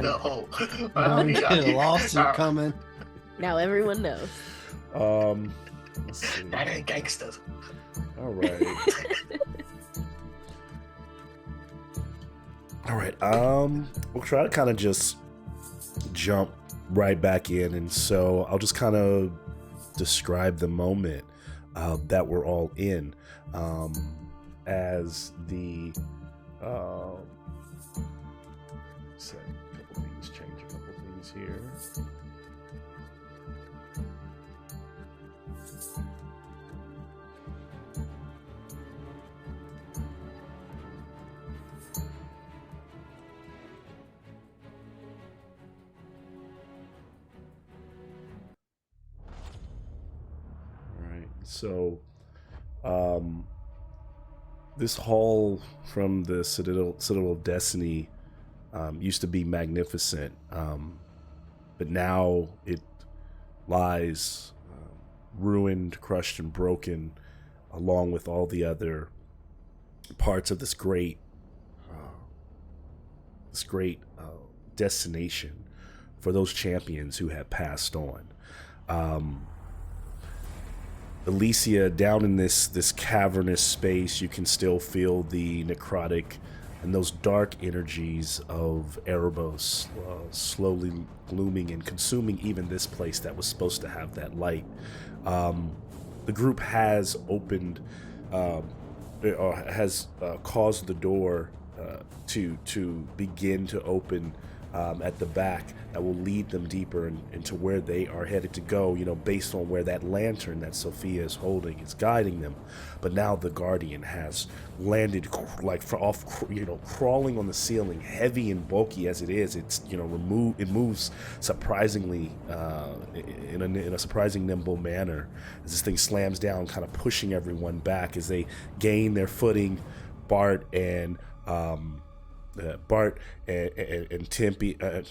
No. We get a lawsuit coming. Now everyone knows. Let's see. That ain't gangsters. All right. All right. We'll try to kind of just jump right back in, and so I'll just kind of describe the moment that we're all in as the set a couple things, change a couple things here. So, this hall from the Citadel of Destiny used to be magnificent, but now it lies ruined, crushed, and broken, along with all the other parts of this great destination for those champions who had passed on. Alicia, down in this cavernous space, you can still feel the necrotic and those dark energies of Erebos slowly glooming and consuming even this place that was supposed to have that light. The group has opened, or has caused the door to begin to open at the back, that will lead them deeper into where they are headed to go, based on where that lantern that Sophia is holding is guiding them. But now the Guardian has landed crawling on the ceiling, heavy and bulky as it is. It's, it moves surprisingly in a surprising nimble manner as this thing slams down, kind of pushing everyone back as they gain their footing. Bart and Tempe and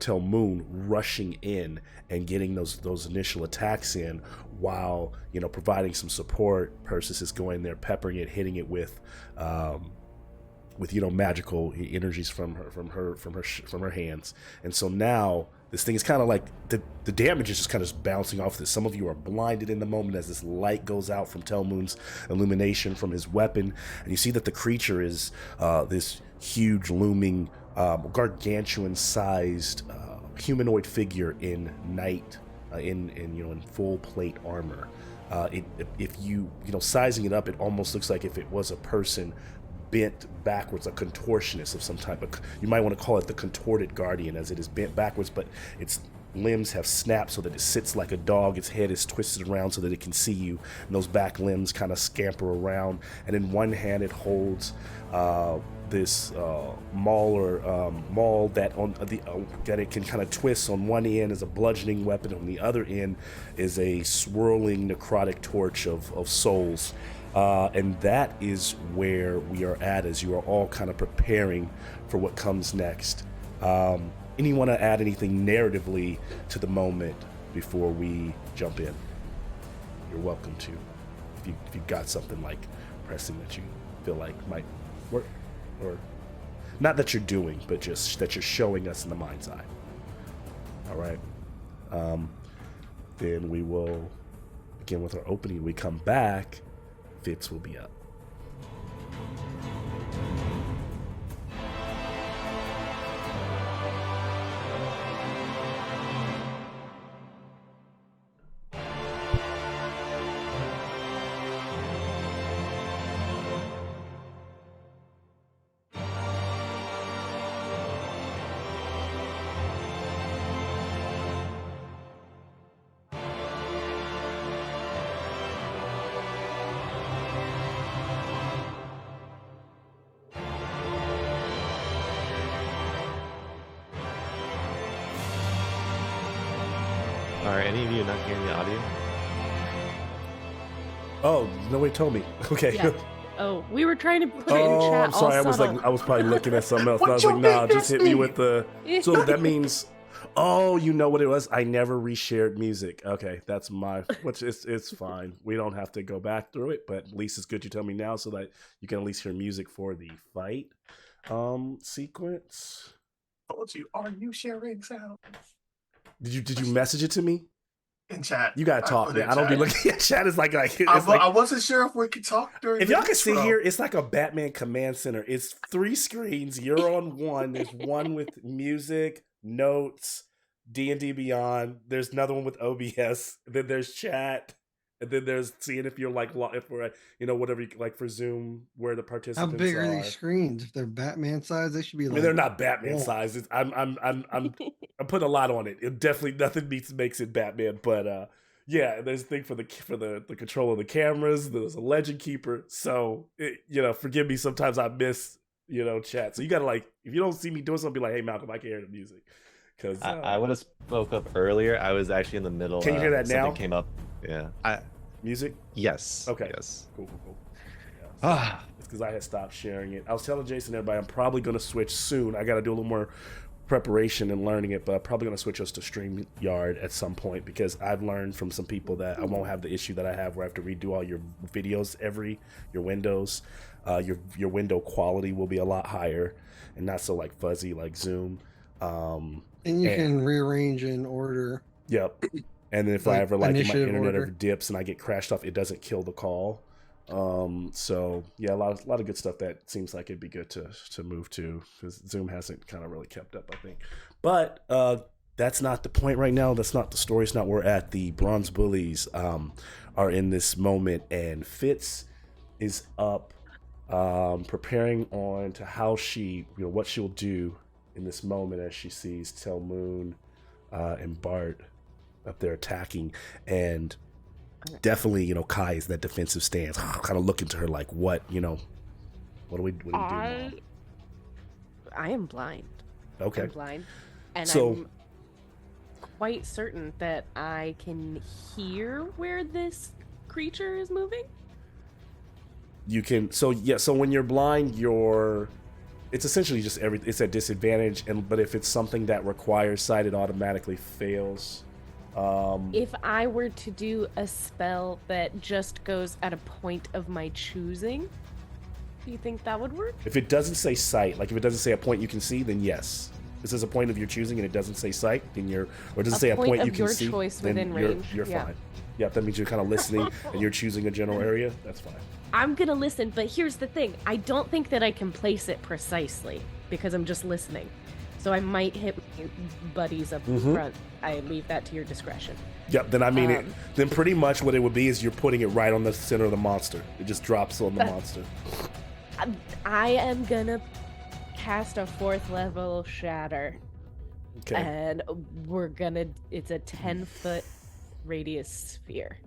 Tel Moon rushing in and getting those initial attacks in, while providing some support. Persis is going there, peppering it, hitting it with magical energies from her hands. And so now this thing is kind of like the damage is just kind of bouncing off this. Some of you are blinded in the moment as this light goes out from Telmoon's illumination from his weapon, and you see that the creature is this huge, looming, gargantuan-sized humanoid figure in night, in full plate armor. If you sizing it up, it almost looks like if it was a person bent backwards, a contortionist of some type. You might want to call it the contorted Guardian, as it is bent backwards, but its limbs have snapped so that it sits like a dog. Its head is twisted around so that it can see you, and those back limbs kind of scamper around. And in one hand it holds this maul that on the that it can kind of twist. On one end is a bludgeoning weapon, on the other end is a swirling necrotic torch of souls. And that is where we are at, as you are all kind of preparing for what comes next. Anyone want to add anything narratively to the moment before we jump in? You're welcome to. If you've got something like pressing that you feel like might work, or not that you're doing, but just that you're showing us in the mind's eye. All right. Then we will begin with our opening. We come back. Fitz will be up. Are any of you not hearing the audio? Oh, nobody told me. Okay. Yeah. Oh, we were trying to put it in chat. I'm sorry. I subtle. was probably looking at something else. I was like, nah, just hit me with the. So that means, oh, you know what it was? I never reshared music. Okay, that's my. Which it's fine. We don't have to go back through it, but at least it's good you tell me now, so that you can at least hear music for the fight. Sequence. Told you, are you sharing sound? Did you message it to me? In chat. You gotta talk, man. I don't be looking at chat. It's like I wasn't sure if we could talk during. If y'all can see here, it's like a Batman command center. It's 3 screens. You're on one. There's one with music, notes, D&D Beyond. There's another one with OBS. Then there's chat. And then there's seeing if you're like, if we're, whatever, like for Zoom, where the participants How big are are these screens? If they're Batman size, they should be like. I mean, they're not Batman whoa. size. I'm putting a lot on it. It definitely nothing makes it Batman. But yeah, there's a thing for the control of the cameras. There's a legend keeper. So forgive me. Sometimes I miss chat. So you gotta if you don't see me doing something, be like, hey Malcolm, I can hear the music. Because I would have spoke up earlier. I was actually in the middle. Can you hear that now? Something came up. Yeah. Music? Yes. Okay. Yes. Cool. Yeah, it's because I had stopped sharing it. I was telling Jason and everybody I'm probably going to switch soon. I got to do a little more preparation and learning it, but I'm probably going to switch us to StreamYard at some point because I've learned from some people that I won't have the issue that I have where I have to redo all your videos your windows. Your window quality will be a lot higher and not so fuzzy like Zoom. And you can rearrange in order. Yep. And then if I ever if my internet order. ever dips and I get crashed off, it doesn't kill the call. So yeah, a lot of good stuff that seems like it'd be good to move to because Zoom hasn't kind of really kept up, I think. But that's not the point right now. That's not the story. It's not where we're at. The Bronze Bullies are in this moment, and Fitz is up preparing on to how she, what she'll do in this moment as she sees Telmoon and Bart up there attacking, and definitely Kai is that defensive stance, kind of looking to her like, what do we do now? I am blind. Okay. I'm blind, and So- I'm quite certain that I can hear where this creature is moving. You can so when you're blind, it's essentially just it's at disadvantage, but if it's something that requires sight, it automatically fails. If I were to do a spell that just goes at a point of my choosing, do you think that would work? If it doesn't say sight, if it doesn't say a point you can see, then yes. If it says a point of your choosing and it doesn't say sight, then or it doesn't say a point you can your see, choice then within you're range. you're Yeah. fine. Yeah, that means you're kind of listening and you're choosing a general area. That's fine. I'm gonna listen, but here's the thing. I don't think that I can place it precisely because I'm just listening. So I might hit my buddies up front. I leave that to your discretion. Yep, then then pretty much what it would be is you're putting it right on the center of the monster. It just drops on the monster. I am gonna cast a 4th level shatter. Okay. And it's a 10-foot radius sphere.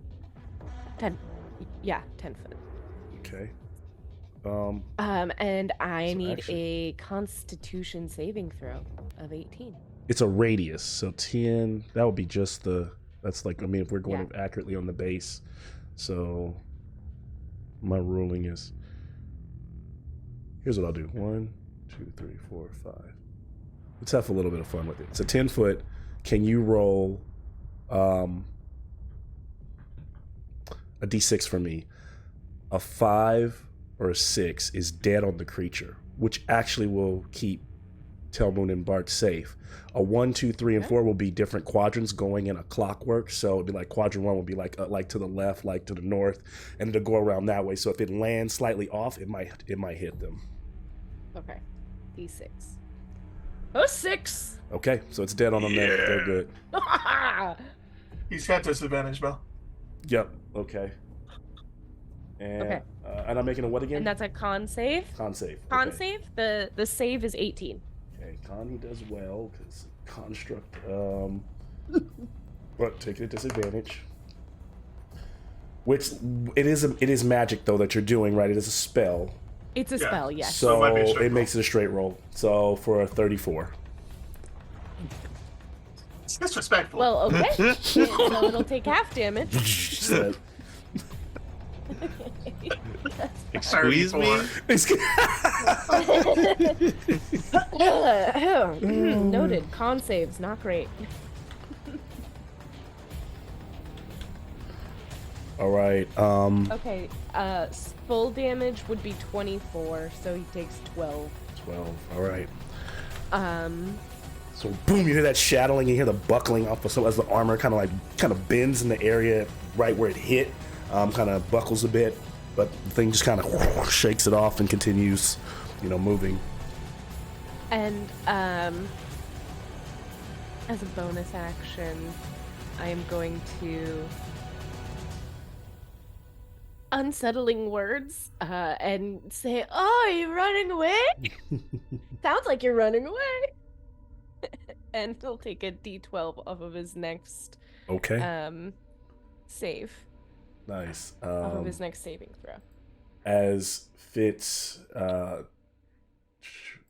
10 foot. Okay. And I So need actually- a Constitution saving throw of 18. It's a radius, so 10, that would be just if we're going accurately on the base. So my ruling is, here's what I'll do. 1, 2, 3, 4, 5. Let's have a little bit of fun with it. It's a 10 foot. Can you roll a d6 for me? A 5 or a 6 is dead on the creature, which actually will keep Telmoon and Bart safe. A 1, 2, 3, and 4 will be different quadrants going in a clockwork. So it'd be like quadrant 1 will be like to the left, like to the north, and it'll go around that way. So if it lands slightly off, it might hit them. Okay. D6. Oh, 6! Okay, so it's dead on them. They're good. He's got disadvantage, Mel. Yep. Okay. And Okay. And I'm making a what again? And that's a con save. Con save. Con Okay. save. The save is 18. Okay, con he does well because construct. But taking a disadvantage. Which it is magic though that you're doing, right? It is a spell. It's a spell, yes. So it So might be a straight it makes it a straight roll. So for a 34. It's disrespectful. Well, okay. So it'll take half damage. So- Squeeze me? 34. Noted. Con saves, not great. All right. Okay, full damage would be 24, so he takes 12. 12. All right. Um, So boom, you hear that shattling, you hear the buckling off so as the armor kind of bends in the area right where it hit, kind of buckles a bit, but the thing just kind of shakes it off and continues, moving. and as a bonus action, I am going to unsettling words and say, "Oh, you're running away? Sounds like you're running away." And he'll take a D12 off of his next Okay. save. Nice. Off of his next saving throw. As Fitz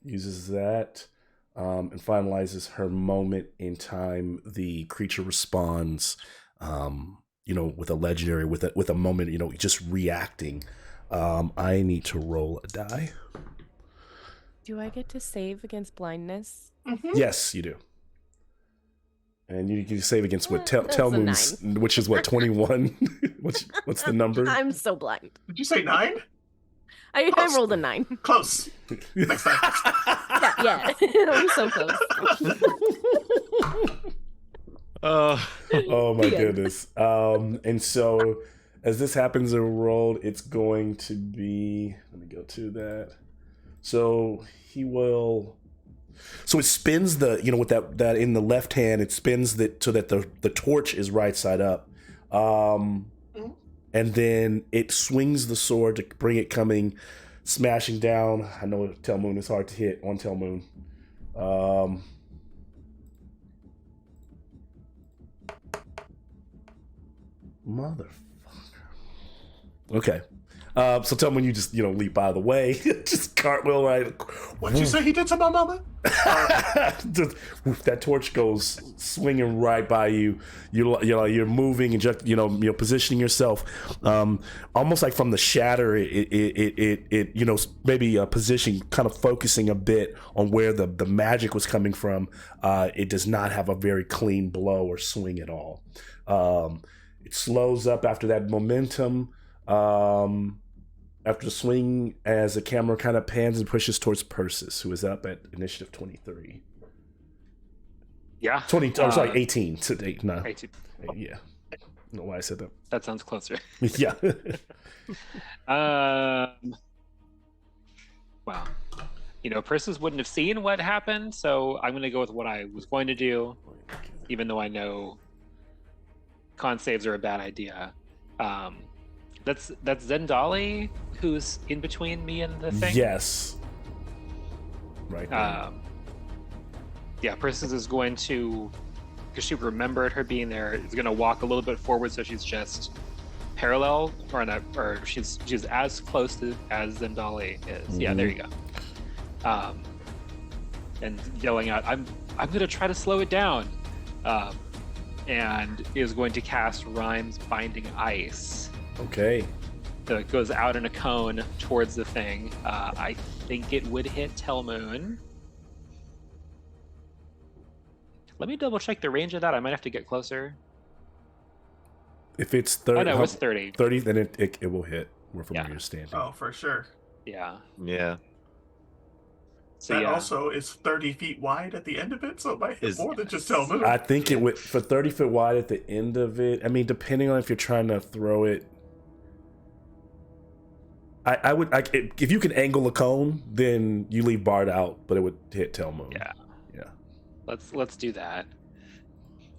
uses that and finalizes her moment in time, the creature responds, with a legendary, with a moment, just reacting. I need to roll a die. Do I get to save against blindness? Yes, you do. And you can save against what? That's a Telmoon's, which is what, 21? What's the number? I'm so blind. Did you say 9? I rolled a 9. Close. Next time. Yeah. I'm so close. Oh my Yeah. goodness. And so as this happens in a world, it's going to be, let me go to that. So it spins with that in the left hand, it spins that so that the torch is right side up. And then it swings the sword to bring it coming, smashing down. I know Telmoon is hard to hit on Telmoon. Motherfucker. Okay. So Telmoon, you just, leap out of the way. Just cartwheel right. What'd you say he did to my mama? Just, that torch goes swinging right by you. You're moving and just, you're positioning yourself, almost like from the shatter. It maybe a position, kind of focusing a bit on where the magic was coming from. It does not have a very clean blow or swing at all. It slows up after that momentum. After the swing, as the camera kind of pans and pushes towards Persis, who is up at initiative 23. Yeah. 18 to 8. No. 18. Yeah. I don't know why I said that. That sounds closer. Yeah. Wow. Persis wouldn't have seen what happened, so I'm going to go with what I was going to do, even though I know con saves are a bad idea. That's Zendali, who's in between me and the thing. Yes. Right. Yeah, Persis is going to, because she remembered her being there, is going to walk a little bit forward, so she's just parallel, or she's as close to as Zendali is. Mm-hmm. Yeah, there you go. And yelling out, "I'm going to try to slow it down," and is going to cast Rhyme's Binding Ice. Okay. So it goes out in a cone towards the thing. I think it would hit Telmoon. Let me double check the range of that. I might have to get closer. If it's 30, oh no, it was 30. 30, then it will hit from where you're standing. Oh, for sure. Yeah. Yeah. So that also is 30 feet wide at the end of it, so it might hit more than just Telmoon. I think it would, for 30 feet wide at the end of it. I mean, depending on if you're trying to throw it. If you can angle a cone, then you leave Bard out, but it would hit Telmoon. Yeah. Yeah. Let's do that.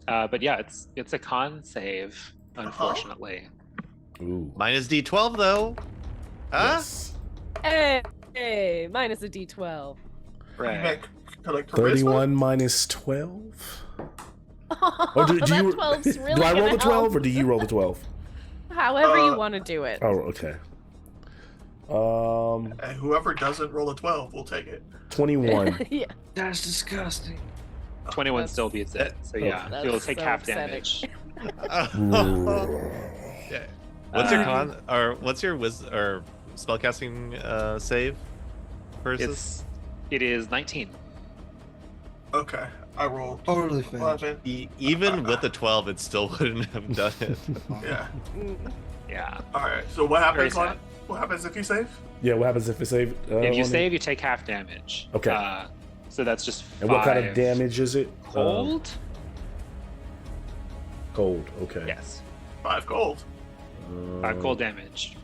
But yeah, it's a con save, unfortunately. Ooh. Minus D12 though. Huh? Yes. Hey, minus a D12. Right. Like 31 minus 12. Or do that you 12's really do I roll the gonna 12 help. or do you roll the 12? However you want to do it. Oh, okay. And whoever doesn't roll a 12 will take it. 21. Yeah. That's disgusting. 21 still beats it. So yeah, That's you'll take so half upsetting. damage. Yeah. What's your con or what's your or spellcasting save? Versus It is 19. Okay, I rolled Totally fair. 11. even with the 12, it still wouldn't have done it. Yeah. Yeah. All right. So what happens? Very sad. What happens if you save? Yeah, what happens if it save? If you on save, you take half damage. Okay. So that's just 5 And what kind of damage is it? cold? Cold. Okay. Yes. 5 gold. 5 cold damage.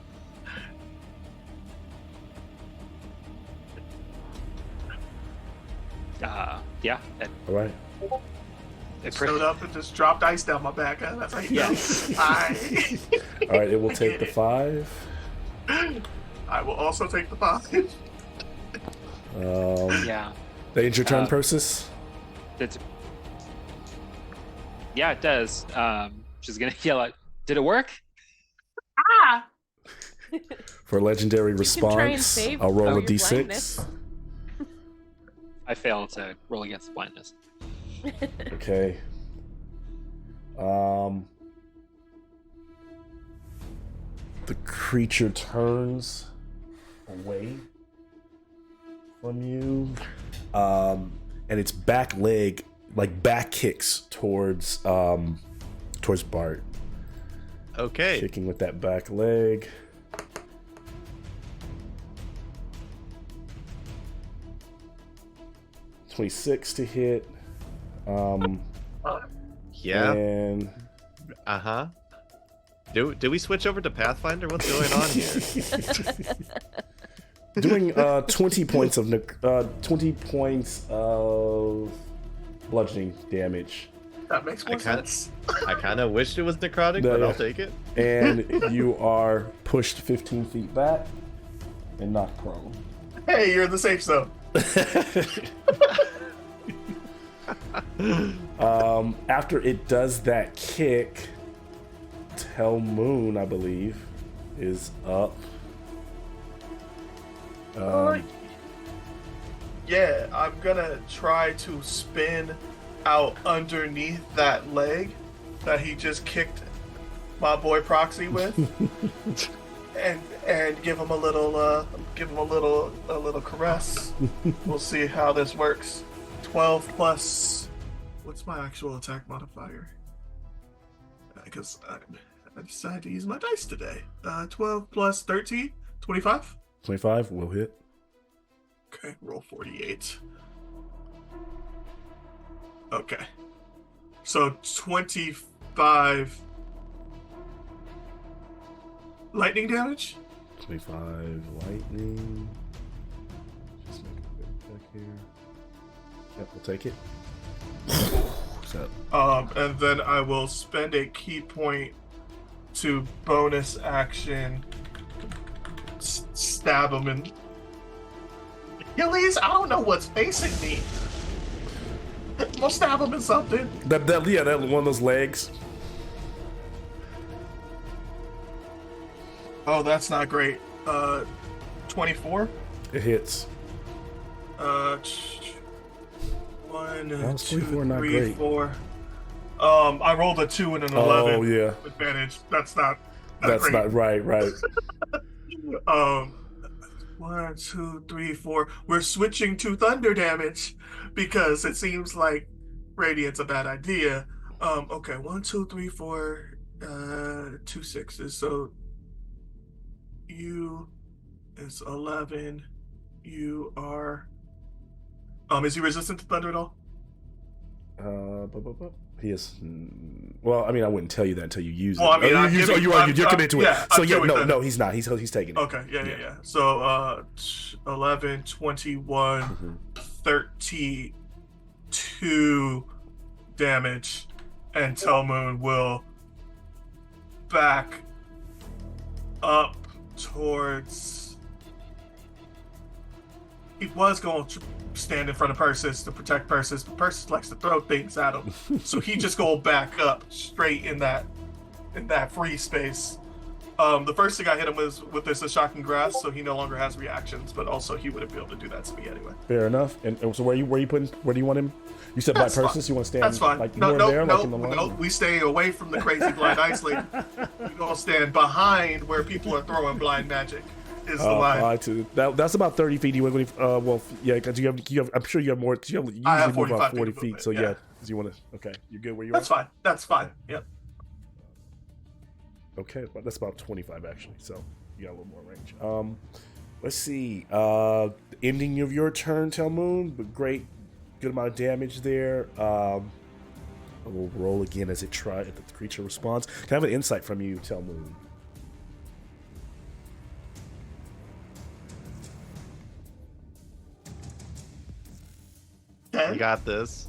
Yeah. All right. It Showed up and just dropped ice down my back. Huh? That's how you Yes. know. I All right. It will I take get the it. 5. I will also take the 5. Yeah. That ends your turn, Persis. Yeah, it does. She's gonna yell out, "Did it work?" For legendary You can try and response, save I'll roll your a d6. blindness. I failed to roll against blindness. Okay. The creature turns away from you, and its back leg, like back kicks towards Bart, Okay. kicking with that back leg. .26 to hit. Yeah. And Uh-huh. Do we switch over to Pathfinder? What's going on here? doing 20 points of 20 points of bludgeoning damage, That makes more sense. I kind of wished it was necrotic, No, but yeah. I'll take it. and you are pushed 15 feet back and knocked prone. Hey, you're in the safe zone. After it does that kick, Tell Moon, I believe, is up. Yeah, I'm gonna try to spin out underneath that leg that he just kicked my boy Proxy with, and give him a little caress. We'll see how this works. 12 plus. What's my actual attack modifier? Because I decided to use my dice today. 12 plus 13, 25. 25 will hit. Okay, roll 48. Okay. So 25 lightning damage? 25 lightning. Just make a quick check here. Yep, we'll take it. So, And then I will spend a key point to bonus action stab him in Achilles. I don't know what's facing me. We'll stab him in something. that one of those legs. Oh, that's not great. 24. It hits. One, How's 2, 24 not 3, great? 4. I rolled a 2 and an 11. Oh yeah, Advantage. That's not. that's great. not right. Right. 1, 2, 3, 4. We're switching to thunder damage because it seems like radiant's a bad idea. Okay, 1, 2, 3, 4, 2 6s. So you is 11. You are. Is he resistant to thunder at all? He is. Well, I mean, I wouldn't tell you that until you use Well, it. I mean, I'm you're giving- you're committed to it. yeah, So I'm yeah, doing that. no, he's not. He's taking it. Okay, yeah. So 11, 21, 32 damage, and Telmoon will back up towards. He was going to stand in front of Persis to protect Persis, but Persis likes to throw things at him, so he just go back up straight in that free space. The first thing I hit him was with this shocking grasp, so he no longer has reactions, but also he wouldn't be able to do that to me anyway. Fair enough. And so where you putting? Where do you want him? You said That's by fine. Persis. You want to stand That's fine. like No, more there, like in the line? no. We stay away from the crazy blind ice lady. We're gonna stand behind where people are throwing blind magic. Is the line. That's about 30 feet. You want to, well, yeah, because you have. I'm sure you have more. You usually I have move about 45 40 feet feet. movement, So yeah. yeah, because you want to. Okay, you're good where you That's are. fine. That's fine. Yep. Okay, well, that's about 25 actually. So you got a little more range. Let's see. Ending of your turn, Telmoon, but good amount of damage there. We'll roll again as if the creature responds. Can I have an insight from you, Telmoon? You got this.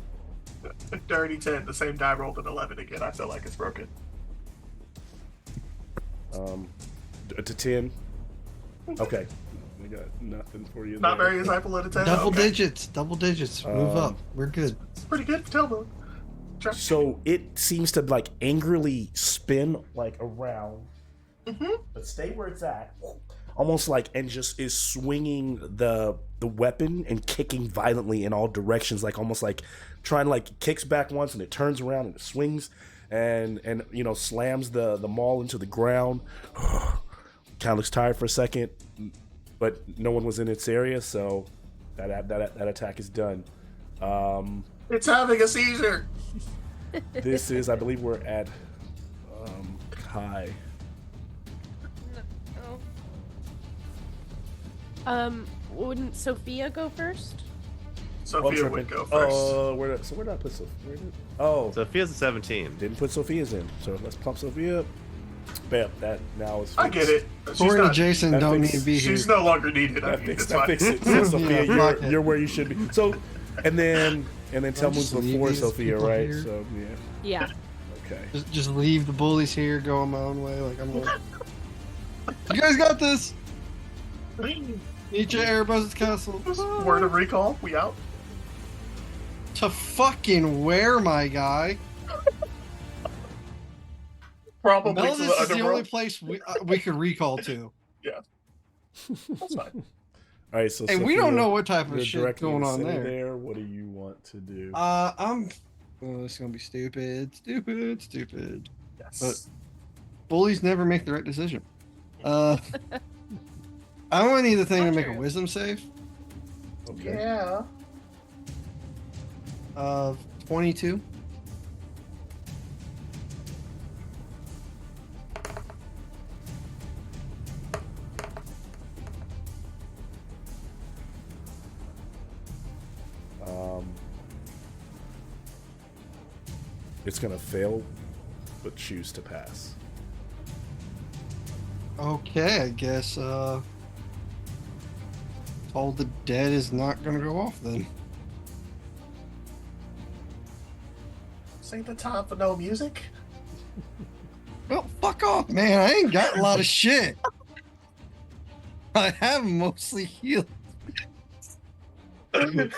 A dirty 10. The same die rolled an 11 again. I feel like it's broken. To 10. Okay. We got nothing for you. Not there. very insightful at a 10. Double Okay. digits. Double digits. Move up. We're good. It's pretty good for Telmo. So it seems to like angrily spin like around, but stay where it's at, almost like, and just is swinging the weapon and kicking violently in all directions, like almost like trying to like kicks back once and it turns around and it swings and you know slams the maul into the ground. Kind of looks tired for a second, but no one was in its area, so that attack is done. It's having a seizure. This is, I believe, we're at Kai. No. Wouldn't Sophia go first? Sophia would go first. Where did I put Sophia? Sophia's a 17. Didn't put Sophia's in, so let's pump Sophia up. Bam, that now is. I get it. Corey and Jason that don't fix- need to be here. She's no longer needed. I That mean, fix, it's that fine. fix it. So, Sophia, Yeah, fuck it. you're where you should be. So, and then Telmoon's just leave before these Sophia, people right? here? So yeah, Yeah. okay. Just leave the bullies here, go on my own way. Like I'm going. You guys got this. Meet you at Erebos' castle. Word of recall. We out. To fucking where, my guy? Probably to Melvis the is the only underworld. place we could recall to. That's fine. All right, so And we Sophia, don't know what type of you're shit directly going in the on center there. What do you want to do? Oh, this is gonna be stupid. Yes. But- Bullies never make the right decision. I'm gonna need the thing to make a True. wisdom save. Okay. Yeah. 22. It's gonna fail, but choose to pass. Okay, I guess Toll the Dead is not gonna go off then. This ain't the time for no music. Well, fuck off, man. I ain't got a lot of shit. I have mostly healed.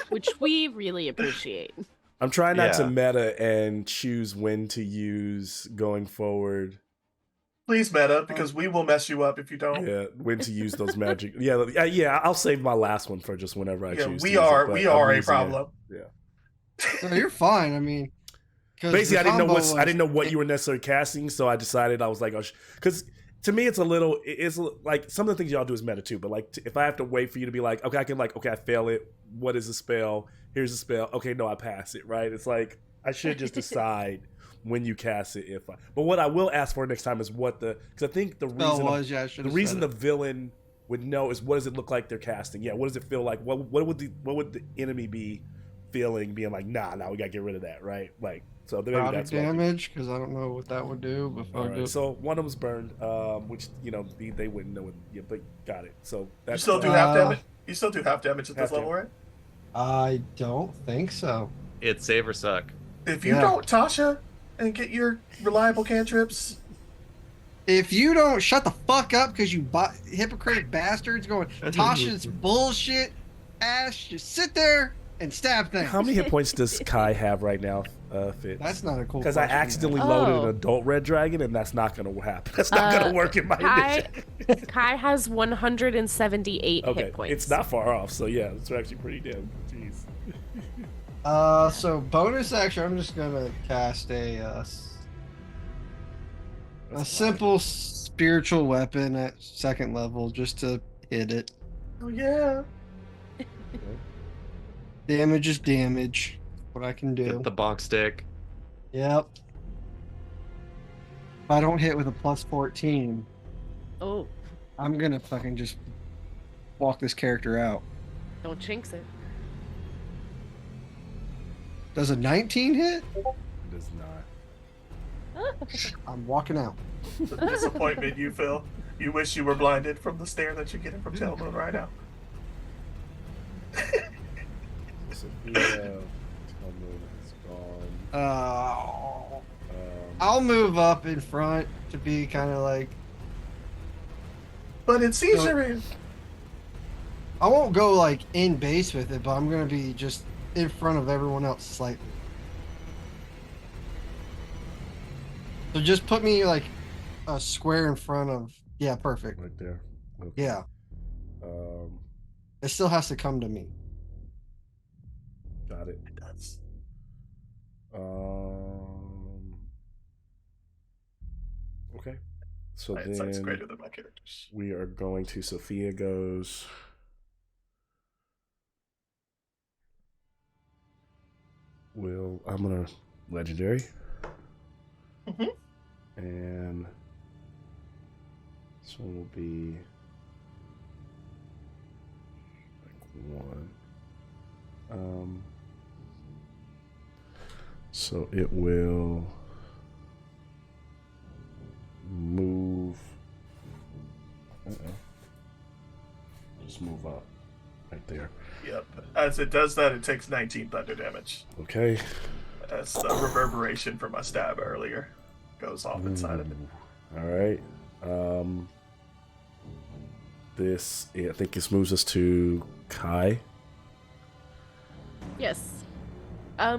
Which we really appreciate. I'm trying not to Yeah. meta and choose when to use going forward. Please meta, because we will mess you up if you don't. Yeah, when to use those magic. Yeah. I'll save my last one for just whenever I Yeah, choose. we to use are it, but we I'm are a using it. problem. Yeah. No, you're fine. I mean, 'cause Basically, the I didn't know combo I didn't know what was- you were necessarily casting, so I decided I was like, because to me it's a little, it's like some of the things y'all do is meta too. But like, if I have to wait for you to be like, okay, I fail it. What is the spell? Here's the spell. Okay, no, I pass it. Right? It's like I should just decide when you cast it. But what I will ask for next time is because I think the spell reason was. Yeah, I should the have reason said the it. villain would know is what does it look like they're casting? Yeah, what does it feel like? What would the enemy be feeling? Being like, nah, we gotta get rid of that, right? Like, so maybe Product that's what I do. damage because I don't know what that would do before All I right, do. so one of them's burned, which they wouldn't know it. Yeah, but got it. So You that's still do half damage. You still do half damage at this Half level, right? I don't think so. It's save or suck. If you Yeah. don't, Tasha, and get your reliable cantrips, If you don't shut the fuck up because you hypocritic bastards going Tasha's bullshit ass, just sit there and stab things. How many hit points does Kai have right now, Fitz? That's not a cool. Because I question, man. accidentally loaded Oh. an adult red dragon, and that's not going to happen. That's not going to work in my edition. Kai has 178 Okay, hit points. it's not far off. So yeah, it's actually pretty damn. Jeez. So bonus action, I'm just gonna cast a simple spiritual weapon at second level just to hit it. oh yeah. Damage is damage. What I can do. Get the bonk stick. Yep. I don't hit with a plus 14, Oh, I'm gonna fucking just walk this character out. don't jinx it. Does a 19 hit? It does not. I'm walking out. The disappointment you feel. You wish you were blinded from the stare that you're getting from Tailmoon right now. Sophia, Tailmoon is gone. I'll move up in front to be kind of like. But it sees you're in. I won't go like in base with it, but I'm gonna be just in front of everyone else slightly. So just put me like a square in front of. Yeah, perfect. Right there. Okay. Yeah, Um, it still has to come to me. got it. It does. Okay. So My insight's then greater than my character's. we are going to Sophia goes. I'm gonna legendary. Mhm. And this one will be like 1. So it will move. Just move up right there. Yep. As it does that, it takes 19 thunder damage. Okay. As the reverberation from my stab earlier goes off inside of it. All right. I think this moves us to Kai. Yes. I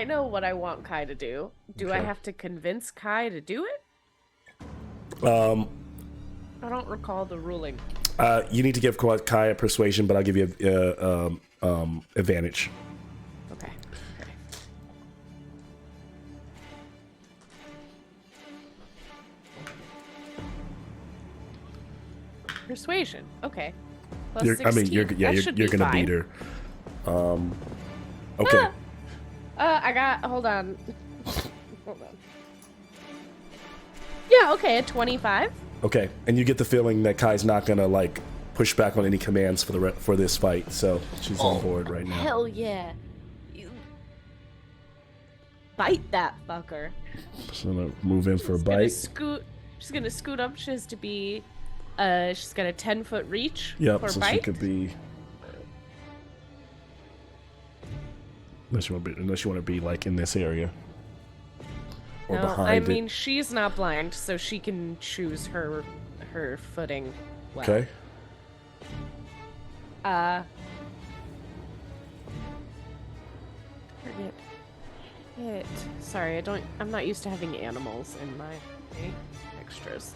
know what I want Kai to do. Do I Okay. have to convince Kai to do it? I don't recall the ruling. You need to give Kai a persuasion, but I'll give you advantage. Okay. Persuasion. Okay. Plus 16. You're That should be gonna fine. beat her. Okay. Hold on. Hold on. Yeah, okay, a 25. Okay, and you get the feeling that Kai's not gonna like push back on any commands for this fight, so she's on board right now. Hell yeah. You bite that fucker. So I'm gonna move in for a She's gonna bite. She's gonna scoot up. She has to be. She's got a 10-foot reach Yep, for so bite. she could be. Unless you want to be like in this area. Or No, behind I it. mean she's not blind, so she can choose her footing. Well. Okay. Target hit. Sorry, I'm not used to having animals in my extras.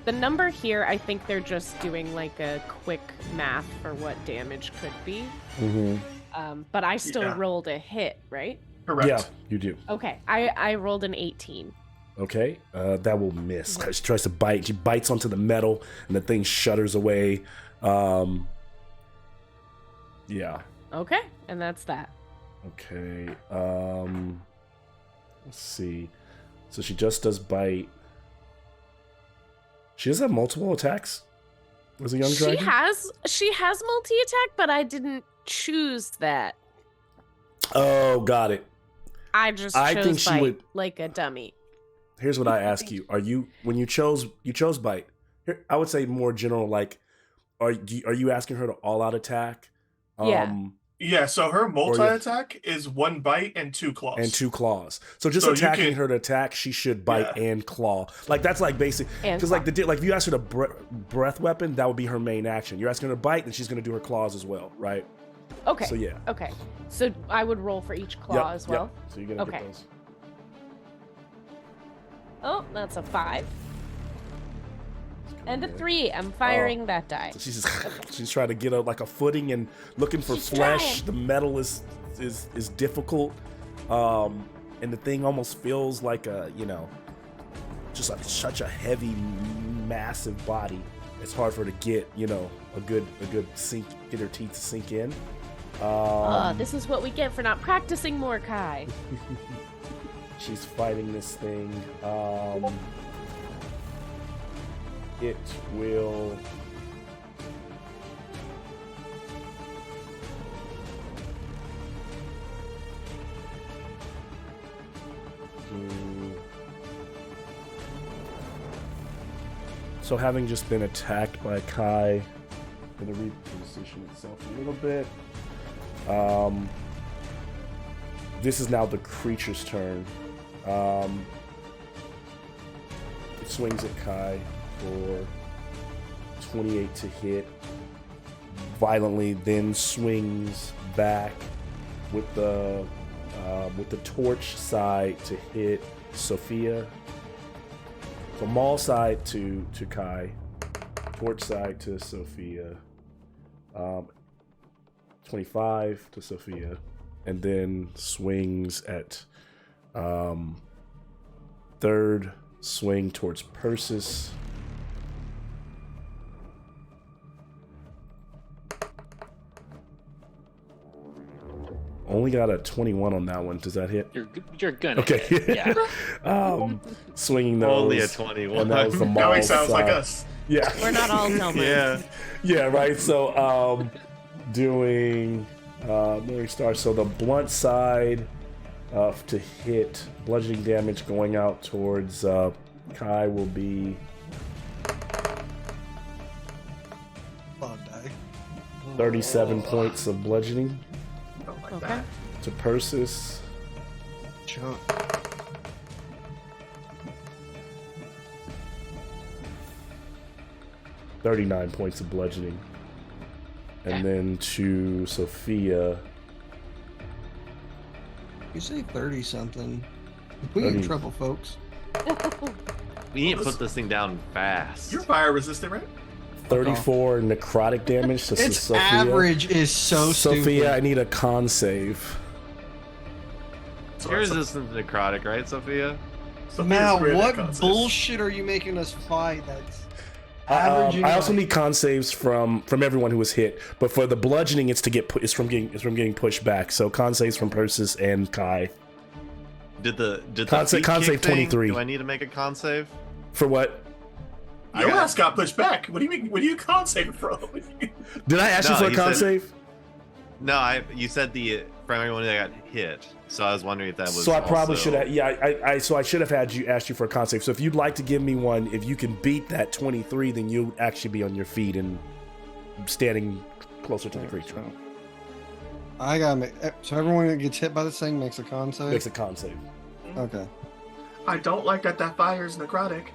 The number here, I think they're just doing like a quick math for what damage could be. Mm-hmm. But I still Yeah. rolled a hit, right? Correct. Yeah, you do. Okay, I rolled an 18. Okay, that will miss. She tries to bite. She bites onto the metal, and the thing shudders away. Yeah. Okay, and that's that. Okay. Let's see. So she just does bite. She does have multiple attacks. Was a young dragon. She has multi-attack, but I didn't choose that. Oh, got it. I just I chose think she bite would- like a dummy. Here's what I ask you: Are you when you chose bite? Here, I would say more general. Like, are you asking her to all out attack? Yeah. Yeah, so her multi-attack is 1 bite and 2 claws. And 2 claws. So just So you attacking can- her to attack, she should bite Yeah. and claw. Like that's like basic. And Because like claw. if you ask her to breath weapon, that would be her main action. You're asking her to bite, and she's going to do her claws as well, right? Okay. So yeah. Okay. So I would roll for each claw as well. Yep. So you're gonna Okay. get those. Oh, that's a 5. And a Okay. 3. I'm firing that die. So she's trying to get a footing and looking for She's flesh. trying. The metal is difficult, and the thing almost feels like just like such a heavy, massive body. It's hard for her to get a good sink, get her teeth to sink in. This is what we get for not practicing more, Kai. she's fighting this thing. It will. So having just been attacked by Kai, I'm going to reposition itself a little bit. This is now the creature's turn. It swings at Kai for 28 to hit. Violently, then swings back with the torch side to hit Sophia. So maul side to Kai, torch side to Sophia, 25 to Sophia, and then swings at third swing towards Persis. Only got a 21 on that one. Does that hit? You're gonna Okay. hit, yeah. Swinging those. Only a 21. And that was the Now maul he sounds like side. us. Yeah. We're not all Selma. Yeah. Yeah, right. So, doing Mary Star. So the blunt side to hit bludgeoning damage going out towards Kai will be Bug die. 37 points of bludgeoning Don't like Okay. that. to Persis. Chunk. $39 points of bludgeoning. And then to Sophia, You say 30 something. We get in 30. trouble, folks. We need to put this thing down fast. You're fire resistant, right? 34 necrotic damage to Its Sophia. average is so Sophia, stupid. I need a con save. So You're that's- resistant to necrotic, right, Sophia? Sophia's Now, great at what con saves. bullshit are you making us fight? That's averaging. I also like- need con saves from everyone who was hit, but for the bludgeoning, it's to get it's from getting pushed back. So con saves from Persis and Kai. Did the Con feet save kick thing, 23. Do I need to make a con save? For what? Your ass got pushed back. What do you mean? What do you con save from? Did I ask No, you for a he con said- save? No, you said for everyone that got hit, so I was wondering if that was. So I probably also- should have. Yeah, so I should have asked you for a con save. So if you'd like to give me one, if you can beat that 23, then you'll actually be on your feet and standing closer to the creature. I gotta make. So everyone that gets hit by this thing makes a con save. Makes a con save. Okay. I don't like that fire is necrotic.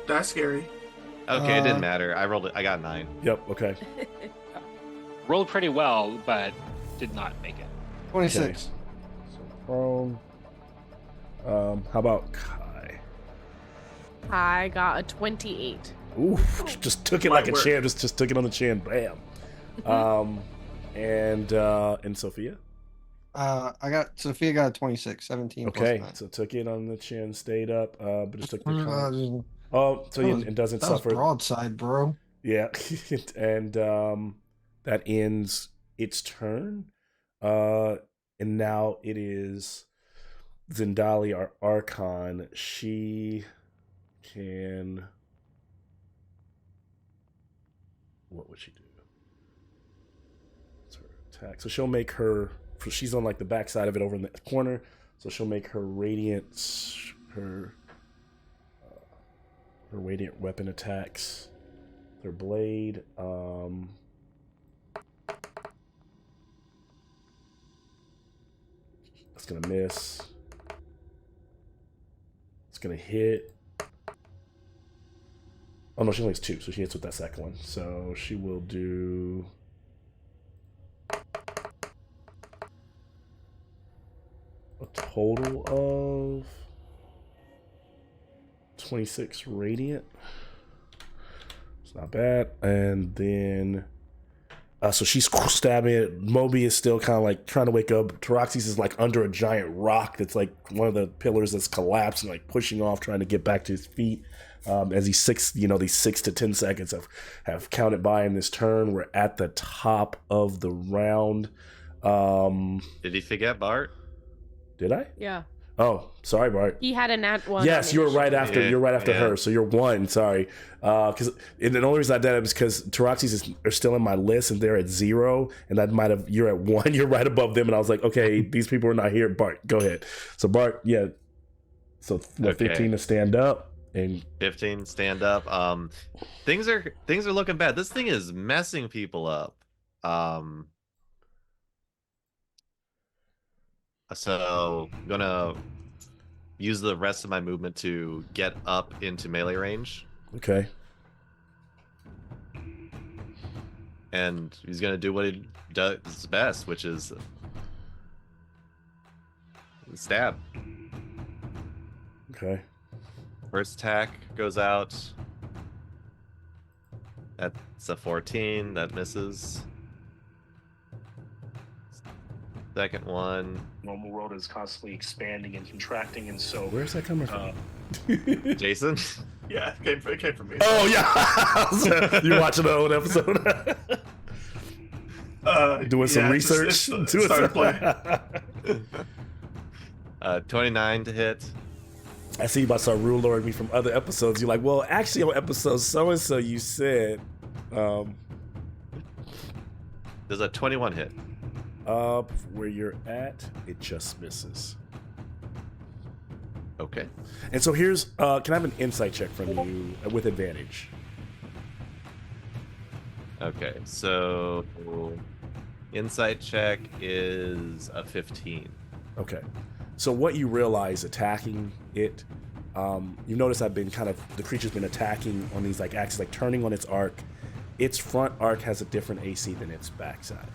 That's scary. Okay, it didn't matter. I rolled it. I got 9. Yep. Okay. Rolled pretty well, but did not make it. 26. So prone. How about Kai? I got a 28. Ooh, just took it Light like a work. champ. Just took it on the chin. Bam. And Sophia. Sophia got a 26, 17. Okay, plus so took it on the chin, stayed up, but just took the. 9. Con. Oh, so it doesn't That was suffer. broadside, bro. Yeah, and that ends its turn. And now it is Zendali, our Archon. She can. What would she do? It's her attack. So she'll make her. She's on like the back side of it over in the corner. So she'll make her radiant. Her radiant weapon attacks. Their blade. That's gonna miss. It's gonna hit. Oh no, she only has 2, so she hits with that second one. So she will do. A total of 26 radiant. It's not bad. And then so she's stabbing it. Moby is still kind of like trying to wake up. Taroxys is like under a giant rock that's like one of the pillars that's collapsed and like pushing off, trying to get back to his feet. As these 6 to 10 seconds have counted by in this turn. We're at the top of the round. Did he forget Bart? Did I? Yeah. Oh, sorry, Bart. He had a nat 1. Yes, you were right after. Yeah, you're right after yeah. her, so you're 1. Sorry, because the only reason I did it is because Taraxis are still in my list, and they're at 0, and that might have you're at 1. You're right above them, and I was like, okay, these people are not here. Bart, go ahead. So Bart, yeah. So Okay. 15 to stand up, and 15 stand up. Things are looking bad. This thing is messing people up. So I'm gonna use the rest of my movement to get up into melee range, okay, and he's gonna do what he does best, which is stab. okay, First attack goes out. That's a 14. That misses. Second one. Normal world is constantly expanding and contracting, and so where's that coming from? Jason. Yeah, it came from me. Oh yeah, you're watching an old episode. Doing some research. Just Doing started some- playing. 29 to hit. I see you about to start rule lording me from other episodes. You're like, well, actually on episode so and so you said, Does a 21 hit? where you're at, it just misses. Okay. And so here's, can I have an insight check from you with advantage? Okay, so insight check is a 15. Okay. So what you realize attacking it, you notice I've been the creature's been attacking on these like axes, like turning on its arc. Its front arc has a different AC than its backside.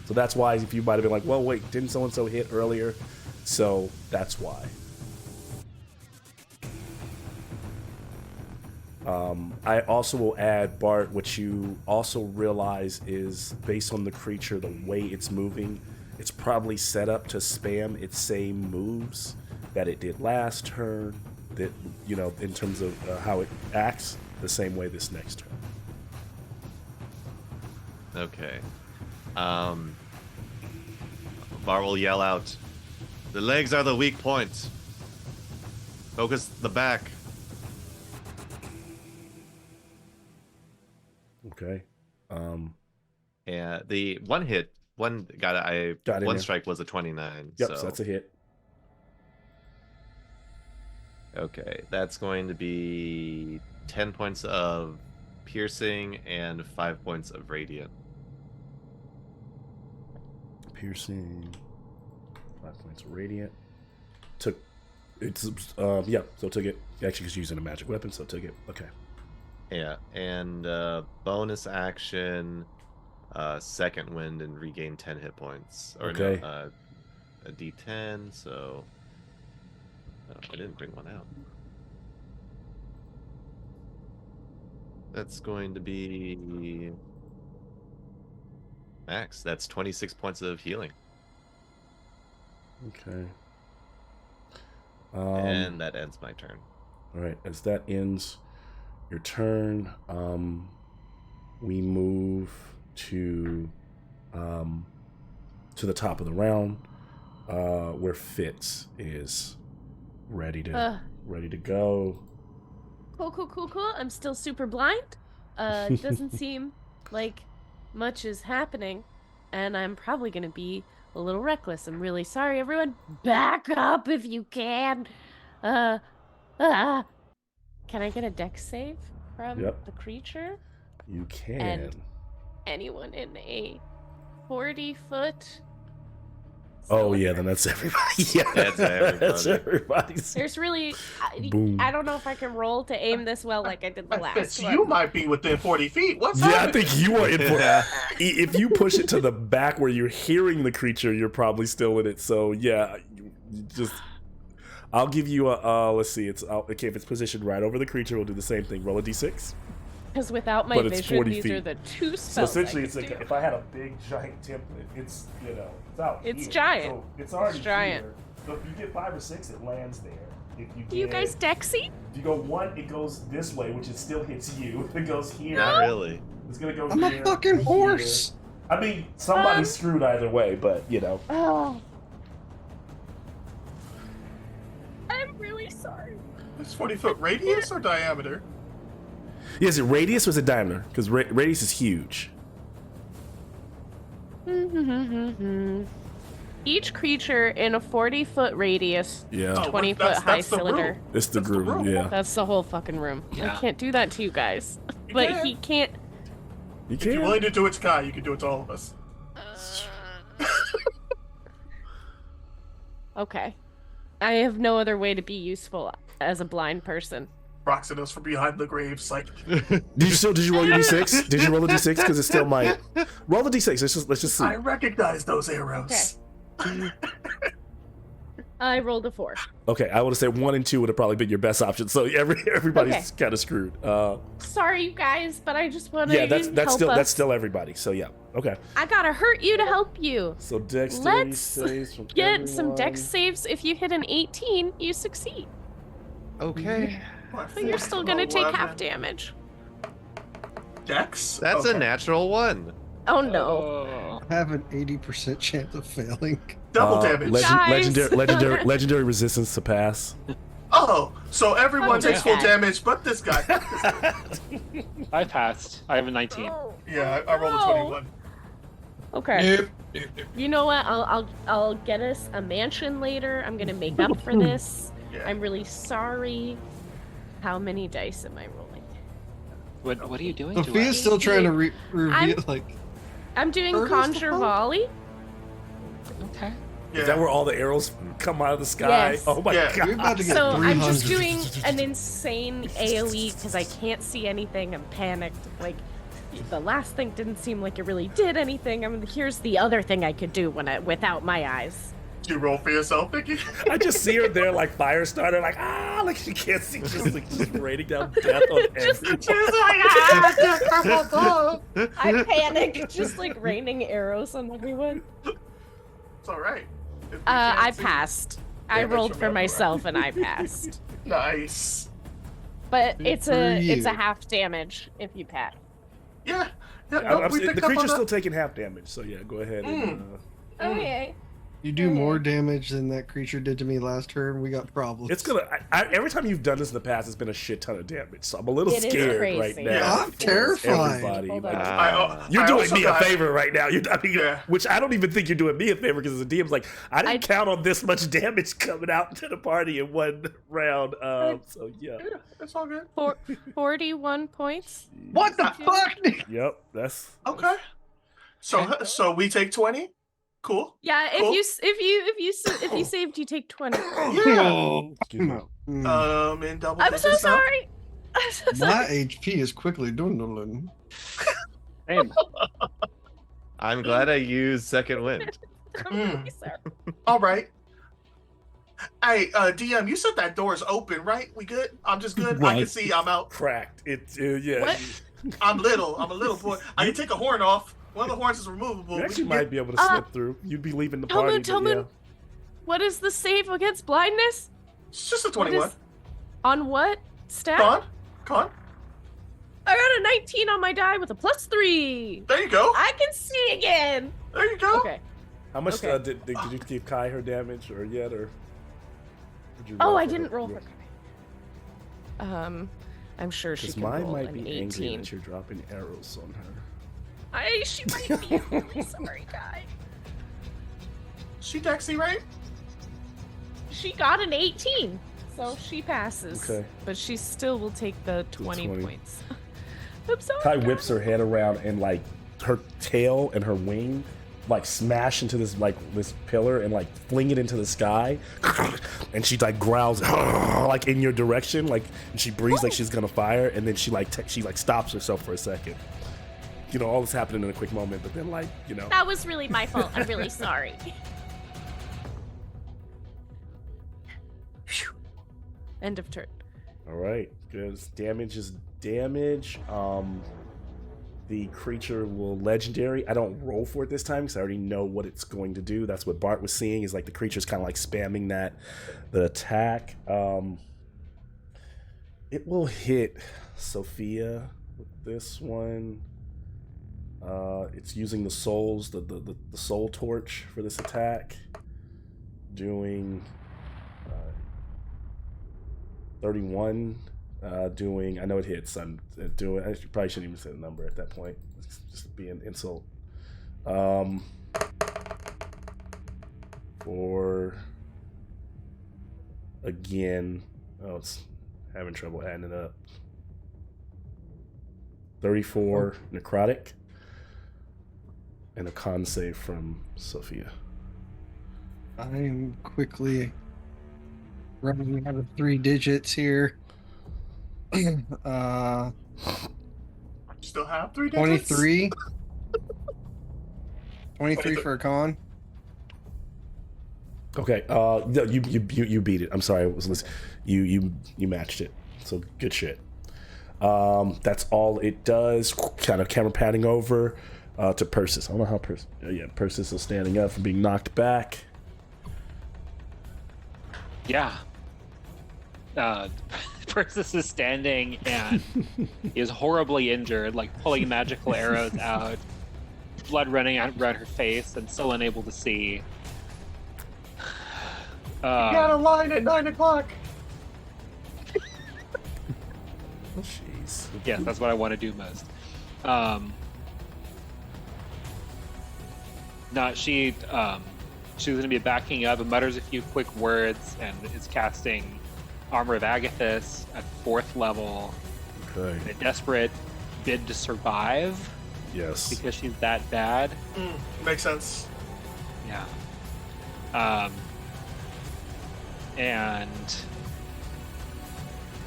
So that's why if you might have been like, well, wait, didn't so-and-so hit earlier? So that's why. I also will add, Bart, what you also realize is based on the creature, the way it's moving, it's probably set up to spam its same moves that it did last turn, that, you know, in terms of how it acts, the same way this next turn. Okay. Bar will yell out, "The legs are the weak point. Focus the back." Okay. And the one in strike was a 29. Yep, so that's a hit. Okay, that's going to be 10 points of piercing and 5 points of radiant. Piercing, 5 points of radiant. So took it. Actually, because using a magic weapon, so took it. Okay. Yeah, and bonus action, second wind and regain 10 hit points. Or Okay. no, a D10. So I didn't bring one out. That's going to be max. That's 26 points of healing. Okay. And that ends my turn. All right. As that ends your turn, we move to the top of the round, where Fitz is ready to go. Cool. I'm still super blind. It doesn't seem like much is happening, and I'm probably gonna be a little reckless. I'm really sorry, everyone. Back up if you can. Can I get a dex save from Yep. the creature? You can. And anyone in a 40-foot? Oh yeah, then that's everybody. Yeah, That's everybody. That's everybody. There's really, Boom. I don't know if I can roll to aim this well like I did the last Fitz, one. you might be within 40 feet. What's Yeah, I happening? think you are in for. If you push it to the back where you're hearing the creature, you're probably still in it. So yeah, you just. I'll give you a. Let's see. Okay. If it's positioned right over the creature, we'll do the same thing. Roll a d6. Because without my But it's vision, 40 these feet. are the two So spells. essentially, I it's can like do. if I had a big giant template, it's it's out. It's here. giant. So it's already It's giant. here. So if you get 5 or 6, it lands there. If you Do you get, guys Dexy? if you go 1, it goes this way, which it still hits you. If it goes here, Not really. it's gonna go I'm a here, fucking here, horse. I mean, somebody's screwed either way, but you know. Oh. I'm really sorry. It's 40-foot radius or diameter? Yeah, is it radius or is it diameter? Because radius is huge. Each creature in a 40-foot radius, Yeah. 20-foot high cylinder. It's the That's the groove, room. yeah. That's the whole fucking room. Yeah. I can't do that to you guys. You But can. he can't. You If you're can. willing to do it to Kai, you can do it to all of us. Okay. I have no other way to be useful as a blind person. Rocks at us from behind the graves, like, Did you roll your d6? Did you roll a d6? Because it still might. Roll the d6. Let's just see. I recognize those arrows. I rolled a 4. Okay, I would have said 1 and 2 would have probably been your best option. So everybody's Okay. kind of screwed. Sorry, you guys, but I just want to Yeah, that's help still us. that's still everybody. So yeah, okay. I gotta hurt you to help you. So dexterity Let's saves from Get some everyone. dex saves. If you hit an 18, you succeed. Okay. But you're still gonna take half damage. Dex? That's a Okay. natural 1. Oh no. Oh. I have an 80% chance of failing. Double damage. Guys. Legendary resistance to pass. Oh, so everyone Oh, takes this full guy. damage, but this guy. I passed. I have a 19. Yeah, I rolled a No. 21. Okay. You know what? I'll get us a mansion later. I'm gonna make up for this. Yeah. I'm really sorry. How many dice am I rolling? What are you doing to Sophia's us? still trying to reveal, I'm- like, I'm doing Ernest conjure the volley. Okay. Yeah. Is that where all the arrows come out of the sky? Yes. Oh my Yeah. you're god! about to get So 300. I'm just doing an insane AoE because I can't see anything. I'm panicked. Like the last thing didn't seem like it really did anything. Here's the other thing I could do without my eyes. You roll for yourself, Vicky? I just see her there like fire starter, like like she can't see, just raining down death on everyone. I panic, just like raining arrows on everyone. It's alright. If you I can't see- passed. I Yeah, rolled that's for your myself and I passed. Nice. But Good it's for a you. half damage if you pass. Yeah. Yeah, I'm- no, I'm we the picked up on creature's that. still taking half damage, so yeah, go ahead. And, Okay. You do more damage than that creature did to me last turn, we got problems. it's gonna. Every time you've done this in the past, it's been a shit ton of damage. So I'm a little It is scared crazy. right now. Yeah. I'm terrified. Everybody, Hold like, on. you're I doing also me got- a favor right now. Yeah. Which I don't even think you're doing me a favor because the DM's like, I didn't I- count on this much damage coming out to the party in one round. So yeah, Yeah, it's all good. 41 points. What the fuck? yep, that's Okay. So we take 20? Cool. Yeah, if Cool. if you saved, you take 20. Yeah. excuse me. In double I'm so digits now? sorry. I'm so My sorry. HP is quickly dwindling. Same. I'm glad I used second wind. I'm really sorry. All right. Hey, DM, you said that door is open, right? We good? I'm just good. I can Right. see. I'm out. Cracked. It yeah. What? I'm little. I'm a little boy. I can take a horn off. One of the horns is removable. You We actually can might get- be able to slip through. You'd be leaving the party. but Tillman, yeah. what is the save against blindness? It's just a What 21. is- on what stat? Con? I got a 19 on my die with a +3. There you go. I can see again. There you go. Okay. How much Okay. did you give Kai her damage or yet or? Did you Oh, roll I for didn't her? roll for. I'm sure she Because can mine roll might an be angry 18. that you're dropping arrows on her. She might be. I'm really sorry, guy. She Dexy, right? She got an 18, so she passes. Okay. But she still will take the 20 20. points. I'm sorry. Kai guys. whips her head around and like her tail and her wing like smash into this pillar and like fling it into the sky, and she like growls like in your direction, like, and she breathes like she's gonna fire, and then she stops herself for a second. You know, all this happening in a quick moment, but then That was really my fault. I'm really sorry. End of turn. All right, good. Damage is damage. The creature will legendary. I don't roll for it this time because I already know what it's going to do. That's what Bart was seeing, is like the creature's kind of like spamming the attack. It will hit Sophia with this one. it's using the souls, the soul torch for this attack. Doing 31. Doing, I know it hits. I'm doing. I probably shouldn't even say the number at that point. It's just be an insult. For again, oh, it's having trouble adding it up. 34 necrotic, and a con save from Sophia. I'm quickly running out of 3 digits here. Still have 3 digits? 23. 23 for a con. Okay, no, you beat it. I'm sorry, I was listening. You matched it. So good shit. That's all it does. Kind of camera panning over to Persis. I don't know how Persis is standing up from being knocked back. Yeah. Persis is standing and is horribly injured, like pulling magical arrows out, blood running out around her face, and still unable to see. You got a line at 9 o'clock. Oh, jeez. Yes, that's what I want to do most. She's going to be backing up and mutters a few quick words and is casting Armor of Agathis at 4th level Okay. in a desperate bid to survive Yes. because she's that bad. Makes sense. Yeah. And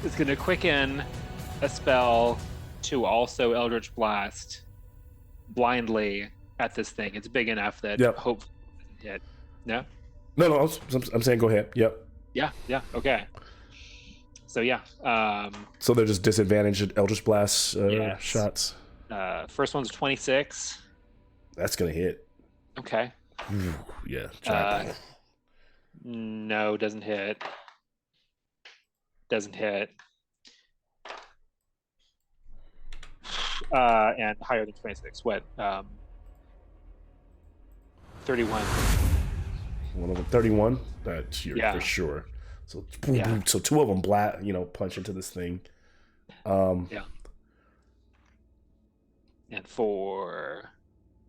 it's going to quicken a spell to also Eldritch Blast blindly at this thing. It's big enough that Yep. hopefully it doesn't hit. No? No, I'm saying go ahead. Yep. Yeah, okay. So yeah. So they're just disadvantaged Eldritch Blast Yes. shots. First one's 26. That's gonna hit. Okay. Yeah. Giant. No, doesn't hit. Doesn't hit. And higher than 26. What? 31. One of them, 31. That's Yeah. for sure. So boom, Yeah. boom. So 2 of them punch into this thing. Yeah. And for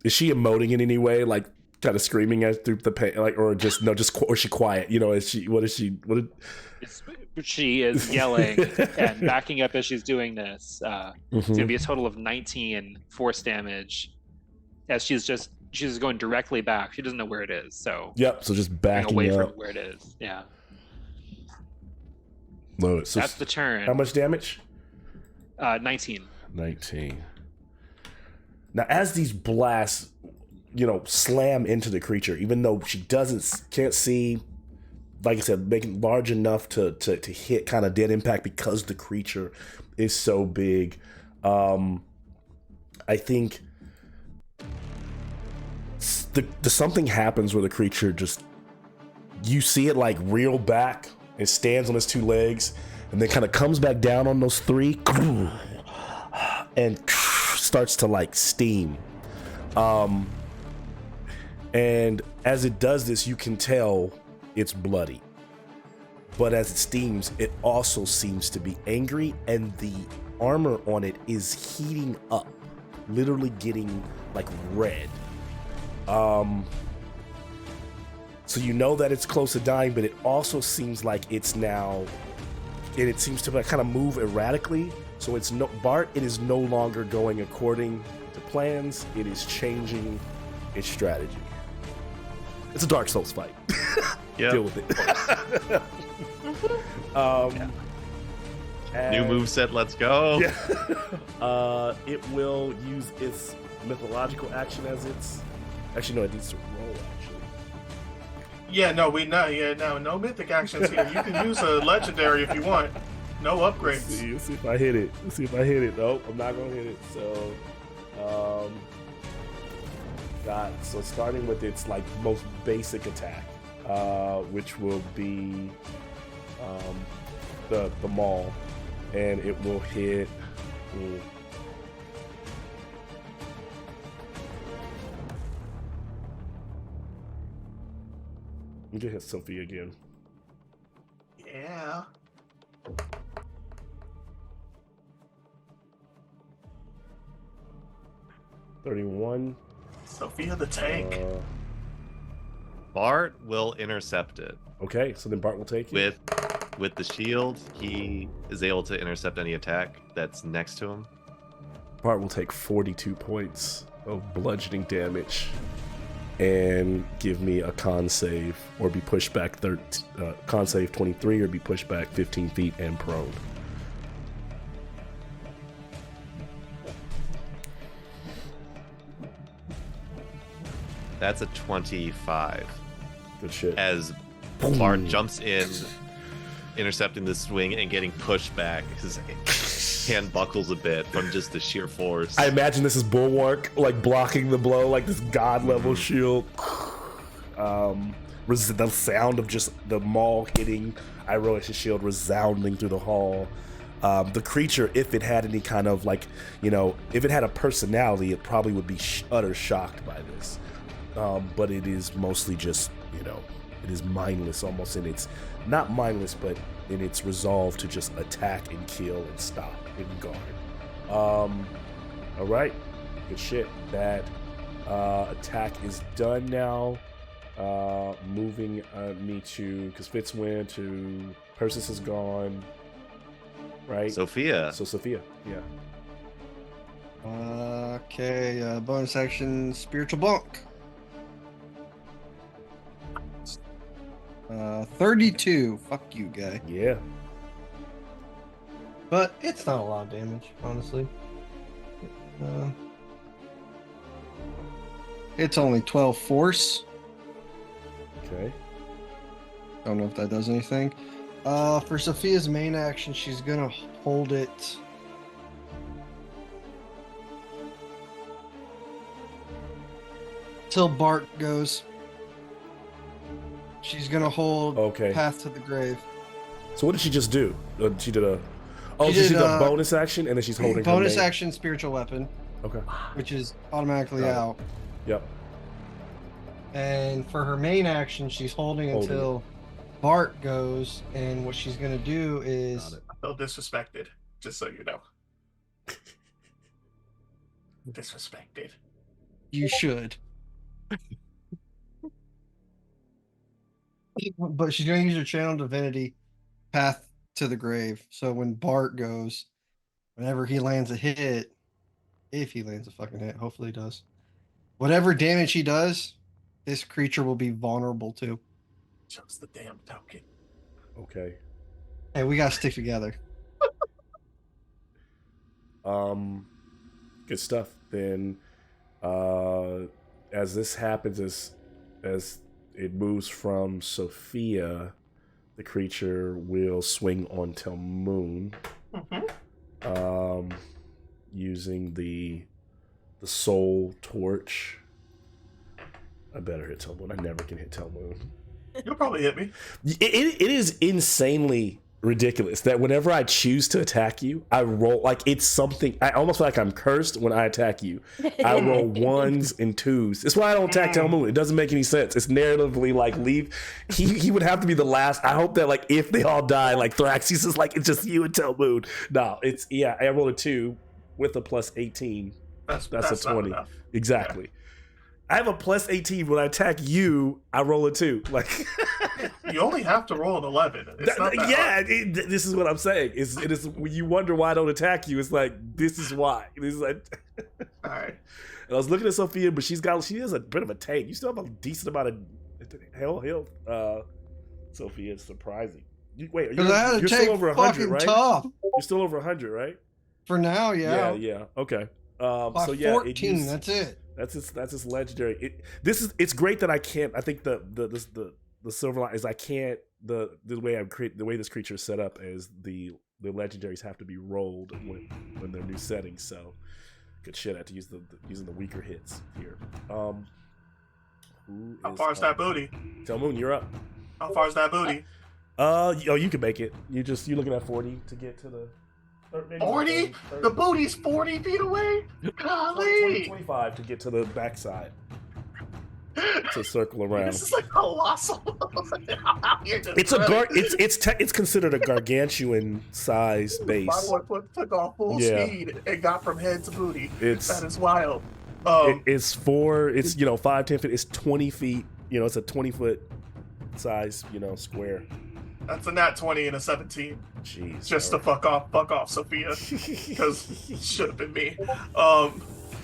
Is she emoting in any way, like kind of screaming at through the pain, like, or just no, just or is she quiet? Is she? What is she? What? she is yelling and backing up as she's doing this. It's gonna be a total of 19 force damage, as she's going directly back. She doesn't know where it is, so Yep. So just backing away up. from where it is. Yeah. Load. So That's the turn. how much damage? 19. 19. Now, as these blasts, slam into the creature, even though she can't see, like I said, making large enough to hit kind of dead impact because the creature is so big. I think the something happens where the creature just, you see it like reel back and stands on its 2 legs and then kind of comes back down on those 3 and starts to like steam. And as it does this, you can tell it's bloody. But as it steams, it also seems to be angry, and the armor on it is heating up, literally getting like red. So you know that it's close to dying, but it also seems like it's now, and it seems to kind of move erratically. So it is no longer going according to plans. It is changing its strategy. It's a Dark Souls fight. Yeah. Deal with it. New moveset, let's go. Yeah. It will use its mythological action as its. Actually, no, it needs to roll. Actually. Yeah, no, no mythic actions here. You can use a legendary if you want. No upgrades. Let's see if I hit it. Nope, I'm not gonna hit it. So starting with its like most basic attack, which will be the maul, and it will hit. You can hit Sophia again. Yeah. $31. Sophia the tank. Bart will intercept it. Okay, so then Bart will take it. With the shield, he is able to intercept any attack that's next to him. Bart will take 42 points of bludgeoning damage and give me a con save or be pushed back con save 23 or be pushed back 15 feet and prone. That's a 25. Good shit. As Bart jumps in, intercepting the swing and getting pushed back. His hand buckles a bit from just the sheer force. I imagine this is Bulwark, like blocking the blow, like this god level shield. The sound of just the maul hitting Iroh's shield resounding through the hall. The creature, if it had any kind of like, if it had a personality, it probably would be utter shocked by this. But it is mostly just, it is mindless almost in its, not mindless, but in its resolve to just attack and kill and stop and guard. All right, good shit. That attack is done now. Moving me to, because Fitz went to, Persis is gone, right? Sophia. So Sophia, yeah. Okay, bonus action, spiritual bunk. 32. Fuck you, guy. Yeah. But it's not a lot of damage, honestly. It's only 12 force. Okay. Don't know if that does anything. For Sophia's main action, she's gonna hold it. Till Bart goes. She's gonna hold Path to the Grave. So what did she just do? She did a. Oh, She she did did a bonus action, and then she's holding her bonus main. action spiritual weapon, Okay. which is automatically Got it. out. Yep. And for her main action, she's holding until Bart goes. And what she's gonna do is I feel disrespected, just so you know. Disrespected. you should. But she's gonna use her channel divinity, Path to the Grave. So when Bart goes, whenever he lands a hit, if he lands a fucking hit, hopefully he does. Whatever damage he does, this creature will be vulnerable to. Just the damn token. Okay. Hey, we gotta stick together. Good stuff. Then, as this happens, as it moves from Sophia, the creature will swing on Telmoon, using the soul torch. I better hit Telmoon. I never can hit Telmoon. You'll probably hit me. It is insanely ridiculous that whenever I choose to attack you, I roll like it's something. I almost feel like I'm cursed when I attack you. I roll ones and twos. That's why I don't attack Telmoon. It doesn't make any sense. It's narratively like leave. He would have to be the last. I hope that like if they all die, like Thraxis is like it's just you and Telmoon. No, it's I rolled a 2 with a plus 18. That's a 20. Exactly. Yeah. I have a plus 18 when I attack you. I roll a 2. Like you only have to roll an 11. It's not that hard. This is what I'm saying. It is when you wonder why I don't attack you. It's like this is why. This is like. All right. And I was looking at Sophia, but she is a bit of a tank. You still have a decent amount of health. Sophia is surprising. You're still over 100, right? Tough. You're still over 100, right? For now, yeah. Yeah. Okay. By 14. That's it. That's his legendary. It's great that I can't. I think the silver line is I can't the way this creature is set up is the legendaries have to be rolled when they're new settings. So good shit. I have to use using the weaker hits here. How far is that booty? Telmoon, you're up. How far is that booty? You can make it. You're looking at 40 to get to the. 40? The booty's 40 feet away? Golly! 25 to get to the backside. to circle around. This is like colossal. It's considered a gargantuan size base. My boy took off full speed and got from head to booty. That is wild. It's 5, 10 feet. It's 20 feet. It's a 20-foot size, square. That's a nat 20 and a 17. Jeez. Just to fuck off, Sophia. Because it should have been me.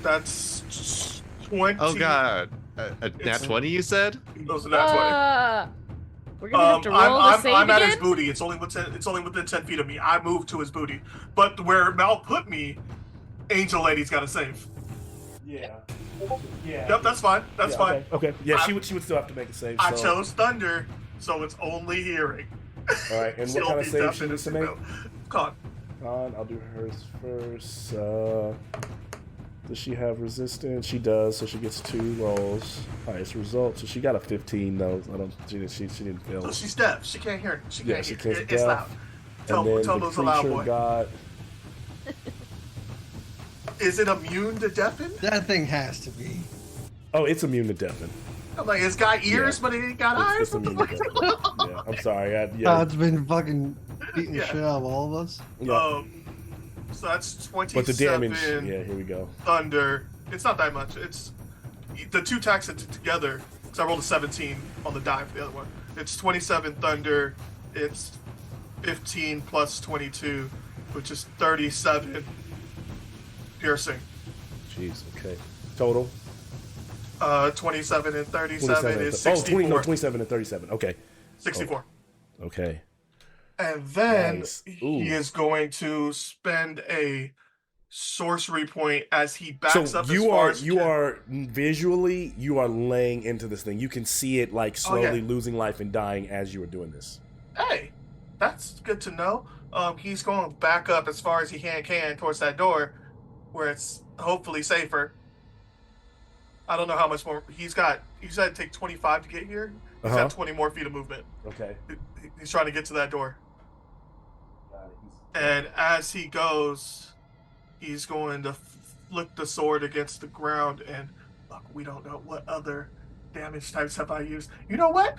That's 20. Oh god. A nat 20 you said? Those are nat 20. We're gonna have to roll the save I'm again? at his booty. It's only within 10 feet of me. I moved to his booty. But where Mal put me, Angel Lady's got to save. Yeah. Yep, that's fine. That's fine. Okay. Yeah, she would still have to make a save. I chose Thunder, so it's only hearing. All right, and what kind of save she needs to make? Con. I'll do hers first. Does she have resistance? She does, so she gets 2 rolls. Highest result. So she got a 15 though. She didn't fail. So she's deaf. She can't hear. She can't hear. It's It's loud. Tell the those a loud creature boy. got. Is it immune to deafen? That thing has to be. Oh, it's immune to deafen. I'm like, it's got ears, but it ain't got eyes. It's immune to deafen. Yeah, I'm sorry. It's been fucking beating the shit out of all of us. Yeah. So that's 27. But the damage, here we go. Thunder. It's not that much. It's the 2 attacks together. Because I rolled a 17 on the die for the other one. It's 27 thunder. It's 15 plus 22, which is 37 piercing. Jeez. Okay. Total. 27 and 37 is 64. 27 and 37. Okay. 64. Okay. And then Nice. he is going to spend a sorcery point as he backs up. You are visually laying into this thing. You can see it like slowly losing life and dying as you are doing this. Hey, that's good to know. He's going to back up as far as he can towards that door, where it's hopefully safer. I don't know how much more he's got. He's got to take 25 to get here. He's got 20 more feet of movement. Okay. He's trying to get to that door. And as he goes, he's going to flick the sword against the ground. And look, we don't know what other damage types have I used. You know what?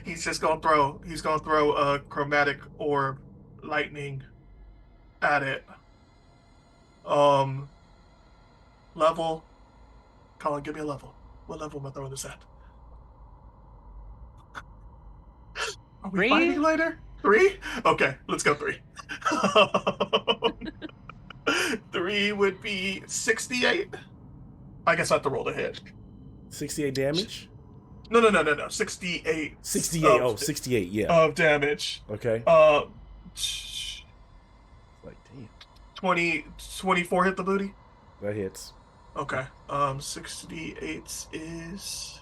He's just going to throw. He's going to throw a chromatic orb, lightning, at it. Level. Colin, give me a level. What level am I throwing this at? Are we 3? fighting later? 3? Okay, let's go 3. 3 would be 68. I guess I have to roll to hit. 68 damage? No. 68. 68. 68, yeah. Of damage. Okay. Like, damn. 24 hit the booty? That hits. Okay. 68 is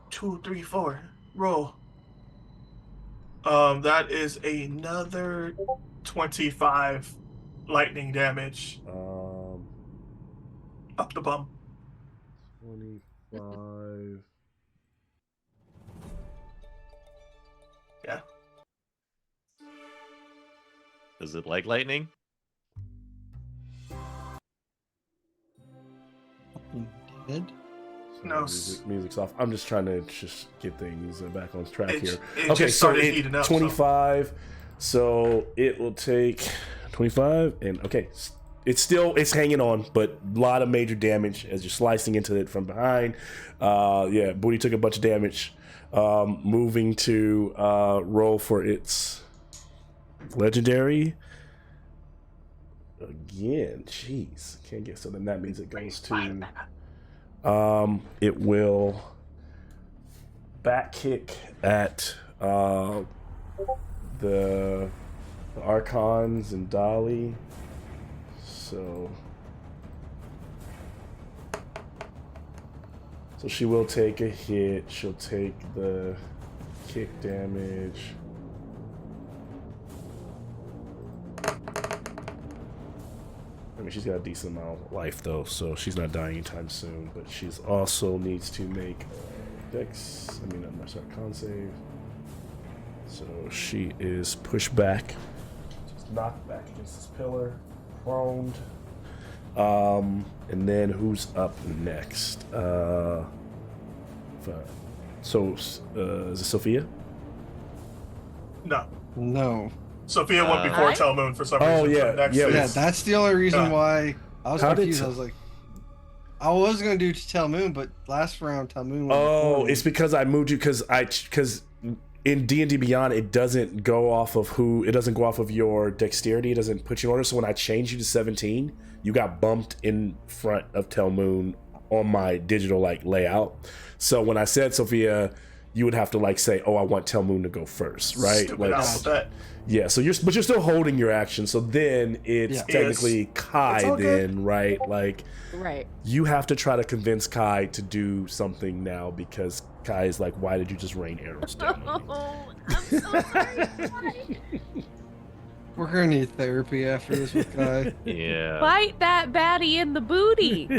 2, 3, 4. Roll. That is another 25 lightning damage. Up the bum. 25. Yeah. Does it like lightning? Dead? No. Music's off. I'm just trying to get things back on track here. It Okay, just so started heating up, 25. So it will take 25, and okay, it's hanging on, but a lot of major damage as you're slicing into it from behind. Booty took a bunch of damage. Moving to roll for its legendary again. Jeez, can't get. So then that means it goes to. It will back kick at the Archons and Dolly. So she will take a hit. She'll take the kick damage. I mean, she's got a decent amount of life, though, so she's not dying anytime soon. But she's also needs to make con save. So she is pushed back. Just knocked back against this pillar. Prone. And then who's up next? So, is it Sophia? No. No. Sophia went before Right? Telmoon for some reason. Oh, yeah, so next yeah, Yeah, is- that's the only reason Yeah. why I was How did confused. Te- I was like, I was gonna do Telmoon, but last round Telmoon. went Oh, before me. it's because I moved you because in D&D Beyond it doesn't go off of your dexterity. It doesn't put you in order. So when I changed you to 17, you got bumped in front of Telmoon on my digital layout. So when I said Sophia, you would have to say, "Oh, I want Telmoon to go first," right? Stupid alphabet. Yeah. So you're still holding your action. So then it's Yeah. technically It's Kai all good. then, right? Right. You have to try to convince Kai to do something now because Kai is like, why did you just rain arrows down on me? Oh, I'm so sorry. We're gonna need therapy after this with Kai. Yeah. Bite that baddie in the booty.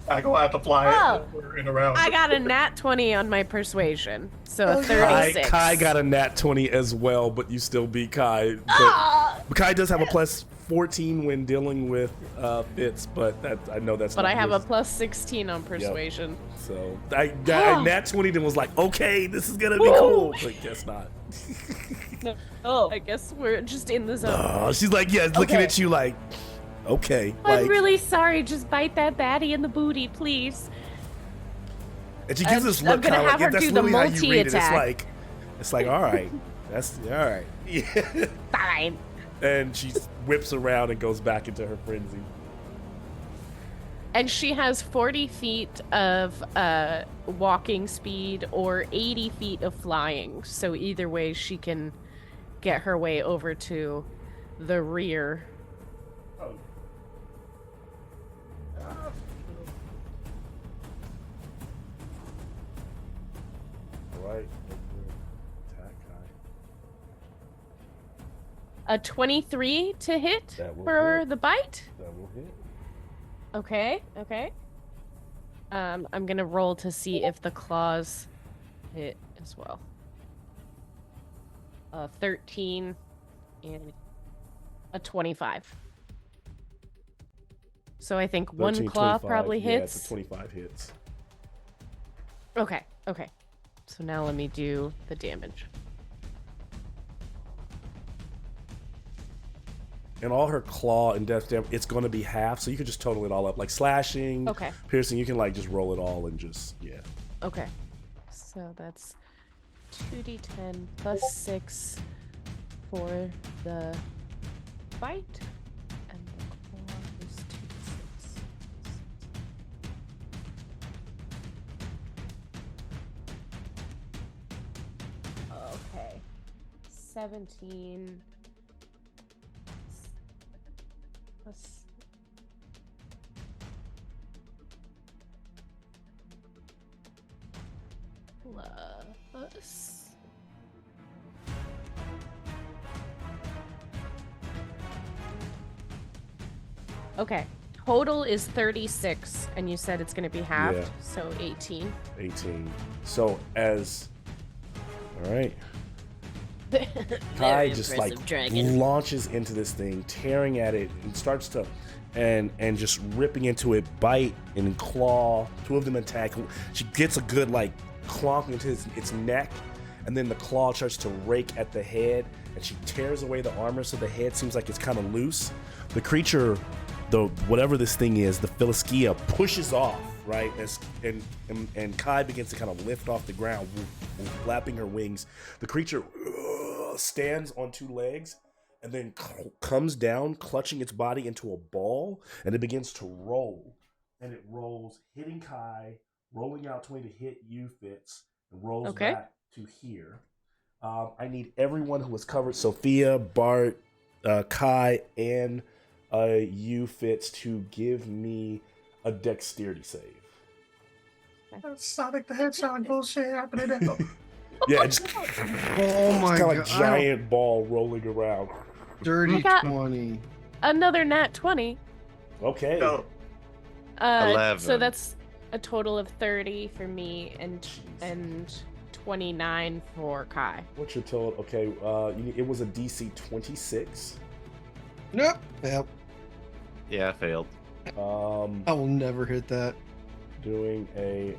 I go out to fly Oh. over and around. I got a nat 20 on my persuasion, so a Kai, 36. Kai got a nat 20 as well, but you still beat Kai. Ah! But Kai does have a plus 14 when dealing with Fitz, but I know that's But not I have a yours. plus 16 on persuasion. So I nat 20 then was like, okay, this is gonna be Woo! cool, but guess not. No. Oh, I guess we're just in the zone. She's like, yeah, looking Okay. at you like, okay. I'm really sorry. Just bite that baddie in the booty, please. And she gives this I'm look gonna kind of have like, her that's do the literally how you read it. multi-attack. It's like, all right, that's all right. Yeah. Fine. And she whips around and goes back into her frenzy. And she has 40 feet of walking speed or 80 feet of flying. So either way, she can get her way over to the rear. Oh. All right. Attack Kai. A 23 to hit That will for hit. the bite. That will hit. Okay, okay. I'm gonna roll to see if the claws hit as well. 13 and a 25. So I think one 13, claw 25. probably Yeah, hits. it's a 25 hits. Okay, okay. So now let me do the damage. And all her claw and death damage, it's going to be half, so you can just total it all up. Like slashing, Okay. piercing, you can just roll it all and just, yeah. Okay. So that's 2d10 plus 6 for the bite. And the claw is 2d6. Okay. 17 plus plus. Okay. Total is 36, and you said it's going to be halved, Yeah. so 18. 18. So as, all right. Very Kai just impressive dragon. launches into this thing, tearing at it, and starts to, and just ripping into it, bite and claw. Two of them attack. She gets a good clonk into its neck, and then the claw starts to rake at the head, and she tears away the armor, so the head seems like it's kind of loose. The creature, whatever this thing is, the Philiskia pushes off, right? And Kai begins to kind of lift off the ground, flapping her wings. The creature stands on two legs and then comes down, clutching its body into a ball, and it begins to roll. And it rolls, hitting Kai, rolling out 20 to hit you, Fitz, and rolls Okay. back to here. I need everyone who was covered, Sophia, Bart, Kai, and you, Fitz, to give me a dexterity save. That's Sonic the Hedgehog bullshit happening now. Yeah, just Oh my kind of god! like giant ball rolling around. Dirty I got- 20. Another nat 20. Okay. No, 11. So that's a total of 30 for me and 29 for Kai. What's your total? Okay, it was a DC 26. Nope. Yep. Yeah, failed. I will never hit that. doing a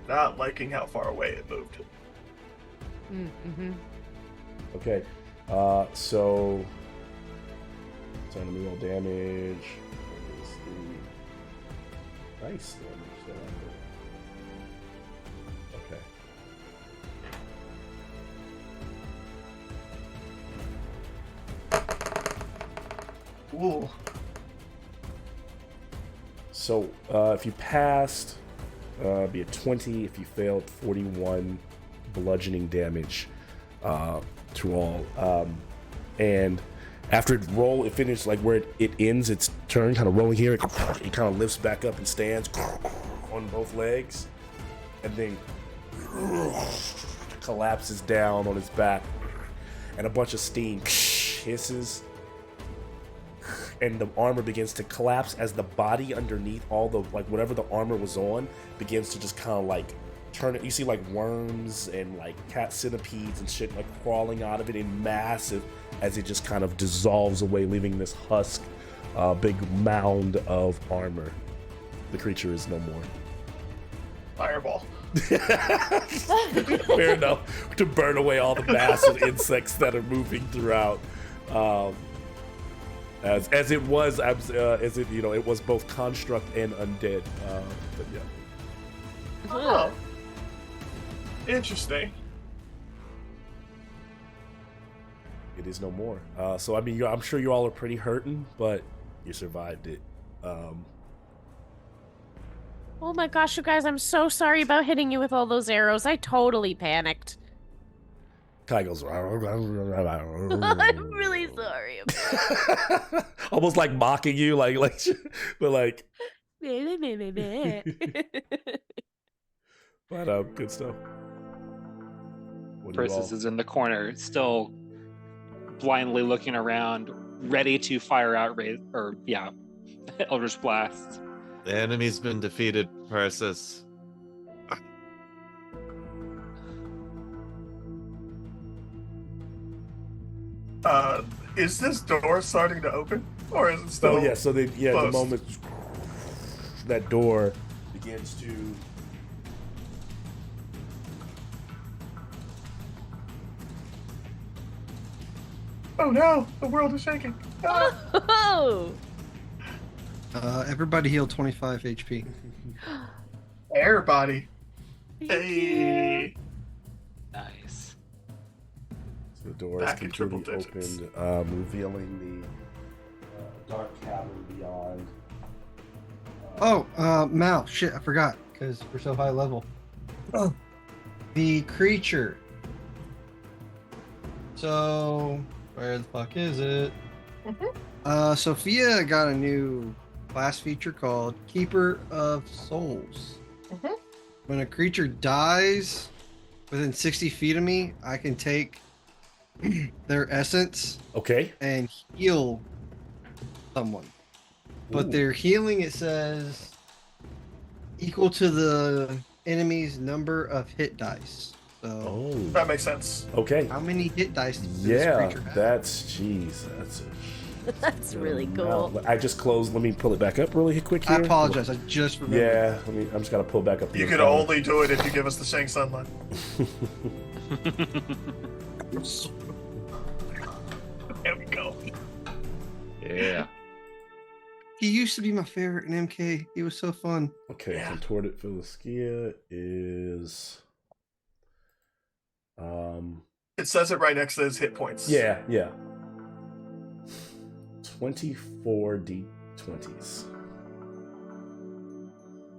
Not liking how far away it moved. Mm-hmm. okay. So time to roll damage. What is the nice damage that I did? Okay. Ooh. So if you passed, be a 20. If you failed, 41 bludgeoning damage to all. And after it finished, like where it ends its turn, kind of rolling here, it kind of lifts back up and stands on both legs, and then collapses down on its back, and a bunch of steam hisses. And the armor begins to collapse as the body underneath all the, like, whatever the armor was on begins to just kind of like turn it. You see like worms and like cat centipedes and shit like crawling out of it in massive, as it just kind of dissolves away, leaving this husk, big mound of armor. The creature is no more. Fireball. Fair enough to burn away all the massive insects that are moving throughout. As it was, it was both construct and undead. But yeah. Oh. Interesting. It is no more. So I mean, I'm sure you all are pretty hurting, but you survived it. Oh my gosh, you guys, I'm so sorry about hitting you with all those arrows. I totally panicked. Kai goes. I'm really sorry. Almost like mocking you, like, but like. But good stuff. Persis is in the corner, still blindly looking around, ready to fire out Eldritch Blast. The enemy's been defeated, Persis. Is this door starting to open, or is it still? Oh yeah, so the closed? moment that door begins to. Oh no, the world is shaking. Ah. Oh! Everybody heal 25 HP. Everybody. Thank Hey. Nice. The door is Back in triple completely digits. opened, revealing the dark cavern beyond. Mal, shit, I forgot, because we're so high level. Oh, the creature. So, where the fuck is it? Sophia got a new class feature called Keeper of Souls. When a creature dies within 60 feet of me, I can take their essence Okay. and heal someone. But Ooh. their healing, it says, equal to the enemy's number of hit dice. So, Oh. That makes sense. Okay. how many hit dice does Yeah, this creature have? that's That's really amount. cool. I just closed. Let me pull it back up really quick I here. apologize. I just remembered. Yeah, I'm just gotta pull back up. the You could encounter. only do it if you give us the Shang Sunlight. There we go. Yeah. He used to be my favorite in MK. He was so fun. Okay, Yeah. contorted Philiskia is. It says it right next to his hit points. Yeah. 24 d20s.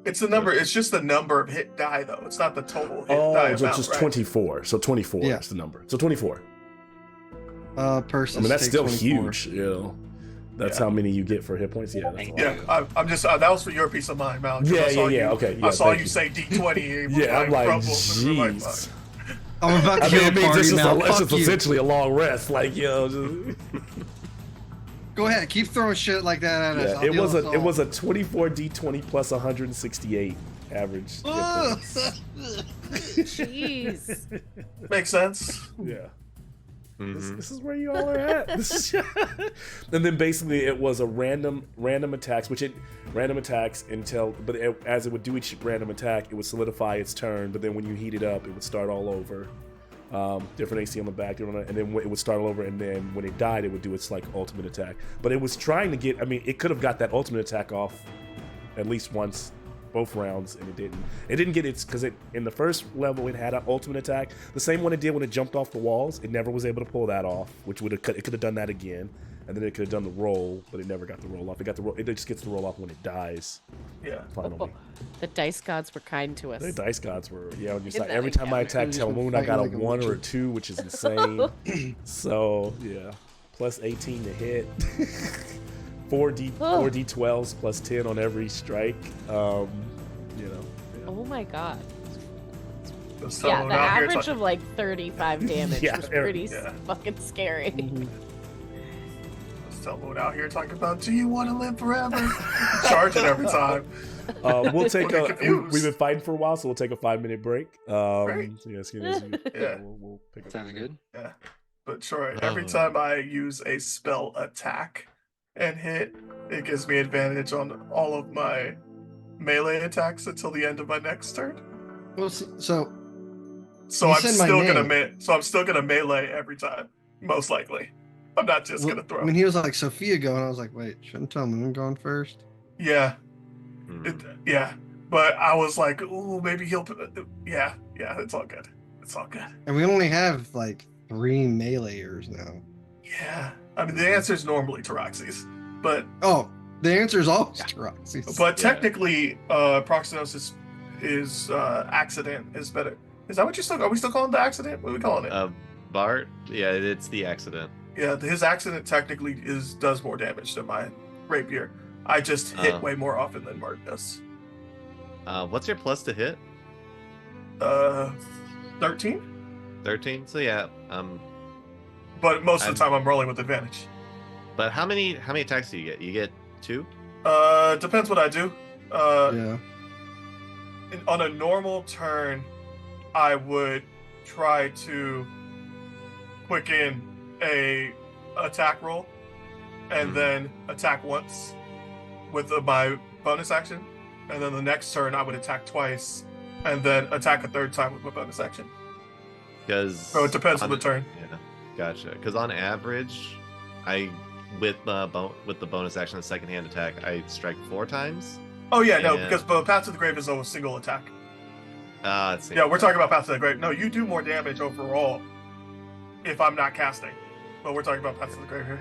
It's the number. It's just the number of hit die, though. It's not the total hit Oh, die so amount, it's just right? 24. So 24 Yeah. is the number. So 24. Persis I mean, that's takes still 24. huge. You know, that's Yeah. how many you get for hit points. Yeah, that's a lot. Yeah, I'm just. That was for your peace of mind, Mal. 'cause Yeah, I saw yeah, you- okay, yeah, I saw thank you you. say D20. Yeah, I'm like, crumbles, and we're like, jeez. fuck. I'm about to I kill mean, a it means party it's just, now. it's Fuck just you. essentially a long rest. Like, you know, just, Go ahead. Keep throwing shit like that at us. yeah, I'll it deal was with a 24 d20 plus 168 average. hit all. points. Jeez. Makes sense. Yeah. This is where you all are at. And then basically it was a random attacks, random attacks until, as it would do each random attack, it would solidify its turn. But then when you heat it up, it would start all over. Different AC on the back, and then it would start all over. And then when it died, it would do its like ultimate attack. But it was trying to get. I mean, it could have got that ultimate attack off at least once. Both rounds, and it didn't. It didn't get its because in the first level it had an ultimate attack, the same one it did when it jumped off the walls. It never was able to pull that off, which it could have done that again, and then it could have done the roll, but it never got the roll off. It just gets the roll off when it dies. Yeah. Finally, The dice gods were kind to us. the dice gods were just In like that every time I encounter. attacked Telmoon, I got a 1 or a 2, which is insane. So yeah, plus 18 to hit. 4d12s plus 10 on every strike. Oh my god. Just Yeah, someone the out here average talking- of like 35 damage Yeah, was pretty yeah. fucking scary. someone out here talking about, do you want to live forever? Charging every time. We'll take We're confused. we've been fighting for a while, so we'll take a 5-minute break. Great. So yeah, as soon as Yeah. we'll pick up. Sounds good. Yeah. But sure, every time I use a spell attack and hit, it gives me advantage on all of my melee attacks until the end of my next turn. Well, so So You I'm said my still gonna name. I'm still gonna melee every time, most likely. I'm not just gonna throw. when he was like Sophia going, I was like, wait, shouldn't Telmoon going first? Yeah, Hmm. yeah. But I was like, ooh, maybe he'll. Yeah, it's all good. It's all good. And we only have like 3 meleeers now. Yeah, I mean the answer is normally Taroxys, but Oh, the answer is always Taroxys. but Yeah. technically, Proxenosis is accident is better. Is that what you still? Are we still calling it the accident? What are we calling it? Bart, yeah, it's the accident. Yeah, his accident technically does more damage than my rapier. I just hit way more often than Mark does. What's your plus to hit? 13. 13. So yeah. But most of the time I'm rolling with advantage. But how many attacks do you get? You get 2? Depends what I do. Yeah. On a normal turn, I would try to quicken a attack roll and then attack once with my bonus action, and then the next turn I would attack twice and then attack a third time with my bonus action. Because So it depends on the turn. Yeah, gotcha. Because on average, with the bonus action and second hand attack, I strike 4 times. Oh yeah, no, Yeah. because Path to the Grave is always single attack. Let's see. Yeah, we're talking about Path to the Grave. No, you do more damage overall if I'm not casting. But we're talking about Path to the Grave here.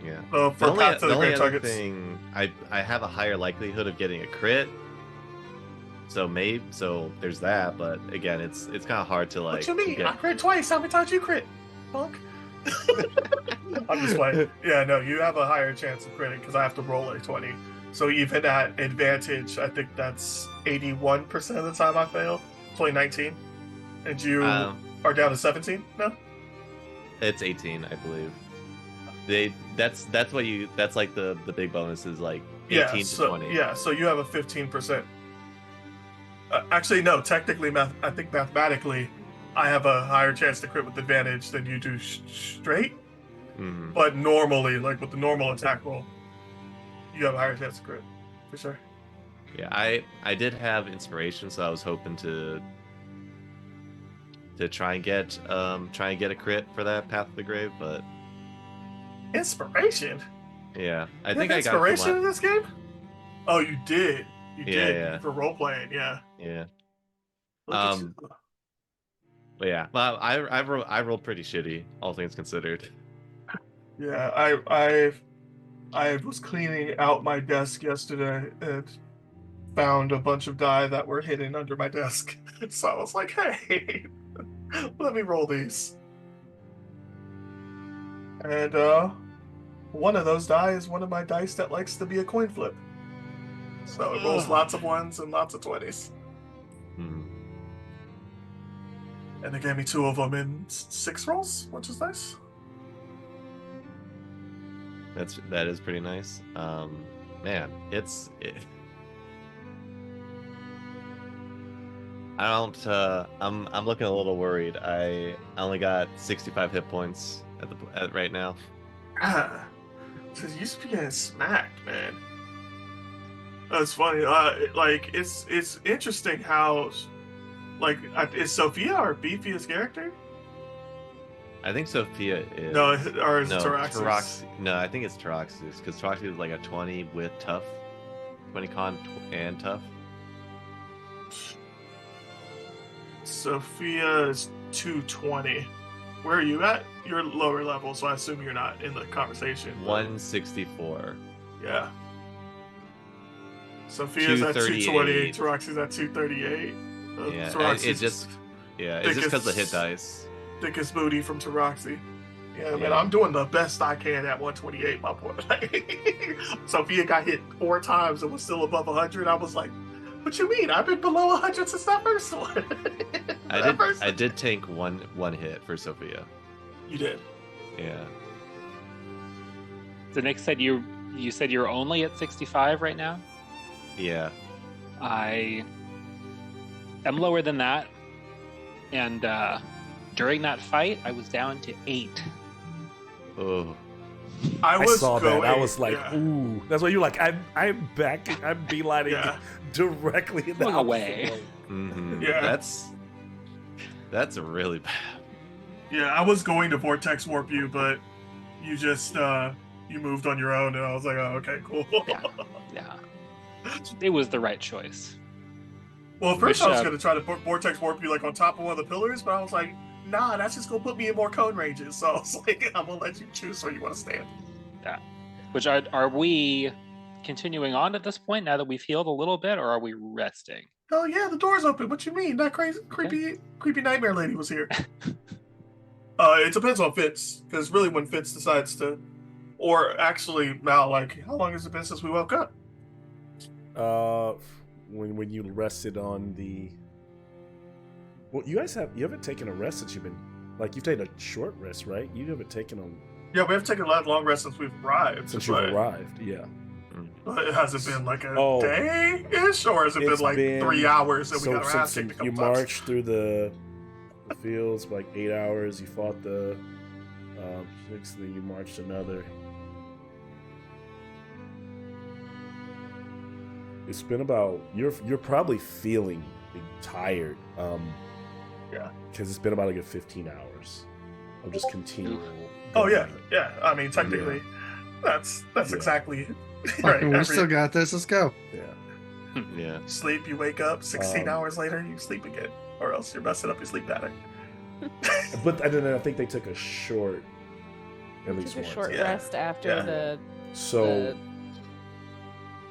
Yeah. So for Path to the only Grave other targets. thing, I have a higher likelihood of getting a crit. So there's that, but again, it's kind of hard to like. What you mean? get- I crit twice. How many times you crit? Punk. I'm just playing. Yeah, no, you have a higher chance of critting because I have to roll a 20. So even at advantage, I think that's 81% of the time I fail. It's only 19. And you are down to 17 now? It's 18, I believe. That's like the big bonus is like 18 to 20. Yeah, so you have a 15%. Actually, no, technically, I think mathematically, I have a higher chance to crit with advantage than you do straight. Mhm. But normally, like with the normal attack roll, you have a higher chance to crit, for sure. Yeah, I did have inspiration, so I was hoping to try and get a crit for that Path of the Grave, but Inspiration? yeah, I You think have I got it inspiration in this game? Oh, you did. You Yeah, did yeah. for role playing, yeah. yeah. Look at Um, you. But yeah, well, I rolled pretty shitty, all things considered. Yeah, I was cleaning out my desk yesterday and found a bunch of die that were hidden under my desk. So I was like, hey, let me roll these. And one of those die is one of my dice that likes to be a coin flip. So it rolls lots of 1s and lots of 20s. Hmm. And they gave me 2 of them in 6 rolls, which is nice. That is pretty nice. Man, I don't. I'm looking a little worried. I only got 65 hit points at right now. Ah, says you used to be getting smacked, man. That's funny. Like it's interesting how, like, is Sophia our beefiest character? I think Sophia is. No, or is it no, Taraxis? No, I think it's Taraxis because Taraxis is like a 20 with tough, 20 con and tough. Sophia is 220. Where are you at? You're lower level, so I assume you're not in the conversation. 164. Yeah. Sophia's at 220. 238. Taraxis at 238. Yeah, Taraxis it's just because the hit dice. Thickest booty from Taraxi. Yeah, man, Yeah. I'm doing the best I can at 128, my boy. Sophia got hit 4 times and was still above 100. I was like, what you mean? I've been below 100 since that first one. I did tank one hit for Sophia. You did. Yeah. So Nick said you said you're only at 65 right now. Yeah. I am lower than that, and during that fight, I was down to 8. Oh. I saw going, that. I was like, yeah. ooh. That's why you're like, I'm back. I'm beelining Yeah. directly in the Going away. Mm-hmm. Yeah. That's really bad. Yeah, I was going to vortex warp you, but you just you moved on your own, and I was like, oh, okay, cool. Yeah. Yeah, it was the right choice. Well, at first I was Which, gonna try to vortex warp you like on top of one of the pillars, but I was like, nah, that's just gonna put me in more cone ranges. So I was like, I'm gonna let you choose where you want to stand. Which are we continuing on at this point now that we've healed a little bit, or are we resting? Oh yeah, the door's open. What you mean? That crazy, creepy nightmare lady was here. It depends on Fitz, because really when Fitz decides to, or actually Mal, like, how long has it been since we woke up? When you rested on the. Well, you haven't taken a rest since you've been, like, you've taken a short rest, right? You haven't taken a. Yeah, we have taken a lot of long rest since we've arrived. Since you've arrived, yeah. But has it been like a Oh. day-ish, or has it been It's like been- 3 hours and we So got our ass since kicked a couple you times? marched through the fields for like 8 hours, you fought the 6, then you marched another. It's been about you're probably feeling tired, Yeah. because it's been about a good 15 hours of just continual. Oh yeah, going. yeah. I mean, technically, that's Yeah. exactly right. Fucking, we still got this. Let's go. Yeah. Yeah. Sleep, you wake up. 16 Um, hours later, you sleep again, or else you're messing up your sleep pattern. But I think they took a short, at least Took a once. short Yeah. rest after Yeah. So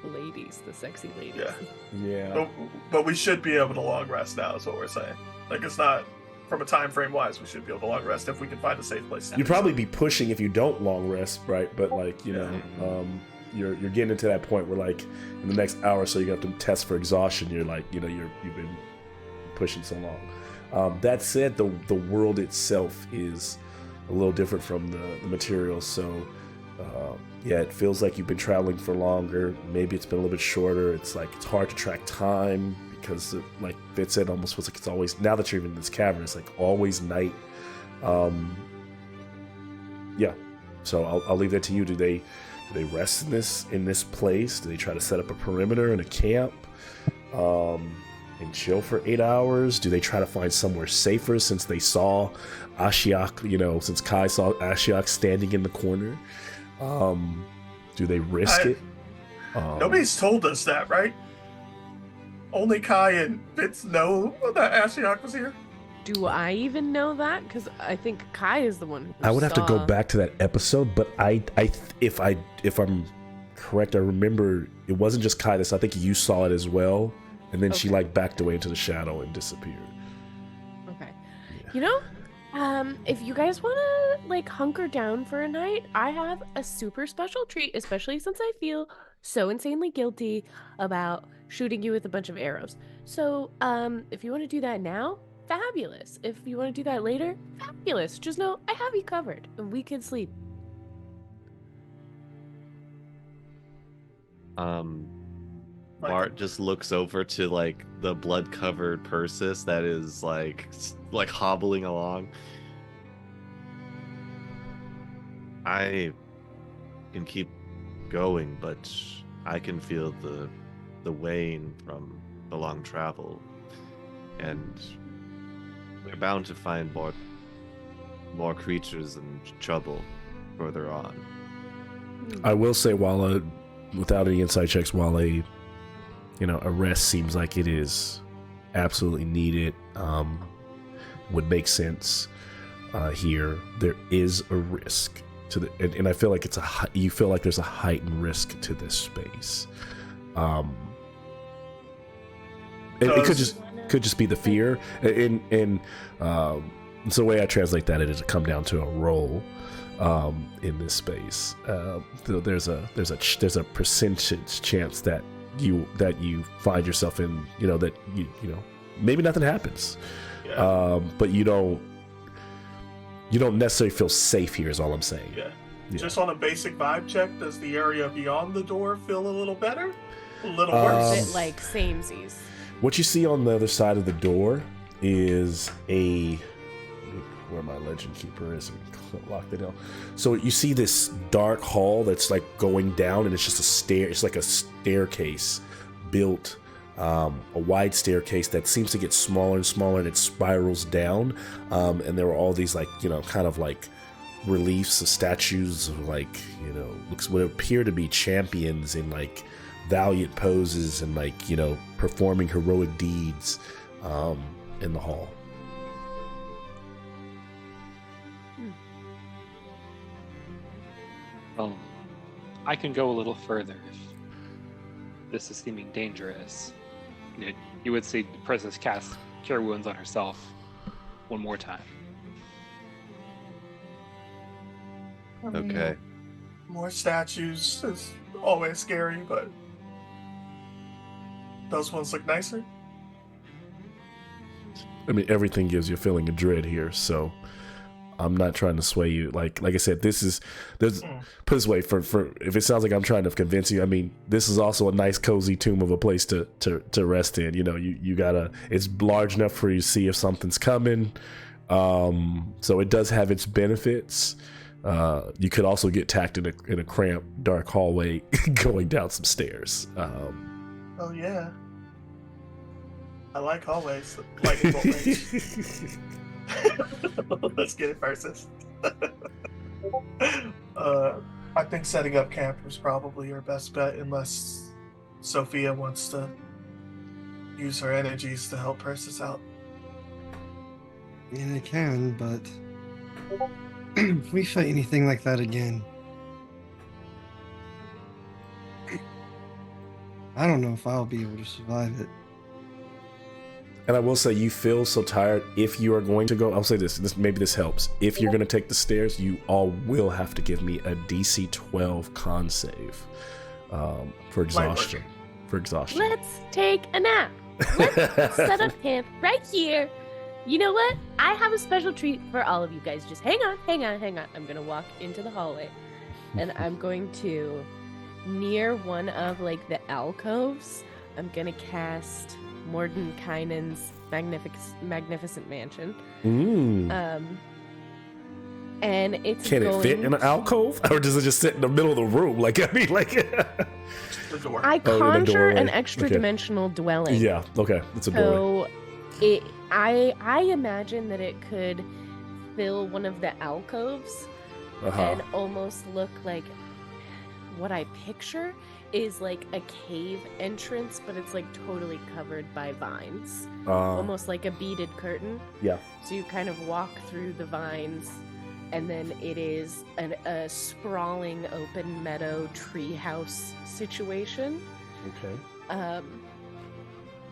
the ladies, the sexy ladies. Yeah. yeah, But we should be able to long rest now. Is what we're saying. Like it's not from a time frame wise. We should be able to long rest if we can find a safe place. to you'd do probably so. be pushing if you don't long rest, right? But like you're getting into that point where like in the next hour or so you have to test for exhaustion. You're like you've been pushing so long. That said, the world itself is a little different from the materials. So yeah, it feels like you've been traveling for longer. Maybe it's been a little bit shorter. It's like it's hard to track time because like Fitz said, almost feels like it's always, now that you're in this cavern, it's like always night. Yeah, so I'll leave that to you. Do they rest in this place? Do they try to set up a perimeter and a camp and chill for 8 hours? Do they try to find somewhere safer since they saw Ashiok, since Kai saw Ashiok standing in the corner? Do they risk it? Nobody's told us that, right? Only Kai and Fitz know that Ashiok was here. Do I even know that? Because I think Kai is the one who I would have to go saw- back to that episode, but if I'm correct, I remember it wasn't just Kai. I think you saw it as well, and then she Okay. like backed away into the shadow and disappeared. Okay. Yeah. You know, if you guys want to like hunker down for a night, I have a super special treat, especially since I feel so insanely guilty about shooting you with a bunch of arrows. So, if you want to do that now, fabulous. If you want to do that later, fabulous. Just know I have you covered, and we can sleep. Bart just looks over to like the blood-covered Persis that is like hobbling along. I can keep going, but I can feel the wane from the long travel, and we're bound to find more creatures and trouble further on. I will say, while without any inside checks, while a rest seems like it is absolutely needed, would make sense here. There is a risk to the, and I feel like you feel like there's a heightened risk to this space. It could just be the fear, and so the way I translate that is to come down to a roll. In this space, there's a percentage chance that you find yourself in, that you maybe nothing happens, but you don't necessarily feel safe here. Is all I'm saying. Yeah. Just on a basic vibe check, does the area beyond the door feel a little better, a little worse? Is it like samesies? What you see on the other side of the door is where my legend keeper is and lock it down. So you see this dark hall that's like going down, and it's just a stair. It's like a staircase built, a wide staircase that seems to get smaller and smaller, and it spirals down. And there are all these kind of like reliefs of statues of looks what appear to be champions in like valiant poses and performing heroic deeds in the hall. I can go a little further if this is seeming dangerous. You would see the Princess cast Cure Wounds on herself one more time. Okay. More statues is always scary, but those ones look nicer. I mean, everything gives you a feeling of dread here, so I'm not trying to sway you. Like I said, put it this way, for if it sounds like I'm trying to convince you, I mean, this is also a nice cozy tomb of a place to rest in. You gotta, it's large enough for you to see if something's coming. So it does have its benefits. You could also get tacked in a cramped, dark hallway going down some stairs. Oh yeah. I like hallways. Lightning bolt range. Let's get it versus. I think setting up camp is probably your best bet, unless Sophia wants to use her energies to help Persis out. Yeah, I can, but if we fight anything like that again, I don't know if I'll be able to survive it. And I will say, you feel so tired. If you are going to go, I'll say this maybe this helps. If you're going to take the stairs, you all will have to give me a DC 12 con save for exhaustion. Let's take a nap. Let's set up camp right here. You know what? I have a special treat for all of you guys. Just hang on. I'm going to walk into the hallway, and I'm going to, near one of the alcoves, I'm going to cast Mordenkainen's magnificent mansion. And it's Can it fit in an alcove, or does it just sit in the middle of the room? The door. I conjure doorway. an extra dimensional dwelling. Yeah, okay, it's a doorway. So I imagine that it could fill one of the alcoves and almost look like, what I picture is like a cave entrance, but it's totally covered by vines, almost like a beaded curtain. Yeah. So you kind of walk through the vines, and then it is a sprawling open meadow treehouse situation. Okay.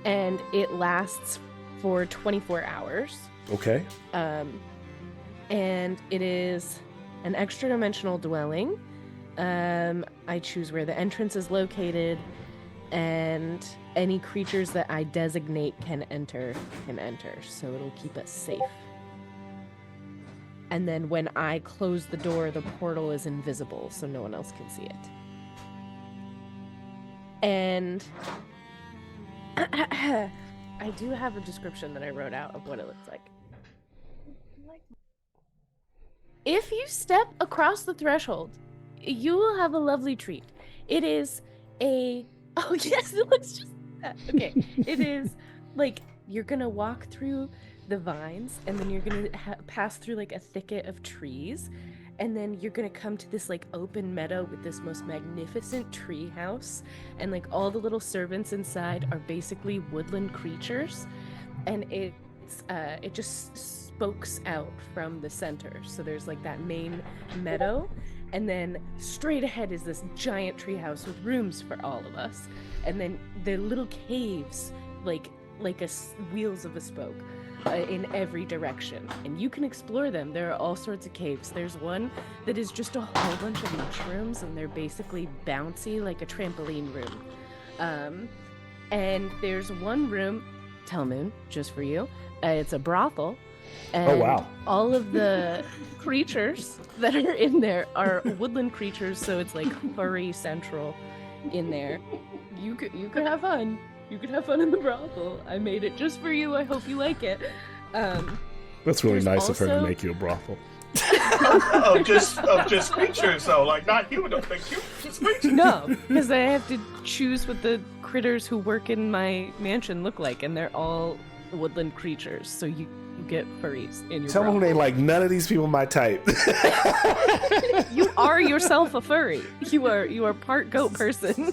And it lasts for 24 hours. Okay. And it is an extra dimensional dwelling. I choose where the entrance is located, and any creatures that I designate can enter, so it'll keep us safe. And then when I close the door, the portal is invisible, so no one else can see it. And I do have a description that I wrote out of what it looks like. If you step across the threshold, you will have a lovely treat. It is a... Oh, yes, it looks just like that. Okay, it is like you're going to walk through the vines, and then you're going to pass through like a thicket of trees, and then you're going to come to this like open meadow with this most magnificent tree house, and like all the little servants inside are basically woodland creatures, and it just spokes out from the center. So there's like that main meadow, and then straight ahead is this giant treehouse with rooms for all of us, and then the little caves like wheels of a spoke in every direction, and you can explore them. There are all sorts of caves. There's one that is just a whole bunch of mushrooms, and they're basically bouncy like a trampoline room. And there's one room, Telmoon, just for you. It's a brothel. And Oh, wow. all of the creatures that are in there are woodland creatures, so it's like furry central in there. You could have fun. You could have fun in the brothel. I made it just for you. I hope you like it. That's really there's nice of her to also- make you a brothel. of just creatures though, like not human, like just creatures. No, because I have to choose what the critters who work in my mansion look like, and they're all woodland creatures. So you get furries in your Tell me brothel. ain't like none of these people my type. You are yourself a furry. You are part goat person.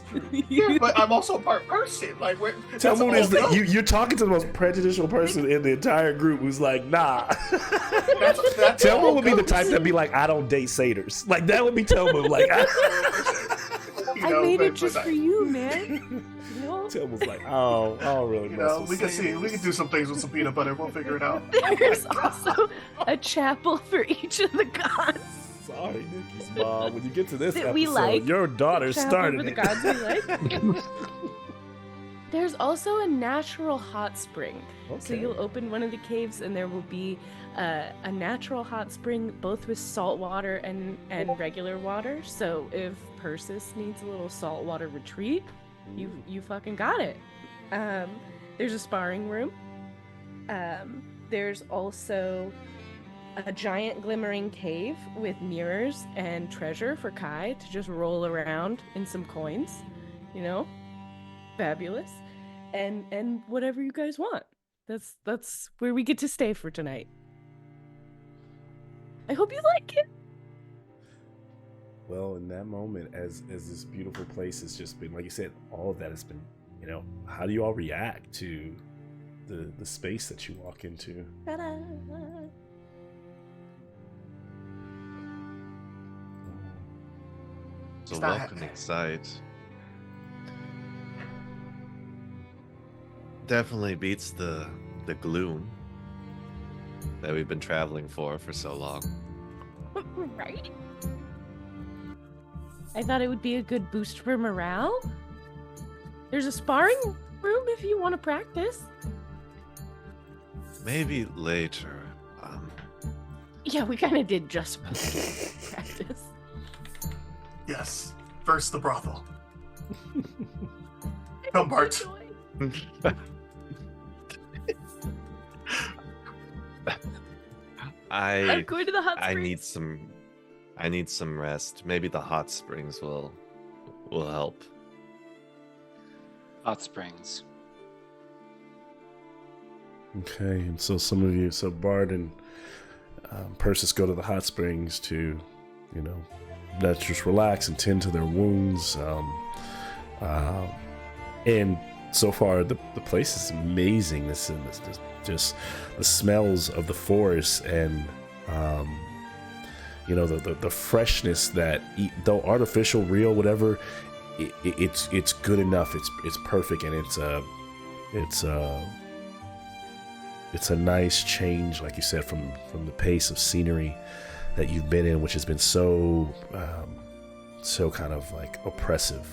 Yeah, but I'm also part person. Like, Tell me you're talking to the most prejudicial person in the entire group who's like, nah. That's Telmo all would be the goats. type that'd be like, I don't date satyrs. Like that would be Telmo. Like You I know, made but- it just but, for you, man. You know? Telmo's like, oh, I don't really You mess know, with we can satyrs. see, we can do some things with some peanut butter. We'll figure it out. There's also a chapel for each of the gods. Sorry, Nikki's mom. When you get to this That episode, we like. your daughter Chapel started for the it. gods we like. There's also a natural hot spring. So Okay. you'll open one of the caves, and there will be a natural hot spring, both with salt water and regular water. So if Persis needs a little saltwater retreat, you fucking got it. There's a sparring room. There's also a giant glimmering cave with mirrors and treasure for Kai to just roll around in some coins. You know, fabulous. And whatever you guys want. That's where we get to stay for tonight. I hope you like it. Well, in that moment, as this beautiful place has just been, like you said, all of that has been, you know, how do you all react to the space that you walk into? Ta-da. It's a It's not- welcoming sight. Definitely beats the gloom that we've been traveling for so long. Right? I thought it would be a good boost for morale. There's a sparring room if you want to practice. Maybe later. Yeah, we kind of did just practice. Yes. First the brothel. Come, Bart. I'm I going to the hot springs. I need some rest. Maybe the hot springs will help. Hot springs. Okay, and so some of you, so Bard and Persis go to the hot springs to, you know, just relax and tend to their wounds. And so far, the place is amazing. This just the smells of the forest and you know the freshness that though artificial, real, whatever, it's good enough. It's perfect, and it's a nice change, like you said, from the pace of scenery that you've been in, which has been so kind of like oppressive.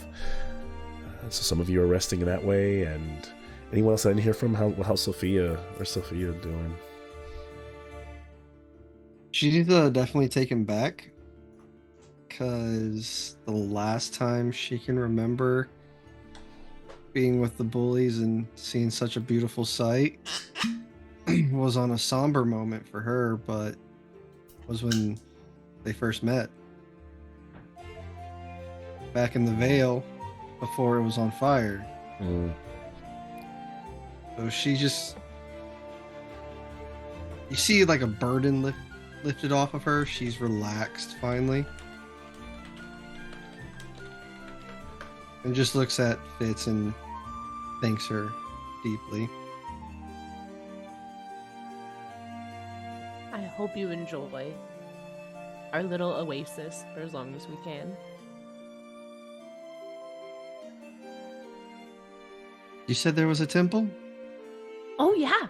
So some of you are resting in that way, and anyone else I didn't hear from, how's Sophia doing? She's definitely taken back because the last time she can remember, being with the bullies and seeing such a beautiful sight was on a somber moment for her, but was when they first met. Back in the Vale, before it was on fire. Mm. So she just... You see like a burden lifted off of her. She's relaxed finally. And just looks at Fitz and thanks her deeply. I hope you enjoy our little oasis for as long as we can. You said there was a temple? Oh yeah.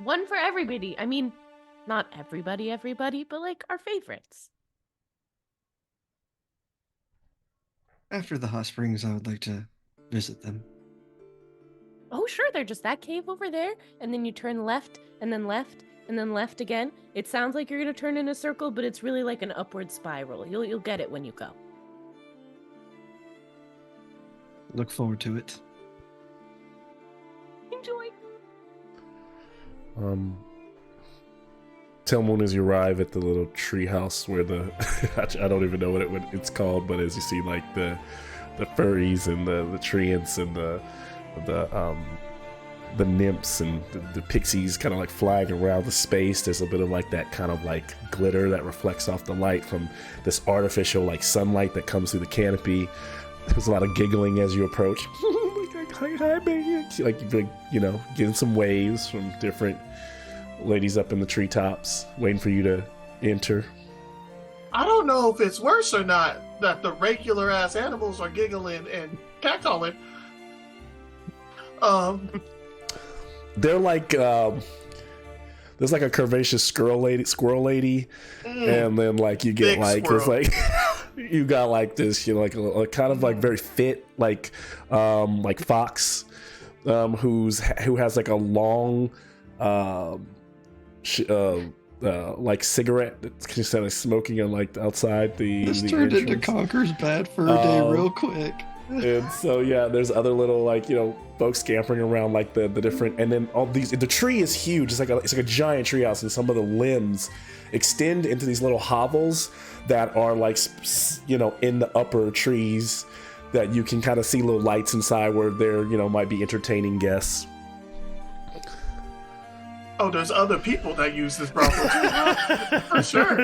One for everybody. I mean, not everybody, but like our favorites. After the hot springs, I would like to visit them. Oh sure, they're just that cave over there, and then you turn left, and then left, and then left again. It sounds like you're gonna turn in a circle, but it's really like an upward spiral. You'll get it when you go. Look forward to it. Enjoy. Tell Moon as you arrive at the little tree house where the I don't even know what it's called, but as you see like the furries and the treants and the nymphs and the pixies kind of like flying around the space. There's a bit of like that kind of like glitter that reflects off the light from this artificial like sunlight that comes through the canopy. There's a lot of giggling as you approach. Like, hi, baby. Like, you know, getting some waves from different ladies up in the treetops, waiting for you to enter. I don't know if it's worse or not that the regular ass animals are giggling and catcalling. They're like there's like a curvaceous squirrel lady, and then like you get Big like squirrel. it's like you got like this, you know, like a kind of like very fit like fox, who has like a long like cigarette that's just kind of smoking on like outside the This the turned into entrance. Conker's Bad Fur Day real quick. And so yeah, there's other little like, you know, folks scampering around like the different, and then all these. The tree is huge. It's like a giant treehouse, and some of the limbs extend into these little hovels that are like, you know, in the upper trees that you can kind of see little lights inside where there, you know, might be entertaining guests. Oh, there's other people that use this brothel too. For sure.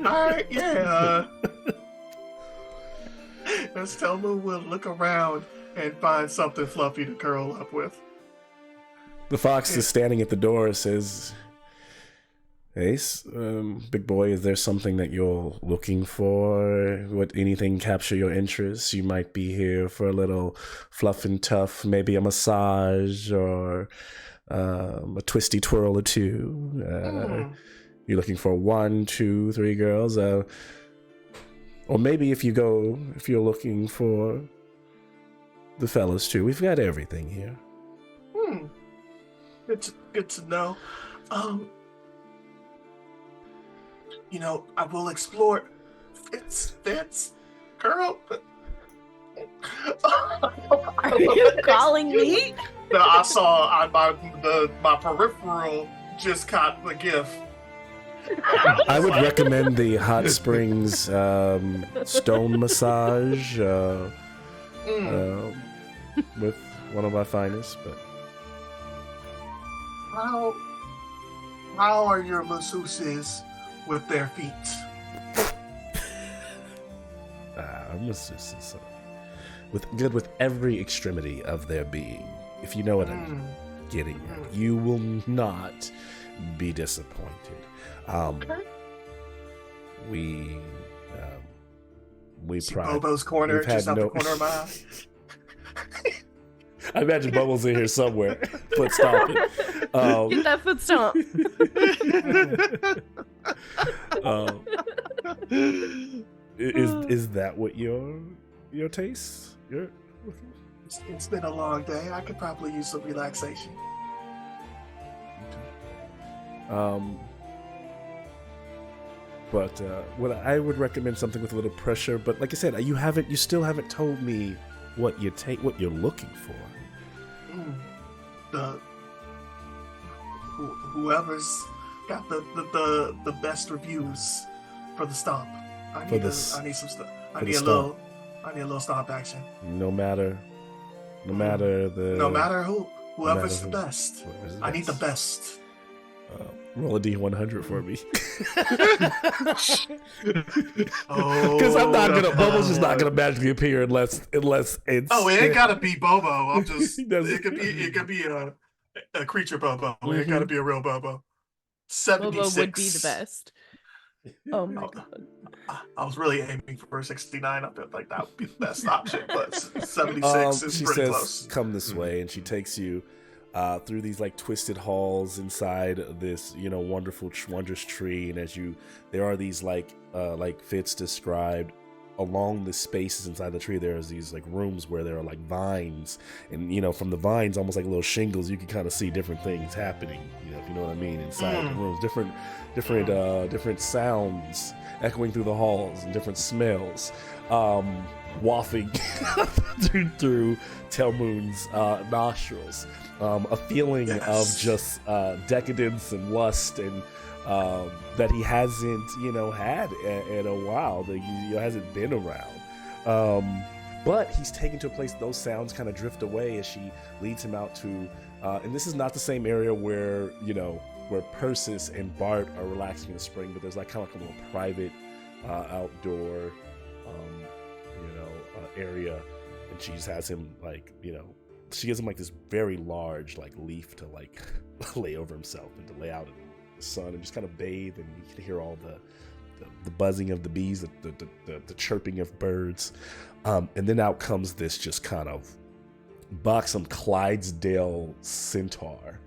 All right, yeah. Let's tell Moon we'll look around and find something fluffy to curl up with. The fox is standing at the door. Says, "Hey, big boy, is there something that you're looking for? Would anything capture your interest? You might be here for a little fluff and tough, maybe a massage or a twisty twirl or two. You're looking for 1, 2, 3 girls, or maybe if you're looking for the fellas too. We've got everything here." Good to know. You know, I will explore. Fitz, girl. Are you calling me? No, I saw on my peripheral just caught the gif. I would recommend the hot springs stone massage with one of our finest. But how are your masseuses with their feet? our masseuses are good with every extremity of their being. If you know what I'm getting at, you will not be disappointed. We pride. Bobo's corner, we've had just out the corner of my eye. I imagine Bubbles in here somewhere. Foot stomping. Get that foot stomp. Is that what your taste? It's been a long day. I could probably use some relaxation. But what I would recommend something with a little pressure. But like I said, you still haven't told me what you're looking for. The whoever's got the best reviews for the stomp. I need some stuff. I need a little stomp action. No matter whoever's the best. I need the best. Roll a D100 for me. Because I'm not gonna. Bobo's just not gonna magically appear unless it's. Oh, it ain't gotta be Bobo. I'm just. it could be a creature Bobo. It gotta be a real Bobo. 76 Bobo would be the best. Oh my god. I was really aiming for 69. I felt like that would be the best option, but 76 is she pretty says, close. "Come this way," and she takes you through these like twisted halls inside this wonderful wondrous tree, and there are these like Fitz described, along the spaces inside the tree there's these like rooms where there are like vines, and from the vines, almost like little shingles, you can kind of see different things happening, if you know what I mean, inside the rooms, different sounds echoing through the halls, and different smells wafting through Telmoon's nostrils. A feeling of just decadence and lust, and that he hasn't, had in a while, that he hasn't been around. But he's taken to a place those sounds kind of drift away as she leads him out to, and this is not the same area where Persis and Bart are relaxing in the spring, but there's like kind of like a little private outdoor, area, and she just has him like, she gives him like this very large like leaf to like lay over himself and to lay out in the sun and just kind of bathe, and you can hear all the buzzing of the bees, the chirping of birds, and then out comes this just kind of buxom Clydesdale centaur,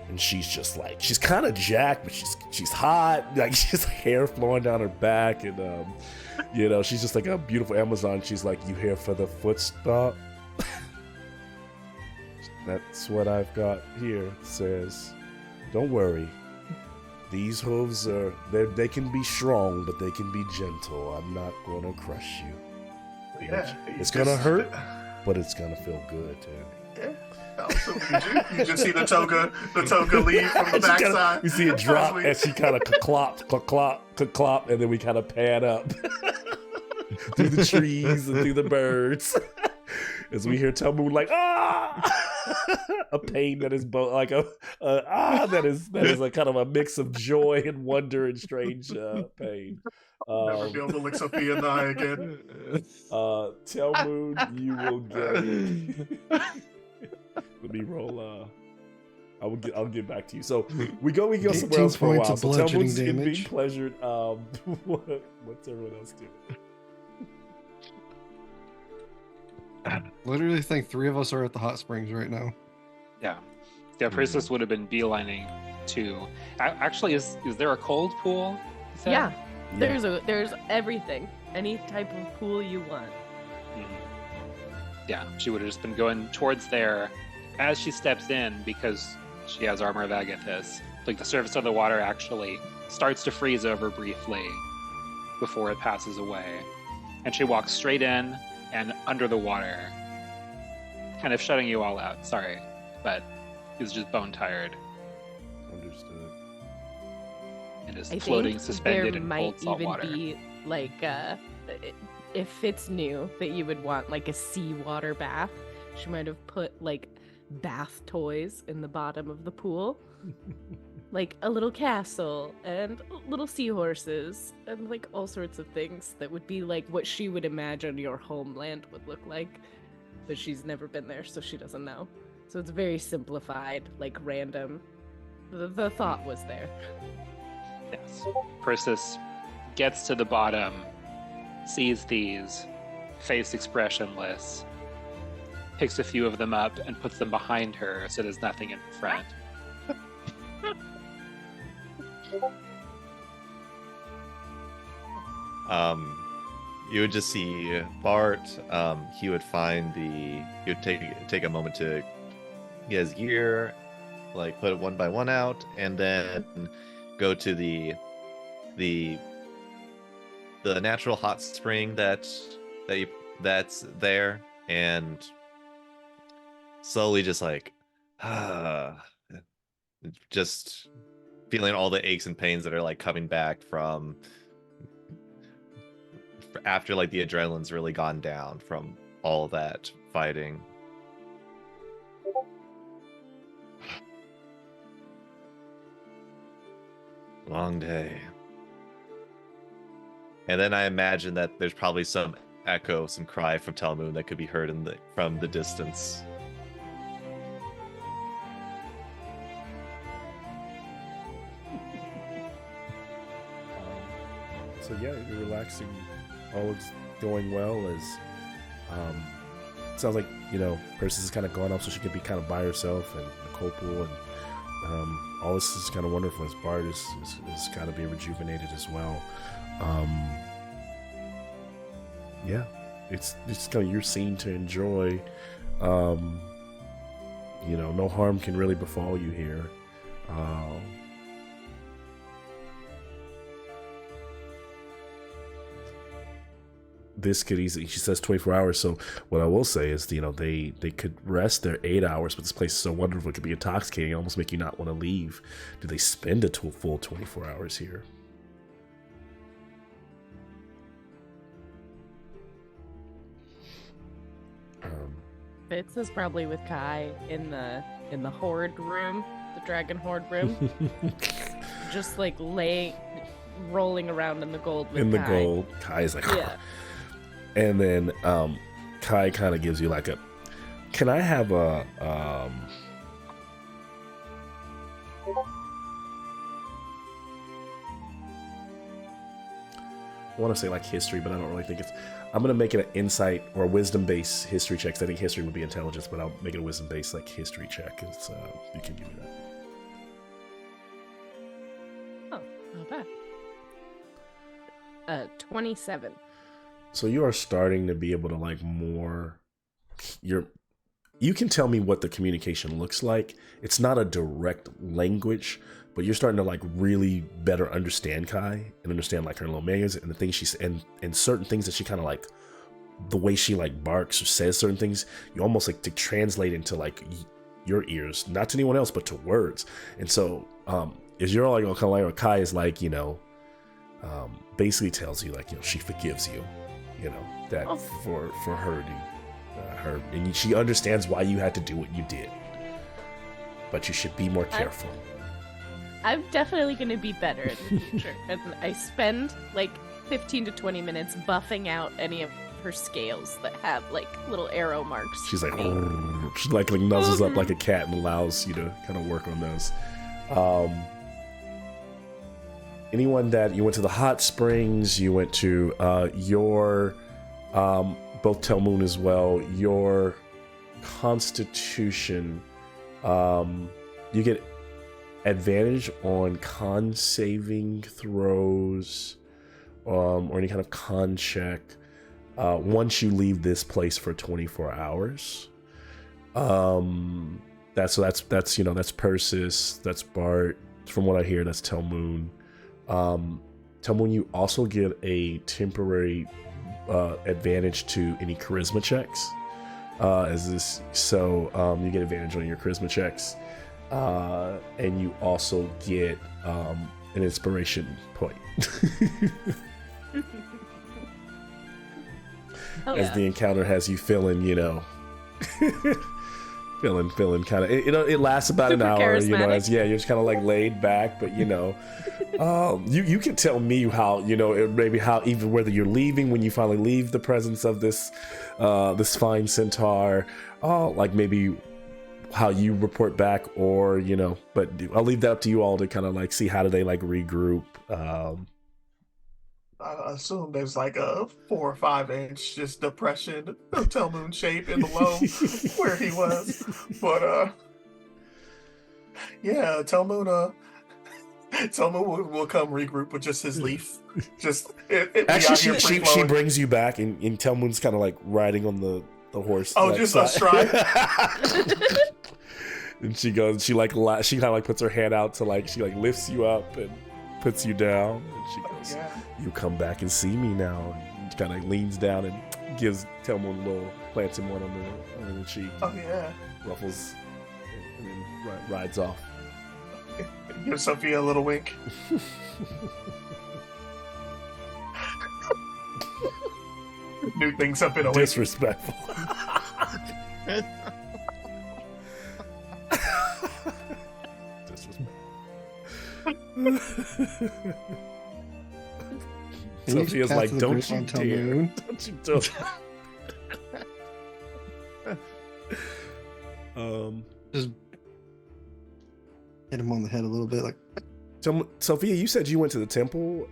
and she's just like, she's kind of jacked, but she's hot, like she's hair flowing down her back, and she's just like a beautiful Amazon. She's like, "You here for the foot stomp?" That's what I've got here. It says, "Don't worry. These hooves they can be strong, but they can be gentle. I'm not gonna crush you. Yeah, it's gonna hurt, but it's gonna feel good too." Yeah. Also, you just see the toga leave from the backside. We see it drop as she kind of clop, and then we kind of pan up through the trees and through the birds as we hear Telmoon like, a pain that is both like that is a kind of a mix of joy and wonder and strange pain. Never be able to look Sophia in the eye again. Telmoon, you will get. Let me roll. I'll get back to you. So we go somewhere else for a while. So Telmoon's being pleasured. What's everyone else doing? Literally think 3 of us are at the hot springs right now. Yeah, Princess would have been beelining to. Actually, is there a cold pool? Yeah, there's everything, any type of pool you want. Yeah, she would have just been going towards there. As she steps in, because she has Armor of Agathis, like the surface of the water actually starts to freeze over briefly before it passes away, and she walks straight in and under the water, kind of shutting you all out. Sorry, but he's just bone tired. Understood. And is floating suspended in cold salt water. There might even be like if it's new that you would want like a seawater bath, she might have put like bath toys in the bottom of the pool. Like a little castle and little seahorses and like all sorts of things that would be like what she would imagine your homeland would look like. But she's never been there, so she doesn't know. So it's very simplified, like random. The thought was there. Yes. Persis gets to the bottom, sees these, face expressionless, picks a few of them up and puts them behind her so there's nothing in front. You would just see Bart. He would take a moment to get his gear, like put it one by one out, and then go to the natural hot spring that's there, and slowly just like just feeling all the aches and pains that are like coming back from after like the adrenaline's really gone down from all that fighting. Long day. And then I imagine that there's probably some echo, some cry from Talmoon that could be heard from the distance. So yeah, you're relaxing. All is going well. As sounds like Persis is kind of gone up, so she could be kind of by herself, and Copal, and all this is kind of wonderful. As Bard is kind of being rejuvenated as well. Yeah, it's kind of your scene to enjoy. No harm can really befall you here. This could easily, she says 24 hours. So what I will say is, they could rest their 8 hours, but this place is so wonderful. It could be intoxicating, almost make you not want to leave. Do they spend a full 24 hours here? Fitz is probably with Kai in the horde room, the dragon horde room, just like rolling around in the gold with in the Kai. gold. Kai's like, Yeah. And then Kai kind of gives you like a, can I have a I want to say like history, but I don't really think it's. I'm gonna make it an insight or a wisdom-based history check. 'Cause I think history would be intelligence, but I'll make it a wisdom-based like history check. It's you can give me that. Oh, not bad. 27. So you are starting to be able to like more. You can tell me what the communication looks like. It's not a direct language, but you're starting to like really better understand Kai and understand like her little manners and the things she's and certain things that she kind of like the way she like barks or says certain things. You almost like to translate into like your ears, not to anyone else, but to words. And so, is you're like kind of like Kai is like basically tells you like she forgives you, that for hurting her, and she understands why you had to do what you did, but you should be more careful. I'm definitely going to be better in the future. And I spend like 15 to 20 minutes buffing out any of her scales that have like little arrow marks. She's like, she like nuzzles up like a cat and allows you to kind of work on those. Anyone that you went to the hot springs, you went to your both Telmoon as well, your constitution, you get advantage on con saving throws or any kind of con check once you leave this place for 24 hours. That's Persis, that's Bart. From what I hear, that's Telmoon. Telmoon, you also get a temporary advantage to any charisma checks. You get advantage on your charisma checks. And you also get an inspiration point. As the encounter has you feeling, feeling kind of, it lasts about super an hour, charismatic. you're just kind of like laid back, but you can tell me how, maybe how, even whether you're leaving, when you finally leave the presence of this fine centaur, like maybe how you report back, or but I'll leave that up to you all to kind of like see how do they like regroup. I assume there's like a 4 or 5 inch just depression of Telmoon shape in the low where he was, but yeah, Telmoon will come regroup with just his leaf. Just Actually, she brings you back, and Telmoon's kind of like riding on the horse. Oh, just astride. And she kind of like puts her hand out to like, she like lifts you up and puts you down, and she goes, "You come back and see me now." And she kind of leans down and gives Telmon a little, plants him one on the cheek, Oh yeah. ruffles, and then rides off. Give Sophia a little wink. New things up in a wink. Disrespectful. Sophia's like, don't you dare. Don't you do Just hit him on the head a little bit, like. Sophia, you said you went to the temple.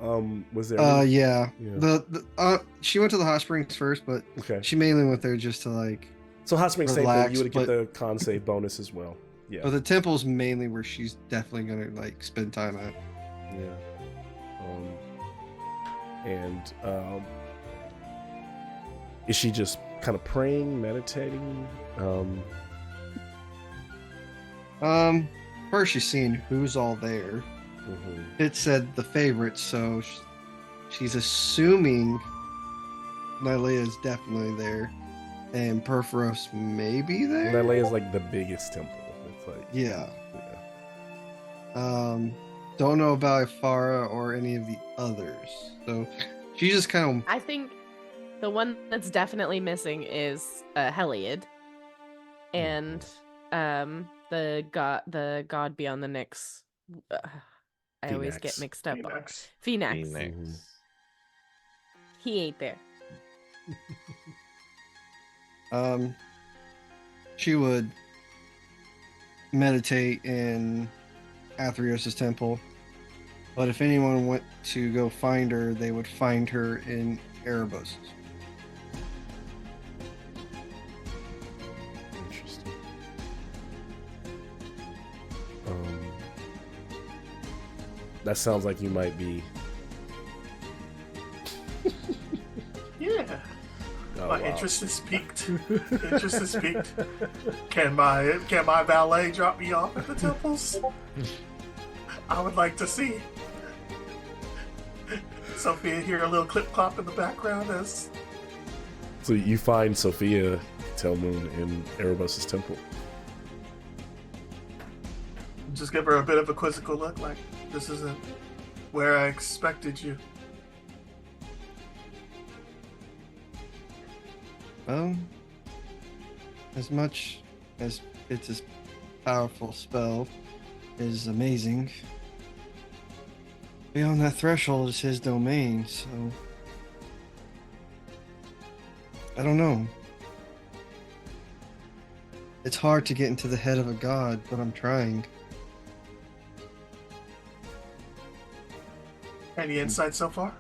Was there? Yeah. Yeah. She went to the hot springs first, but Okay. she mainly went there just to like. So hot springs, same thing. relax, You would get but- the con save bonus as well. Yeah. But the temple's mainly where she's definitely gonna like spend time at. Yeah. And is she just kind of praying, meditating? First she's seeing who's all there. Mhm. It said the favorites, so she's assuming Nylea is definitely there, and Perforos may be there. Nylea is like the biggest temple. It's like Yeah. yeah. Don't know about Ifara or any of the others. So she just kind of I think the one that's definitely missing is Heliod, and the god beyond the Nyx. I always get Phoenix. mixed up. Phoenix. Phoenix. Phoenix. He ain't there. she would meditate in Athreos' temple. But if anyone went to go find her, they would find her in Erebos. Interesting. That sounds like you might be. Yeah. Oh, My wow. interest is piqued. Interest is piqued. Can my valet drop me off at the temples? I would like to see. Sophia hear a little clip clop in the background as So you find Sophia Telmoon in Erebos' temple. just give her a bit of a quizzical look, like this isn't where I expected you. Well, as much as it's a powerful spell is amazing, beyond that threshold is his domain, so I don't know. It's hard to get into the head of a god, but I'm trying. Any insight so far?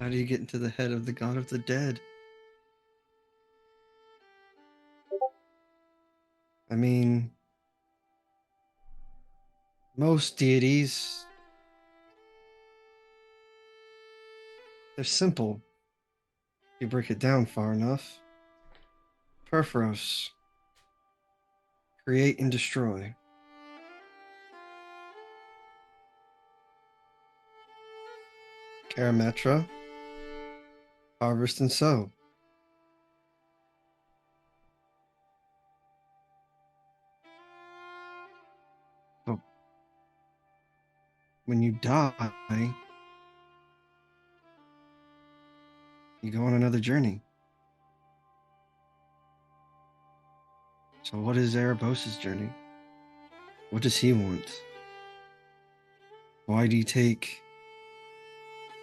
How do you get into the head of the god of the dead? I mean, most deities, they're simple. If you break it down far enough. Perforos. Create and destroy. Karametra. Harvest and sow. But when you die, you go on another journey. So what is Erebos' journey? What does he want? Why do you take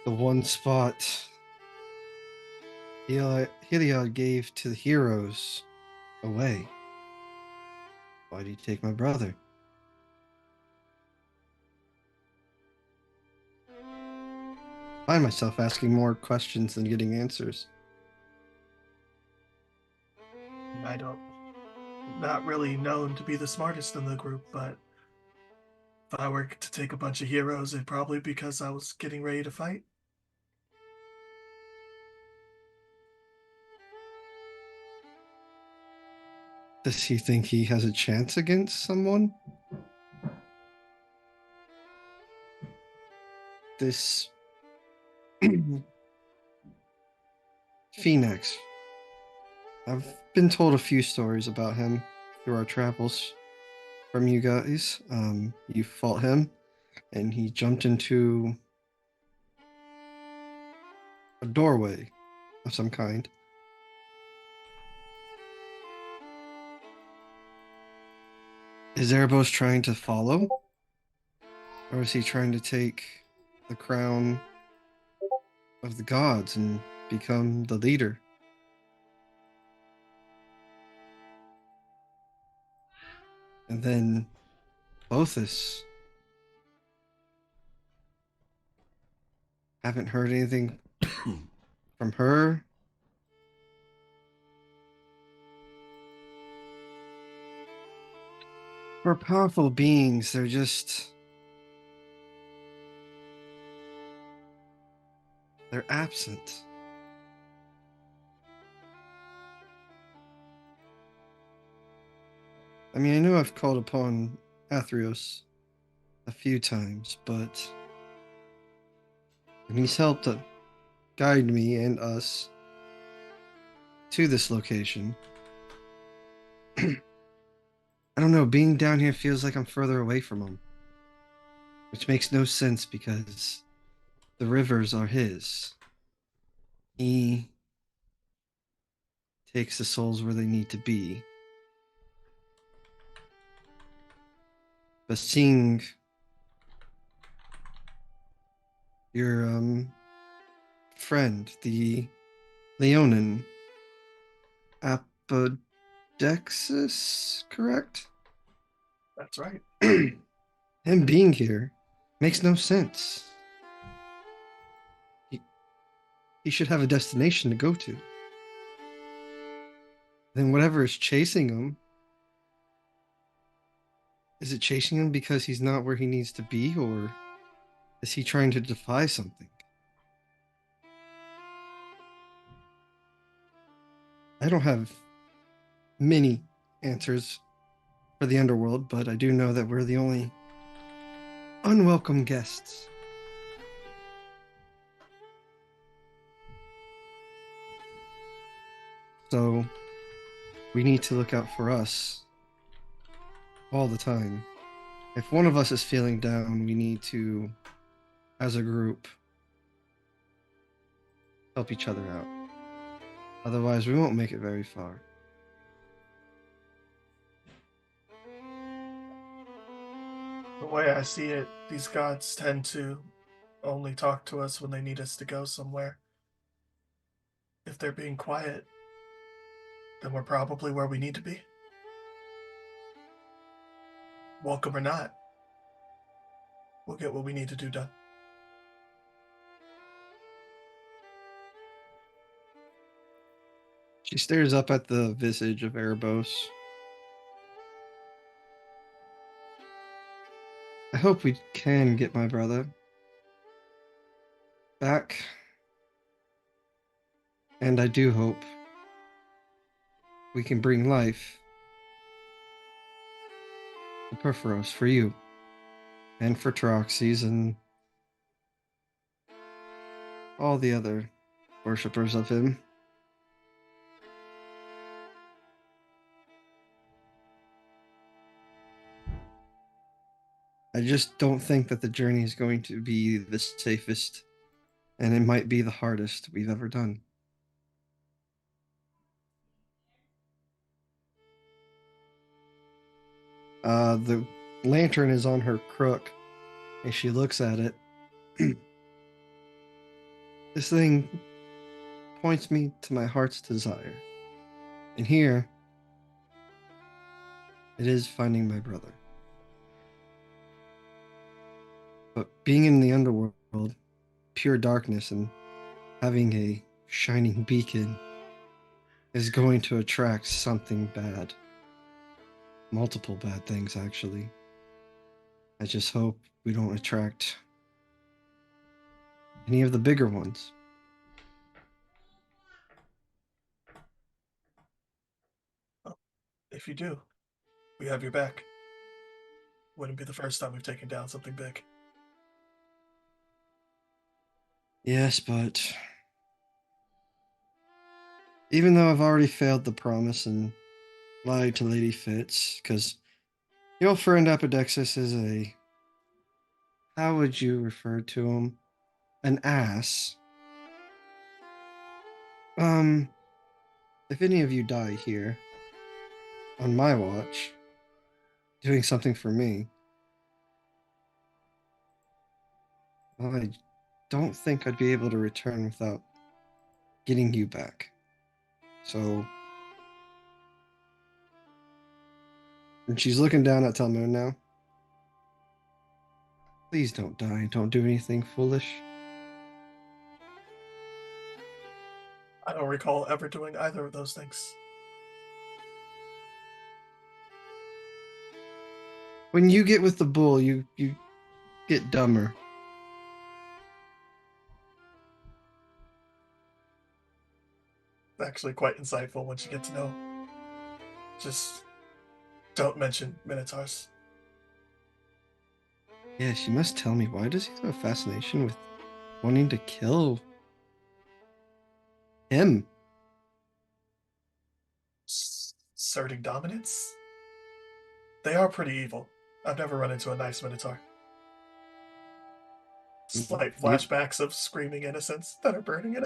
the one spot Heliod gave to the heroes away? Why do you take my brother? I find myself asking more questions than getting answers. Not really known to be the smartest in the group, but if I were to take a bunch of heroes, it'd probably be because I was getting ready to fight. Does he think he has a chance against someone? this Phoenix. I've been told a few stories about him through our travels from you guys. You fought him, and he jumped into a doorway of some kind. Is Erebos trying to follow? Or is he trying to take the crown of the gods and become the leader? And then Bothus. Haven't heard anything from her. We're powerful beings. They're absent. I mean, I know I've called upon THEROS a few times, but he's helped to guide me and us to this location. I don't know, being down here feels like I'm further away from him, which makes no sense because the rivers are his. He takes the souls where they need to be. But seeing your friend, the Leonin Apodexis, correct? That's right. Him being here makes no sense. He should have a destination to go to. Then whatever is chasing him, is it chasing him because he's not where he needs to be, or is he trying to defy something? I don't have many answers for the underworld, but I do know that we're the only unwelcome guests. So we need to look out for us all the time. If one of us is feeling down, we need to, as a group, help each other out. Otherwise, we won't make it very far. The way I see it, these gods tend to only talk to us when they need us to go somewhere. If they're being quiet, then we're probably where we need to be. Welcome or not, we'll get what we need to do done. She stares up at the visage of Erebos. I hope we can get my brother back. And I do hope we can bring life to Perforos for you and for Troxys and all the other worshippers of him. I just don't think that the journey is going to be the safest, and it might be the hardest we've ever done. The lantern is on her crook, and she looks at it. This thing points me to my heart's desire. And here, it is finding my brother. But being in the underworld, pure darkness, and having a shining beacon is going to attract something bad. Multiple bad things, actually. I just hope we don't attract any of the bigger ones. If you do, we have your back. Wouldn't be the first time we've taken down something big. Yes, but even though I've already failed the promise and lied to Lady Fitz, because your friend Apodexis is a, how would you refer to him? An ass. If any of you die here on my watch, doing something for me, well, I don't think I'd be able to return without getting you back. So, and she's looking down at Talmud now. Please don't die. Don't do anything foolish. I don't recall ever doing either of those things. When you get with the bull, you get dumber. Actually, quite insightful once you get to know. Just don't mention Minotaurs. Yes, you must tell me, why does he have a fascination with wanting to kill him? Asserting dominance? They are pretty evil. I've never run into a nice Minotaur. Slight flashbacks of screaming innocents that are burning in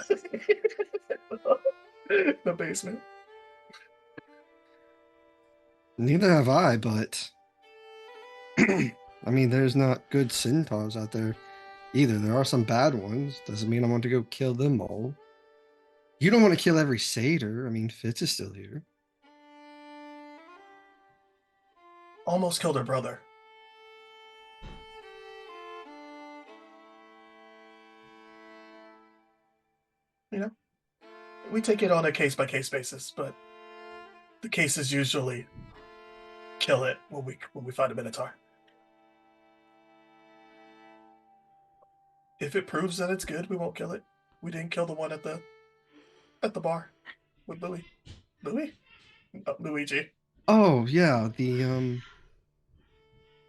the basement. Neither have I, but I mean, there's not good centaurs out there either. There are some bad ones. Doesn't mean I want to go kill them all. You don't want to kill every satyr. I mean, Fitz is still here. Almost killed her brother. You know, we take it on a case by case basis, but the cases usually kill it when we find a Minotaur. If it proves that it's good, we won't kill it. We didn't kill the one at the bar with Louis. Louis? Oh, Luigi. Oh yeah, I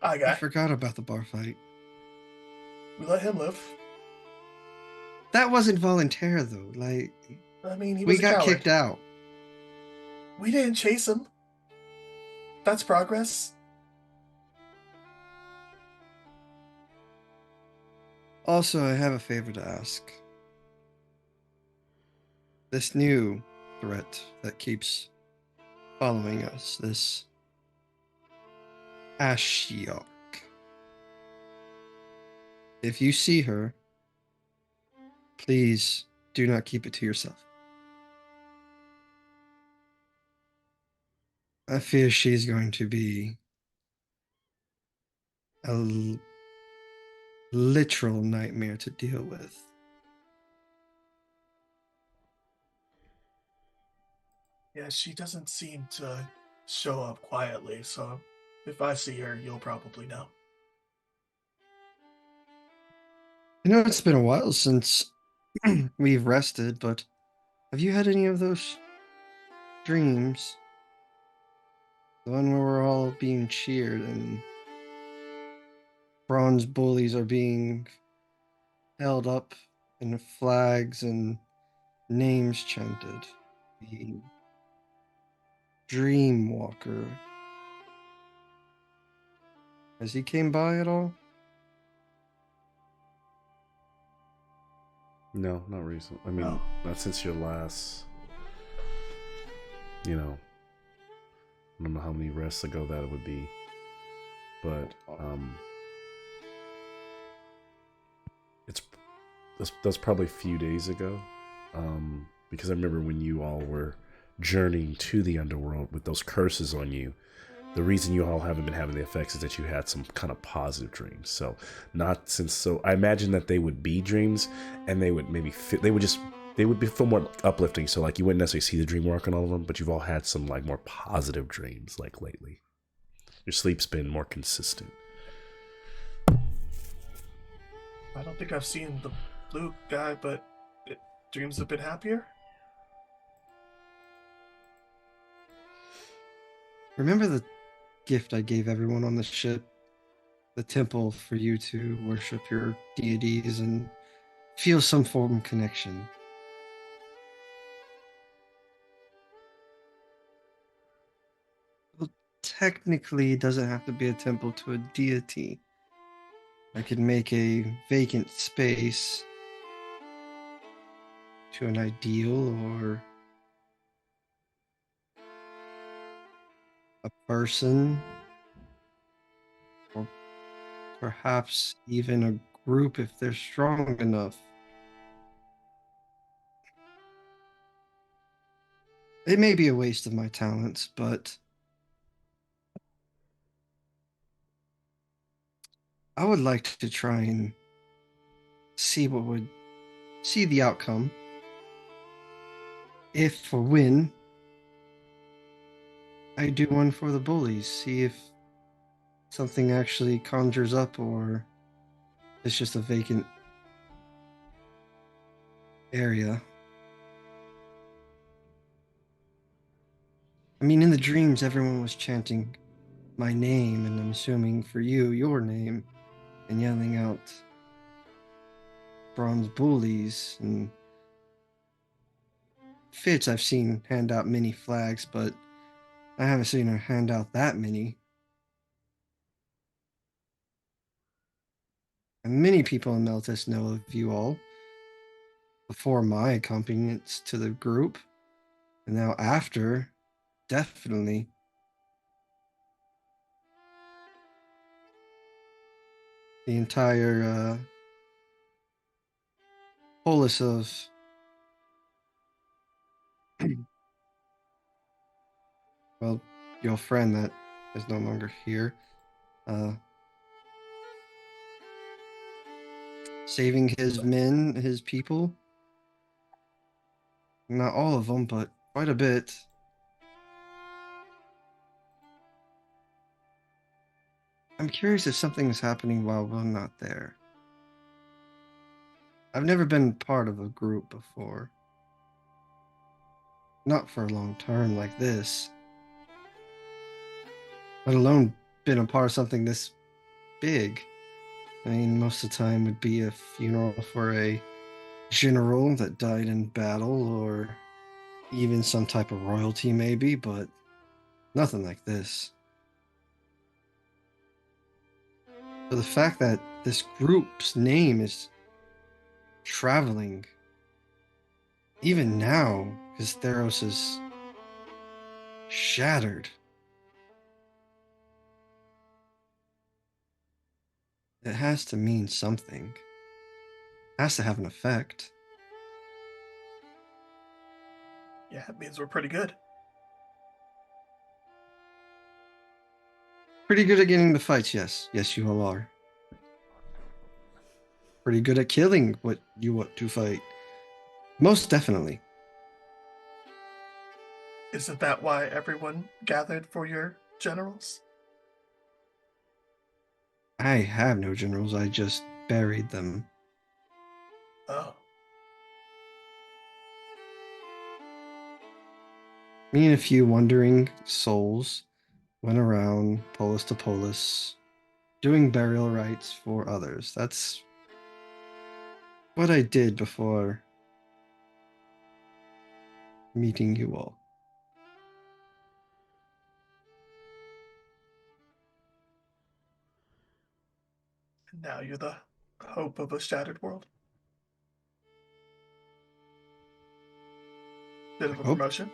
I got. forgot about the bar fight. We let him live. That wasn't volunteer though. Like, I mean, he we was a got coward. kicked out. We didn't chase him. That's progress. Also, I have a favor to ask. This new threat that keeps following us, this Ashiok. If you see her, please do not keep it to yourself. I fear she's going to be a literal nightmare to deal with. Yeah, she doesn't seem to show up quietly, so if I see her, you'll probably know. You know, it's been a while since we've rested, but have you had any of those dreams? The one where we're all being cheered and bronze bullies are being held up and flags and names chanted. The Dream Walker. Has he came by at all? No, not recent. I mean, Oh. not since your last. You know, I don't know how many rests ago that would be, but that's probably a few days ago, because I remember when you all were journeying to the underworld with those curses on you. The reason you all haven't been having the effects is that you had some kind of positive dreams. So I imagine that they would be dreams, and they would maybe they would be feel more uplifting. So like you wouldn't necessarily see the dream work on all of them, but you've all had some like more positive dreams like lately. Your sleep's been more consistent. I don't think I've seen the blue guy, but dreams have been happier. Remember the gift I gave everyone on the ship? The temple for you to worship your deities and feel some form of connection. Well, technically, it doesn't have to be a temple to a deity. I could make a vacant space to an ideal or a person, or perhaps even a group if they're strong enough. It may be a waste of my talents, but I would like to try and see the outcome. If or when I do one for the bullies, see if something actually conjures up or it's just a vacant area. I mean, in the dreams, everyone was chanting my name, and I'm assuming for you, your name, and yelling out bronze bullies. And Fitz, I've seen hand out many flags, but I haven't seen her hand out that many. And many people in Meltis know of you all before my accompaniments to the group, and now after, definitely. The entire polis of well, your friend that is no longer here, uh, saving his men, his people. Not all of them, but quite a bit. I'm curious if something is happening while we're not there. I've never been part of a group before. Not for a long term like this. Let alone been a part of something this big. I mean, most of the time would be a funeral for a general that died in battle, or even some type of royalty maybe, but nothing like this. So the fact that this group's name is traveling, even now, because THEROS is shattered, it has to mean something. It has to have an effect. Yeah, it means we're pretty good. Pretty good at getting the fights, yes. Yes, you all are. Pretty good at killing what you want to fight. Most definitely. Isn't that why everyone gathered for your generals? I have no generals, I just buried them. Oh, Me and a few wandering souls went around polis to polis, doing burial rites for others. That's what I did before meeting you all. and now you're the hope of a shattered world. Bit of a Hope. promotion.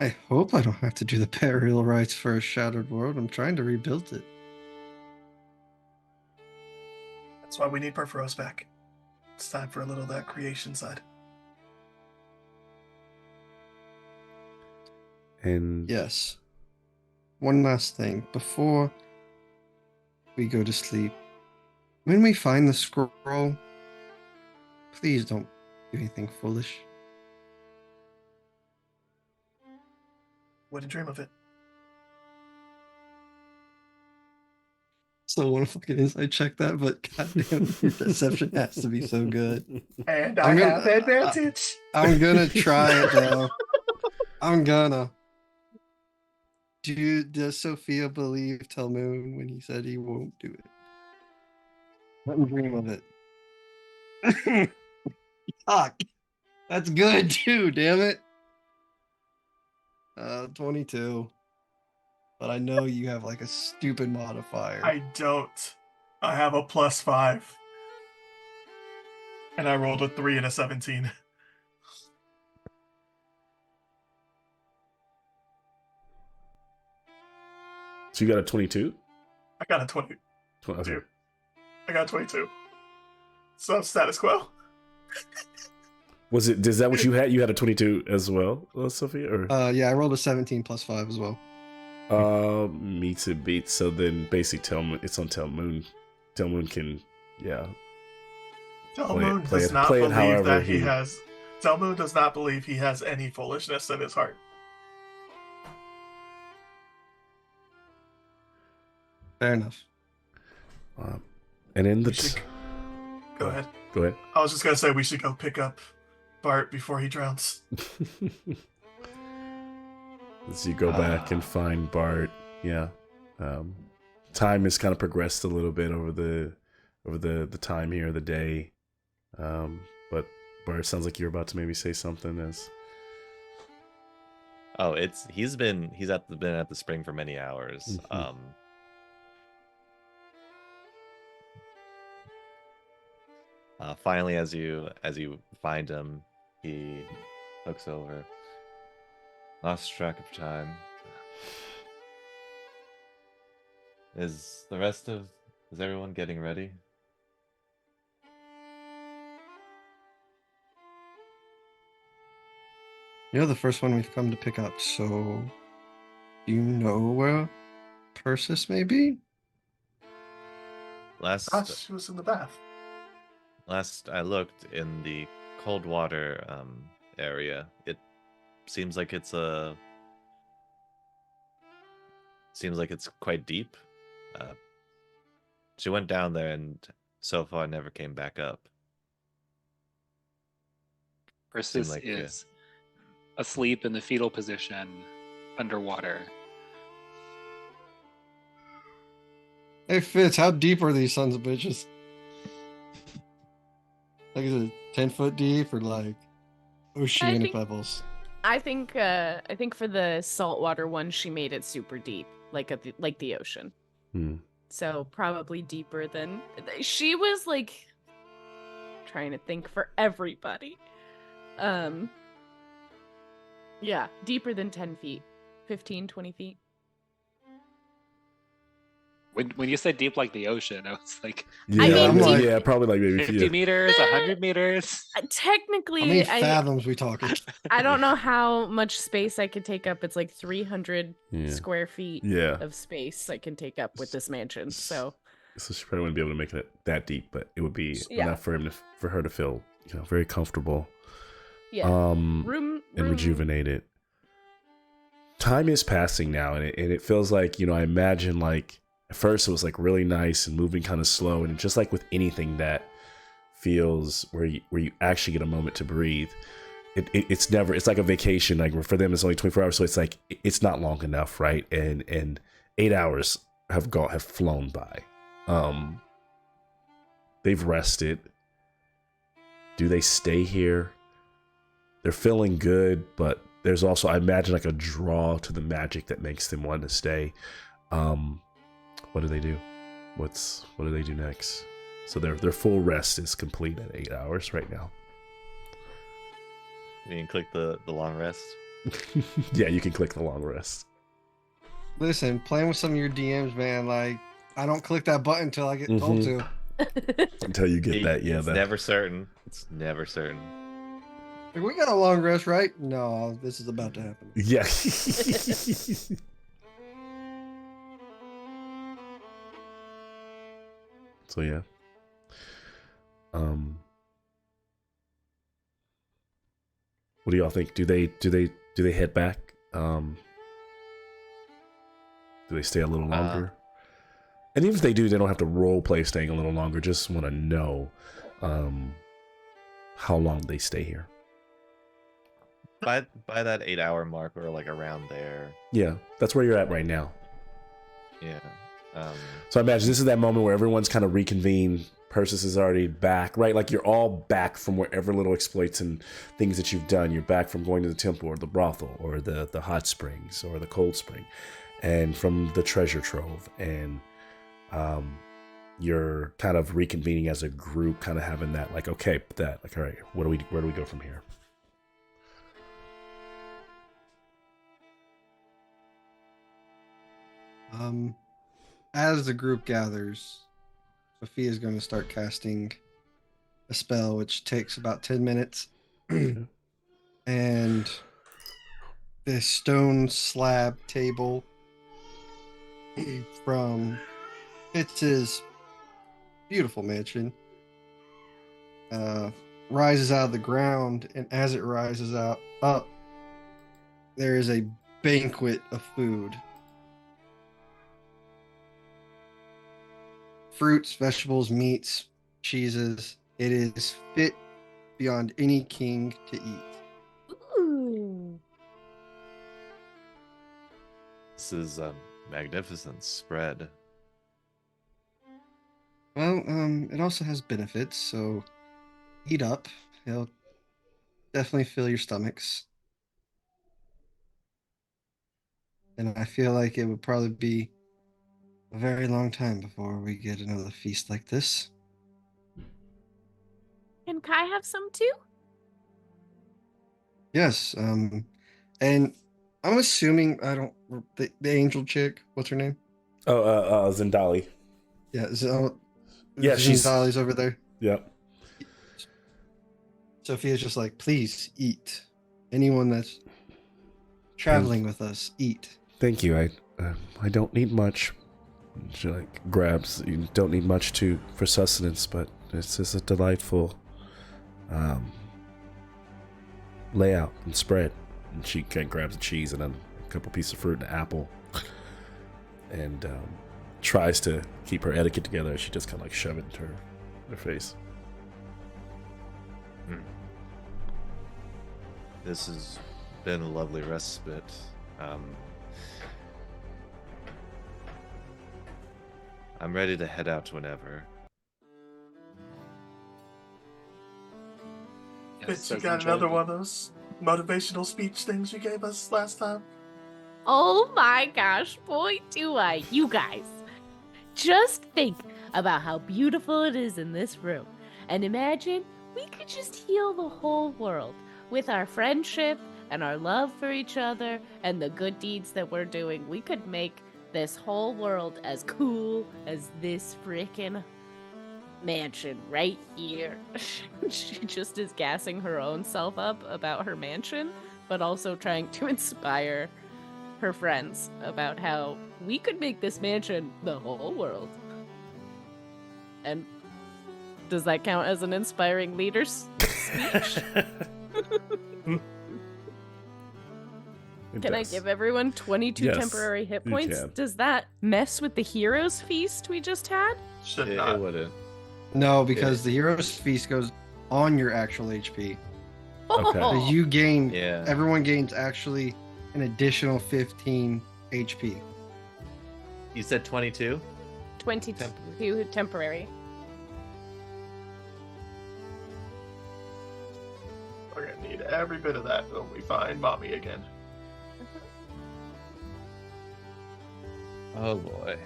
I hope I don't have to do the burial rites for a shattered world. I'm trying to rebuild it. That's why we need Perforos back. It's time for a little of that creation side. And Yes. One last thing before we go to sleep. When we find the scroll, please don't do anything foolish. Wouldn't dream of it. Still want to fucking inside check that, but goddamn, your deception has to be so good. And I'm I gonna- have advantage. I'm gonna try it though. I'm gonna. Does Sophia believe Telmoon when he said he won't do it? Let me dream of it. Fuck. That's good too, damn it. 22. But I know you have like a stupid modifier. I don't. I have a +5. And I rolled a 3 and a 17. So you got a 22? I got a 20. Okay. I got a 22. So status quo. Was it? Is that what you had? You had a 22 as well, Sophia? Or Yeah, I rolled a 17 plus 5 as well. meets it beats. So then basically, it's on Tell Moon. Tell Moon can, yeah. Telmoon does not believe that he has. Telmoon does not believe he has any foolishness in his heart. Fair enough. And in We the should- Go ahead. go ahead. I was just gonna say we should go pick up Bart before he drowns. As you go back and find Bart, yeah. Time has kind of progressed a little bit over the time here, the day. But Bart, sounds like you're about to maybe say something as Oh, he's been at the spring for many hours. Mhm. Finally, as you find him, he looks over. Lost track of time. Is everyone getting ready? You're the first one we've come to pick up, so you know where Persis may be? Last She was in the bath. Last I looked in the cold water area, it seems like it's quite deep. She went down there and so far never came back up. Persis like, is asleep in the fetal position underwater. Hey Fitz, how deep are these sons of bitches? Like, is it 10-foot deep or like oceanic think- levels? I think for the saltwater one, she made it super deep, like the ocean. So probably deeper than she was like trying to think for everybody. Yeah, deeper than 10 feet, 15, 20 feet. When you said deep like the ocean, I was like, yeah, I mean, I'm like- yeah, probably like maybe 50 meters, 100 meters. How many Technically, fathoms we talking? I don't know how much space I could take up. It's like 300 Yeah. square feet Yeah. of space I can take up with this mansion. So So she probably wouldn't be able to make it that deep, but it would be Yeah. enough for her to feel, very comfortable. yeah, room And rejuvenated. Time is passing now, and it feels like, I imagine like at first it was like really nice and moving kind of slow, and just like with anything that feels where you actually get a moment to breathe, it's like a vacation. Like for them it's only 24 hours, so it's like it's not long enough, right? And 8 hours have flown by. They've rested. Do they stay here? They're feeling good, but there's also, I imagine, like a draw to the magic that makes them want to stay. What do they do? What do they do next? So their full rest is complete at 8 hours right now. You can click the long rest. Yeah, you can click the long rest. Listen, playing with some of your DMs, man, like, I don't click that button until I get told to. Until you get that, yeah. It's never certain. It's never certain. Like, we got a long rest, right? No, this is about to happen. Yeah. So yeah. What do y'all think? Do they head back? Do they stay a little longer? And even if they do, they don't have to role play staying a little longer. Just want to know how long they stay here. By that 8 hour mark, we're like around there. Yeah, that's where you're at right now. Yeah. So I imagine this is that moment where everyone's kind of reconvened. Persis is already back, right? Like you're all back from wherever little exploits and things that you've done. You're back from going to the temple or the brothel or the hot springs or the cold spring, and from the treasure trove. And you're kind of reconvening as a group, kind of having that like, okay, that like, all right, where do we go from here? As the group gathers, Sophia's going to start casting a spell, which takes about 10 minutes. And this stone slab table from Fitz's beautiful mansion rises out of the ground, and as it rises up, there is a banquet of food. Fruits, vegetables, meats, cheeses. It is fit beyond any king to eat. Ooh. This is a magnificent spread. Well, it also has benefits, so eat up. It'll definitely fill your stomachs. And I feel like it would probably be a very long time before we get another feast like this. Can Kai have some too? Yes, and I'm assuming the angel chick, what's her name? Zendali. Yeah, Yeah, she's Zendali's over there. Yep. Sophia's just like, please eat. Anyone that's traveling with us, eat. Thank you. I don't need much. She like grabs. You don't need much for sustenance, but it's just a delightful layout and spread. And she kind of grabs a cheese and then a couple pieces of fruit and an apple, and tries to keep her etiquette together. She just kind of like shove it into her face. This has been a lovely respite. I'm ready to head out whenever. Fitz, you got another one of those motivational speech things you gave us last time? Oh my gosh, boy, do I. You guys, just think about how beautiful it is in this room. And imagine we could just heal the whole world with our friendship and our love for each other and the good deeds that we're doing. We could make this whole world as cool as this freaking mansion right here. She just is gassing her own self up about her mansion, but also trying to inspire her friends about how we could make this mansion the whole world. And does that count as an inspiring leader's speech? Can I give everyone 22 Yes, temporary hit you points? can. Does that mess with the hero's feast we just had? Should It not. wouldn't. No, because the hero's feast goes on your actual HP. Okay. So you gain, Yeah. everyone gains actually an additional 15 HP. You said 22? 22 temporary. We're gonna need every bit of that when we find mommy again. Oh boy.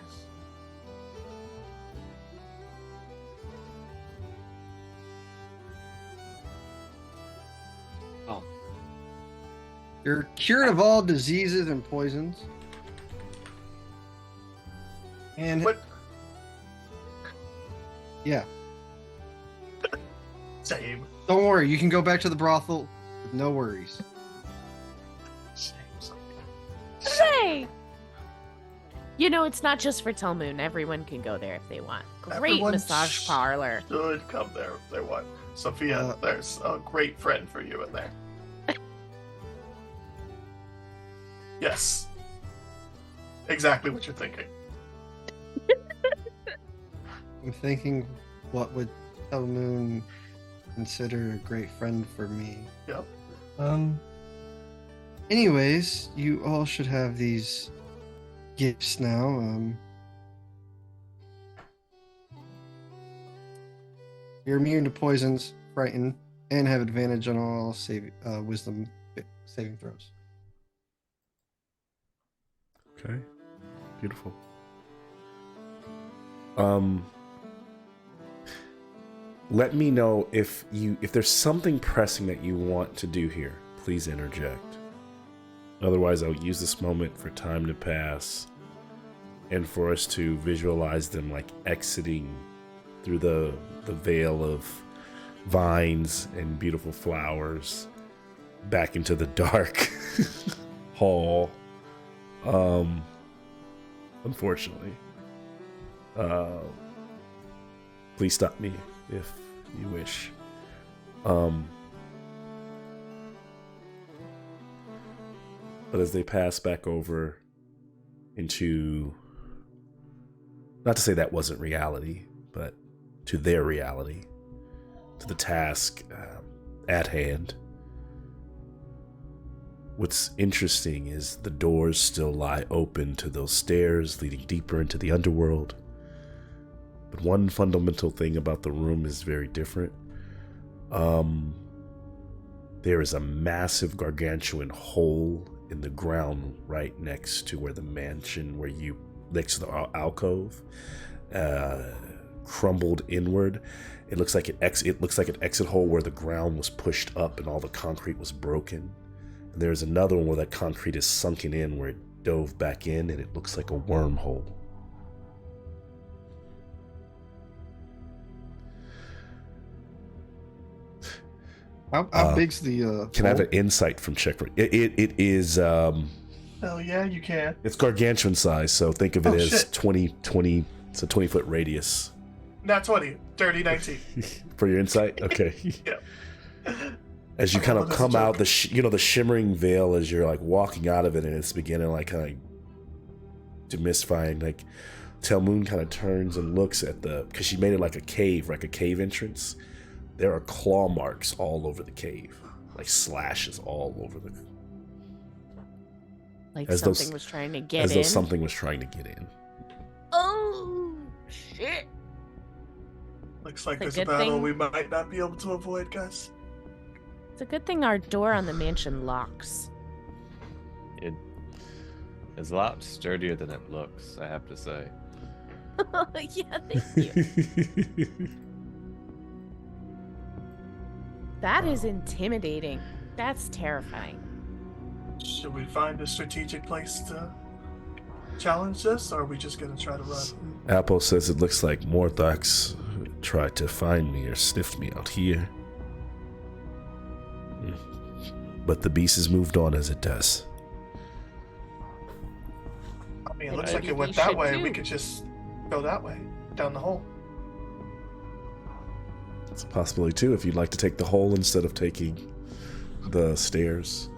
Oh, You're cured of all diseases and poisons. And What? yeah, Same. don't worry, you can go back to the brothel with no worries. Same. Hooray! You know, it's not just for Telmoon. Everyone can go there if they want. Great Everyone massage parlor. Should come there if they want. Sophia, there's a great friend for you in there. Yes. Exactly what you're thinking. I'm thinking, what would Telmoon consider a great friend for me? Yep. Anyways, you all should have these gifts now. You're immune to poisons, frighten, and have advantage on all wisdom saving throws. Okay. Beautiful. Let me know if there's something pressing that you want to do here. Please interject. Otherwise, I'll use this moment for time to pass and for us to visualize them like exiting through the veil of vines and beautiful flowers back into the dark hall. Unfortunately. Please stop me if you wish. But as they pass back over into, not to say that wasn't reality, but to their reality, to the task at hand. What's interesting is the doors still lie open to those stairs leading deeper into the underworld. But one fundamental thing about the room is very different. There is a massive gargantuan hole in the ground right next to where the mansion, next to the alcove, crumbled inward. It looks like an exit hole where the ground was pushed up and all the concrete was broken. And there's another one where that concrete is sunken in, where it dove back in, and it looks like a wormhole. How big's the? Can I have an insight from check? It is. Hell yeah, you can. It's gargantuan size, so think of it as shit. 20. It's a 20-foot radius. Not 20, dirty 19. For your insight, okay. Yeah. As you kind of this come joke. out, the shimmering veil as you're like walking out of it, and it's beginning like kind of demystifying. Like Telmoon kind of turns and looks at because she made it like a cave entrance. There are claw marks all over the cave, like slashes all over the. Like As something those- was trying to get As in. though something was trying to get in. Oh shit! Looks like It's a there's a good battle thing. we might not be able to avoid, guys. It's a good thing our door on the mansion locks. It is a lot sturdier than it looks, I have to say. Yeah, thank you. That is intimidating. That's terrifying. Should we find a strategic place to challenge this, or are we just gonna try to run? Apple says it looks like Morthax tried to find me or sniffed me out here. But the beast has moved on as it does. I mean, it Then looks maybe like it we went that should way. too. We could just go that way, down the hole. It's a possibility too, if you'd like to take the hole instead of taking the stairs.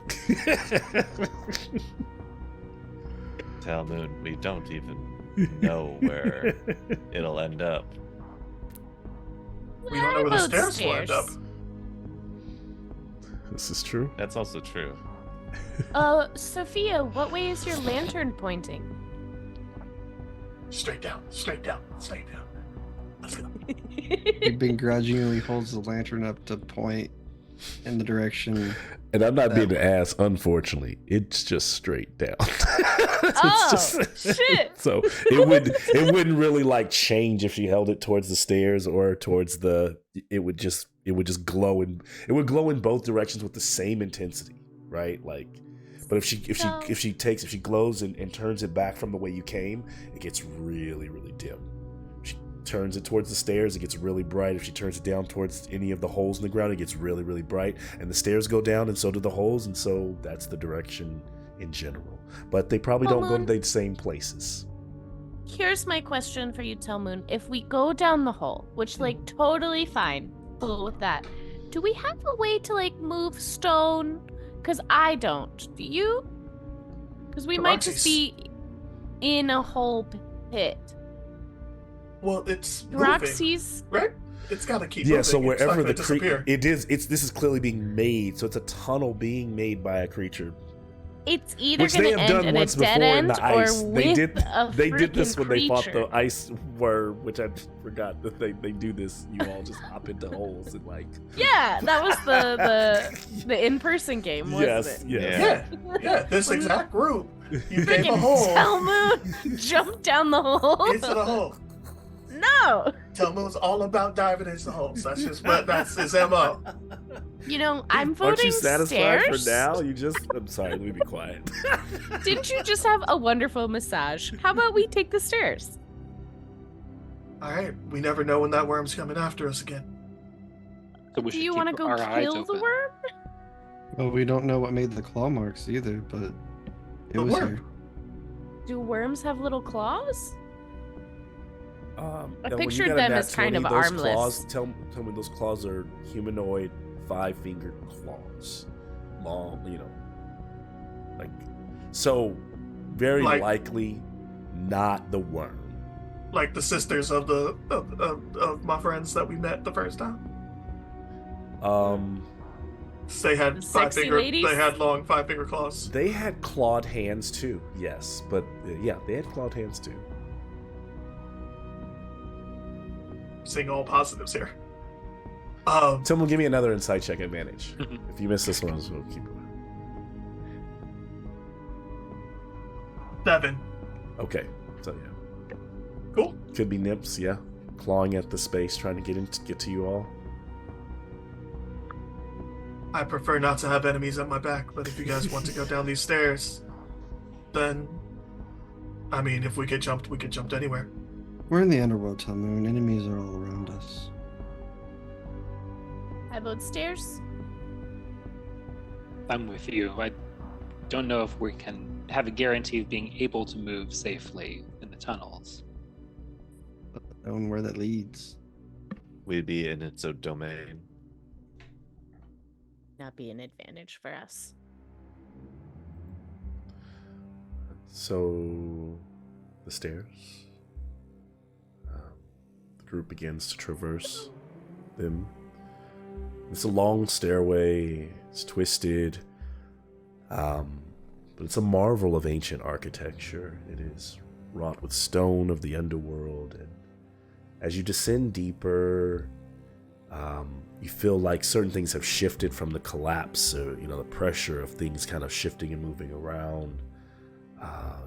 Tell Moon, we don't even know where it'll end up. We don't know where the What stairs will end up. This is true. That's also true. Sophia, what way is your lantern pointing? Straight down, straight down, straight down. Let's go. He begrudgingly holds the lantern up to point in the direction. And I'm not That being an way. ass, unfortunately. It's just straight down. Oh, shit. So it wouldn't really like change if she held it towards the stairs or towards it would just glow glow in both directions with the same intensity, right? Like, but if she glows and turns it back from the way you came, it gets really, really dim. She turns it towards the stairs, it gets really bright. If she turns it down towards any of the holes in the ground, it gets really, really bright. And the stairs go down, and so do the holes, and so that's the direction in general. But they probably don't go to the same places. Here's my question for you, Telmoon. If we go down the hole, which like totally fine, cool with that, do we have a way to like move stone? Because I don't. Do you? Because we might just be in a whole pit. Well, it's moving, Roxy's. right? It's got to keep Yeah, moving. so It's not wherever gonna the disappear. creature, this is clearly being made. So it's a tunnel being made by a creature It's either Which going they to have end done in a once dead before in end the ice. or They with did. a They did this freaking when they fought creature. the ice worm, which I forgot that they do this. You all just hop into holes and like. Yeah, that was the in-person game, wasn't Yes. it? Yes. Yeah. This exact group. You gave a Freaking hole Telmoon jumped down the hole. into the hole. No. Telmoon's all about diving into holes. That's his MO. You know, I'm voting Aren't you satisfied stairs. for now? You just. I'm sorry. Let me be quiet. Didn't you just have a wonderful massage? How about we take the stairs? All right, we never know when that worm's coming after us again. So we Do should you want to go kill the worm? Well, we don't know what made the claw marks either, but it The was worm. here. Do worms have little claws? I when you pictured got a them nat as kind 20, of those armless. Claws, tell me those claws are humanoid, 5-fingered claws, long. You know, like so. Very Like- likely, not the worm. Like the sisters of my friends that we met the first time. They had The sexy ladies? They had long 5-finger claws. They had clawed hands too. Yes, but yeah, they had clawed hands too. Seeing all positives here. Someone give me another insight check advantage. If you miss this one, we'll keep going. 7. Okay, so yeah, Cool. could be Nips. Yeah, clawing at the space, trying to get to you all. I prefer not to have enemies at my back, but if you guys want to go down these stairs, then I mean, if we get jumped, we get jumped anywhere. We're in the underworld, Telmoon. Enemies are all around us. I vote stairs. I'm with you. I don't know if we can have a guarantee of being able to move safely in the tunnels. Knowing where that leads. We'd be in its own domain. Not be an advantage for us. So, the stairs. The group begins to traverse them. It's a long stairway. It's twisted. But it's a marvel of ancient architecture. It is wrought with stone of the underworld. And as you descend deeper, you feel like certain things have shifted from the collapse, or the pressure of things kind of shifting and moving around.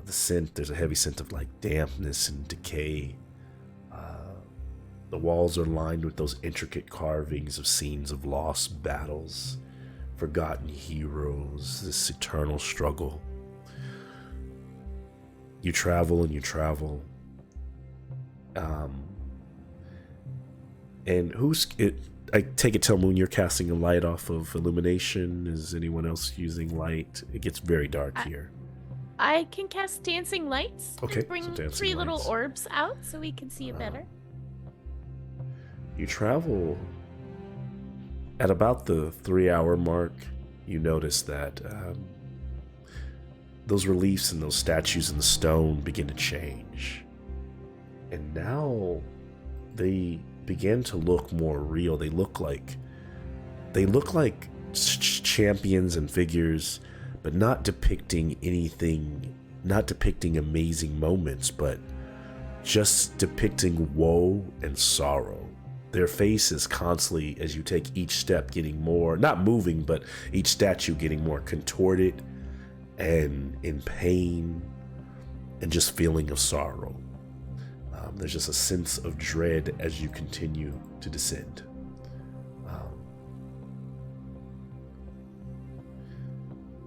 The scent, there's a heavy scent of like dampness and decay. The walls are lined with those intricate carvings of scenes of lost battles, forgotten heroes, this eternal struggle. You travel and you travel. And who's it? I take it, Telmoon, you're casting a light off of illumination. Is anyone else using light? It gets very dark here. I can cast dancing lights. Okay, And bring so dancing 3 little lights. orbs out so we can see it better. You travel at about the 3-hour mark. You notice that those reliefs and those statues in the stone begin to change, and now they begin to look more real. They look like champions and figures, but not depicting anything, not depicting amazing moments, but just depicting woe and sorrow. Their face is constantly, as you take each step, getting more, not moving, but each statue getting more contorted and in pain and just feeling of sorrow. There's just a sense of dread as you continue to descend.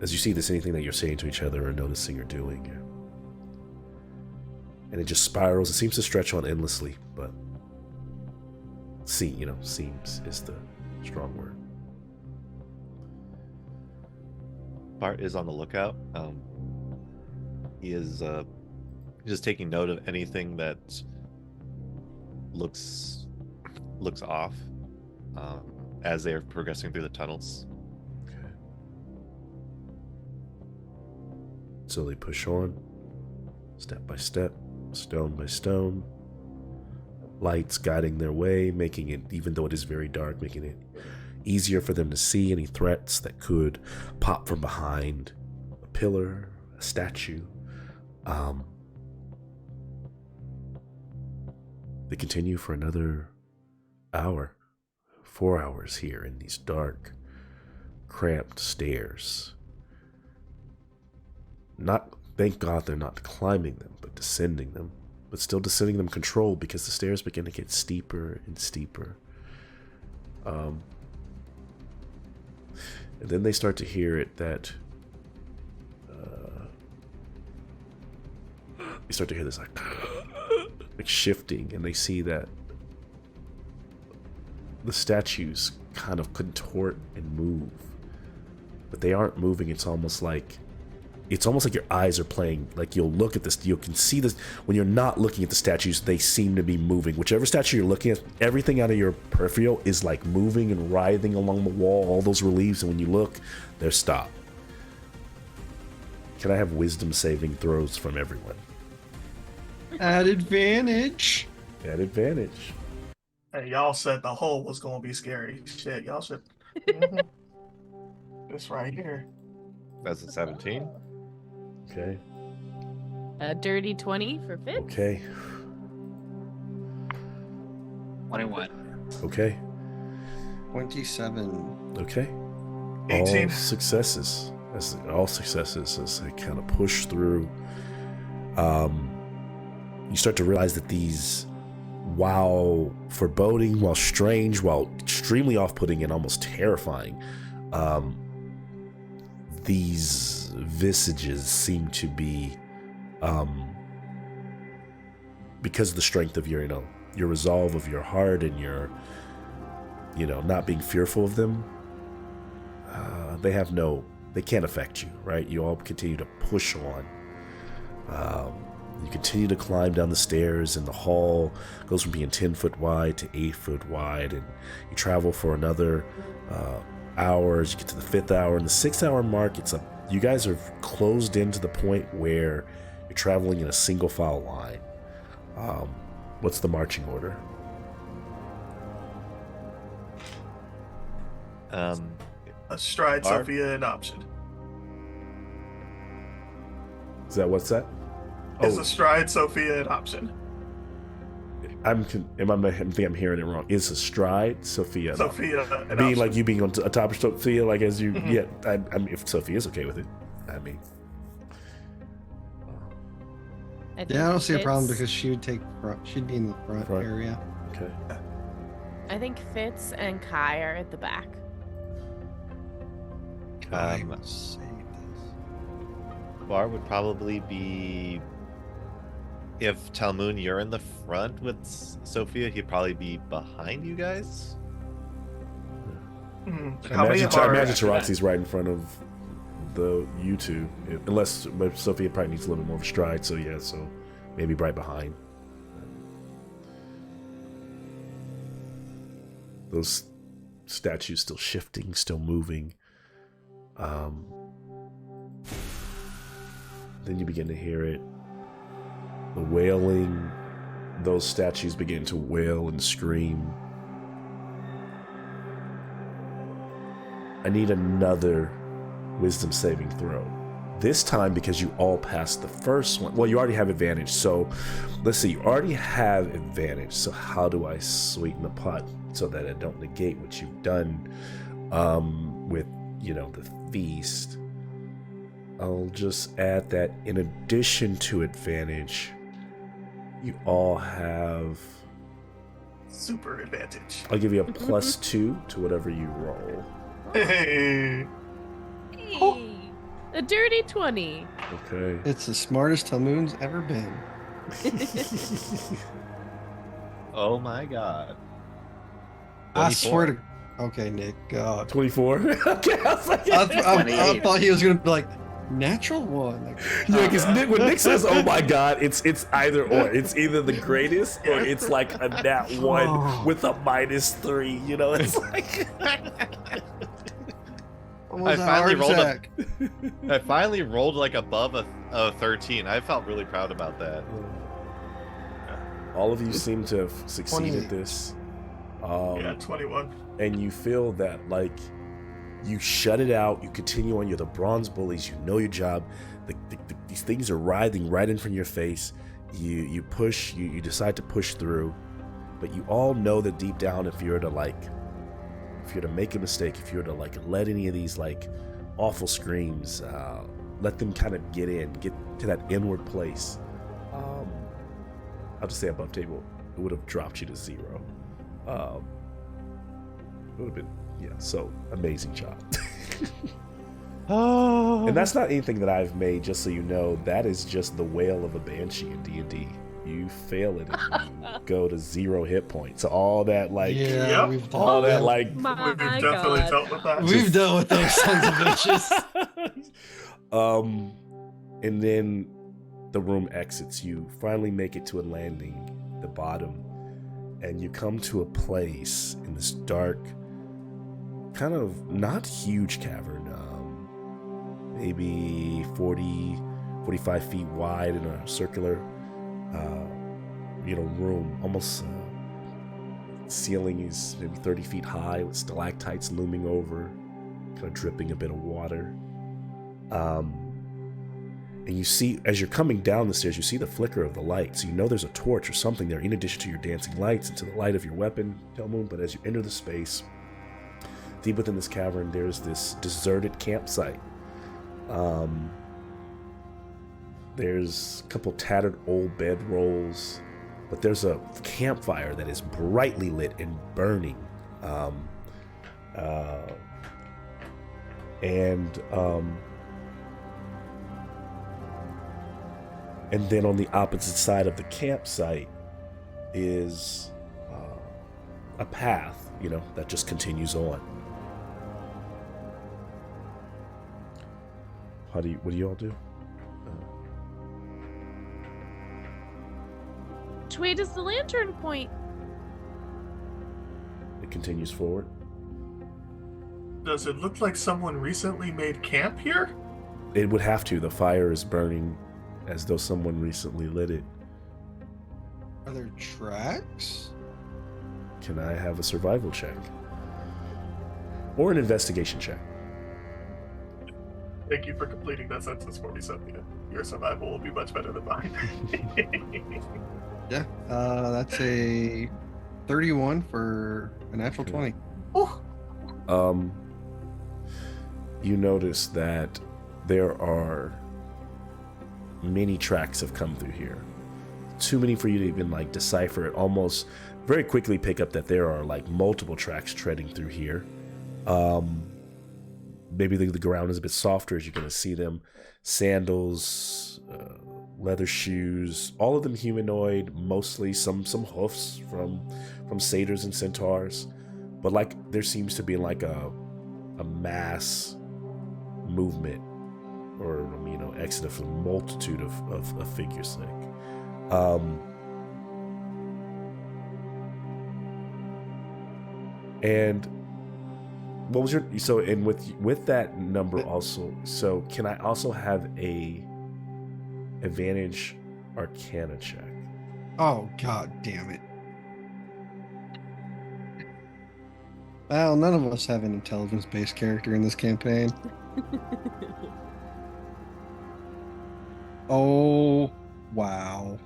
As you see this, anything that you're saying to each other or noticing or doing. And it just spirals. It seems to stretch on endlessly, but seems is the strong word. Bart is on the lookout. He is just taking note of anything that looks off as they are progressing through the tunnels. Okay. So they push on, step by step, stone by stone. Lights guiding their way, making it, even though it is very dark, making it easier for them to see any threats that could pop from behind a pillar, a statue. They continue for another hour, 4 hours here in these dark, cramped stairs. Thank God they're not climbing them, but descending them. But still descending them controlled because the stairs begin to get steeper and steeper. And then they start to hear it that they start to hear this like shifting, and they see that the statues kind of contort and move, but they aren't moving. It's almost like your eyes are playing. Like you'll look at this, you can see this when you're not looking at the statues. They seem to be moving. Whichever statue you're looking at, everything out of your peripheral is like moving and writhing along the wall. All those reliefs, and when you look, they're stopped. Can I have wisdom saving throws from everyone? At advantage. At advantage. Hey, y'all said the hole was gonna be scary. Shit, y'all should. This right here. That's a 17. Okay. A dirty 20 for Fitz. Okay. 21. Okay. 27. Okay. 18. All successes. All successes as they kind of push through. You start to realize that these, while foreboding, while strange, while extremely off-putting and almost terrifying, these visages seem to be, because of the strength of your resolve of your heart and your, not being fearful of them, they can't affect you, right? You all continue to push on. You continue to climb down the stairs, and the hall goes from being 10 foot wide to 8 foot wide, and you travel for another hours. You get to the 5th hour, and the 6th hour mark, you guys are closed in to the point where you're traveling in a single file line. What's the marching order? A stride, Sophia, an option. What's that? Is a stride, Sophia, an option? I think I'm hearing it wrong. Is a stride, Sophia? Sophia, an being option. like you being on top of Sophia, like as you. Yeah, I mean, if Sophia's okay with it, I mean. I think Yeah, I don't see a problem Fitz- because she would take front. She'd be in the front area. Okay. I think Fitz and Kai are at the back. I will save this. Bar would probably be. If Talmoon, you're in the front with Sophia, he'd probably be behind you guys. How many Imagine are Taroxi's right in front of you two, unless Sophia probably needs a little bit more of a stride. So yeah, so maybe right behind. Those statues still shifting, still moving. Then you begin to hear it. The wailing, those statues begin to wail and scream. I need another wisdom saving throw. This time, because you all passed the first one. Well, you already have advantage. So let's see, you already have advantage. So how do I sweeten the pot so that I don't negate what you've done with, the feast? I'll just add that in addition to advantage, you all have... super advantage? I'll give you a +2 to whatever you roll. Hey. Hey, a dirty 20. Okay. It's the smartest Talmoon's ever been. Oh my god. I swear 24. to. Okay, Nick. God. 24? Okay, I was like... I thought he was gonna be like natural one. Like, Yeah, because when Nick says, "Oh my God," it's either or. It's either the greatest or it's like a nat 1 with a -3. It's like. almost I a finally heart rolled attack. I finally rolled like above a 13. I felt really proud about that. All of you seem to have succeeded 28. this. Yeah, 21. And you feel that, like, You shut it out. You continue on. You're the bronze bullies. You know your job. These things are writhing right in front of your face. You push. You decide to push through, but you all know that deep down, if you're to make a mistake, if you're to let any of these awful screams, let them kind of get to that inward place. I'll just say above table, it would have dropped you to 0. It would have been, so amazing job. And that's not anything that I've made, just so you know. That is just the wail of a banshee in D&D. You fail it and you go to 0 hit points. All that Yep. we've done all that We've definitely dealt with that. We've dealt with those sons of bitches. And then the room exits. You finally make it to a landing, the bottom, and you come to a place in this dark, kind of not huge cavern, maybe 45 feet wide in a circular, room. Almost ceiling is maybe 30 feet high with stalactites looming over, kind of dripping a bit of water. And you see, as you're coming down the stairs, you see the flicker of the light. So you know there's a torch or something there, in addition to your dancing lights and to the light of your weapon, Telmoon. But as you enter the space, deep within this cavern, there's this deserted campsite. There's a couple tattered old bedrolls, but there's a campfire that is brightly lit and burning. And then on the opposite side of the campsite is a path, that just continues on. What do you all do? Which way does the lantern point? It continues forward. Does it look like someone recently made camp here? It would have to. The fire is burning as though someone recently lit it. Are there tracks? Can I have a survival check? Or an investigation check? Thank you for completing that sentence for me, Sophia. Your survival will be much better than mine. Yeah, that's a 31 for a natural 20. Oh. You notice that there are many tracks have come through here. Too many for you to even decipher it. Almost very quickly pick up that there are multiple tracks treading through here. Maybe the ground is a bit softer as you're going to see them. Sandals, leather shoes, all of them humanoid, mostly some hoofs from satyrs and centaurs. But there seems to be a mass movement, or exodus of a multitude of figures. And what was your with that number also? So can I also have a advantage Arcana check? Oh, god damn it. Well, none of us have an intelligence-based character in this campaign. Oh, wow.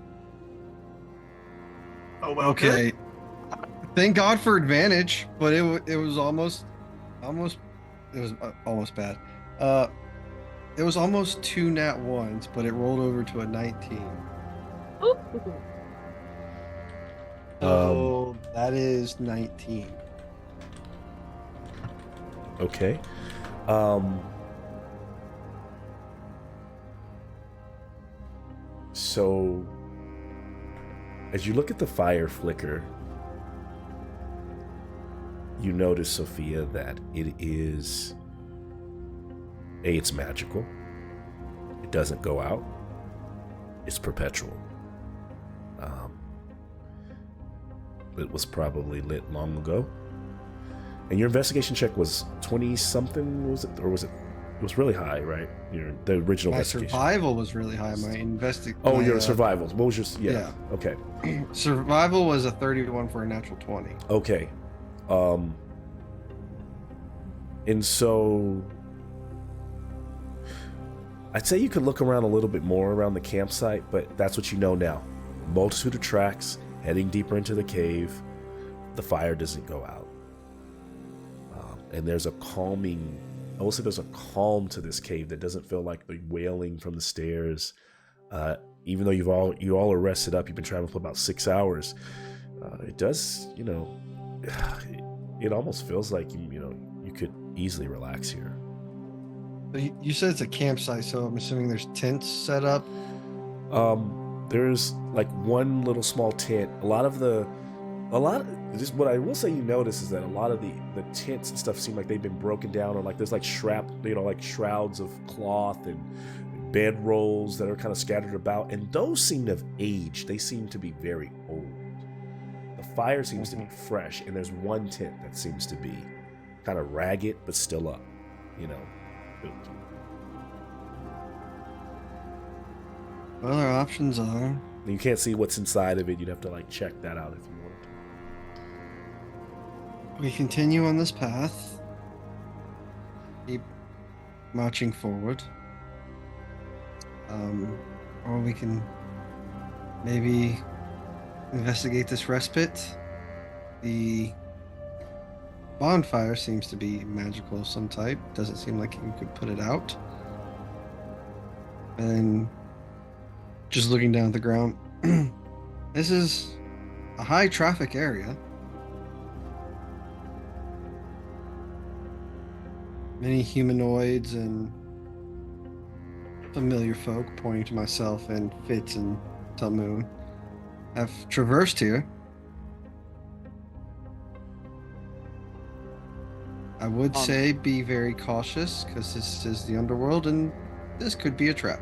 Oh, well, Okay. good. Thank God for advantage, but it was almost bad. It was almost 2 nat 1s, but it rolled over to a 19. Ooh. So that is 19. Okay. So as you look at the fire flicker, you notice, Sophia, that it is it's magical. It doesn't go out. It's perpetual. It was probably lit long ago. And your investigation check was 20 something, was it? Or was it? It was really high, right? The original My investigation. survival was really high. Oh, your survival. What was your? Yeah. Okay. Survival was a 31 for a natural 20. Okay. And so I'd say you could look around a little bit more around the campsite, but that's what you know now. Multitude of tracks heading deeper into the cave. The fire doesn't go out. And there's a calming, I will say there's a calm to this cave that doesn't feel like the wailing from the stairs. Even though you all are rested up, you've been traveling for about 6 hours. It does, it almost feels like you could easily relax here. You said it's a campsite, so I'm assuming there's tents set up. There's like one little small tent. Just what I will say you notice is that a lot of the tents and stuff seem like they've been broken down, or like there's like like shrouds of cloth and bed rolls that are kind of scattered about, and those seem to have aged. They seem to be very old. The fire seems to be fresh, and there's one tent that seems to be kind of ragged but still up, Well, our options are You can't see what's inside of it. You'd have to like check that out if you wanted. we continue on this path, keep marching forward, or we can maybe investigate this respite. The bonfire seems to be magical of some type. Doesn't seem like you could put it out. And just looking down at the ground, this is a high traffic area. Many humanoids and familiar folk, pointing to myself and Fitz and Talmoon, have traversed here. I would say be very cautious, because this is the underworld and this could be a trap.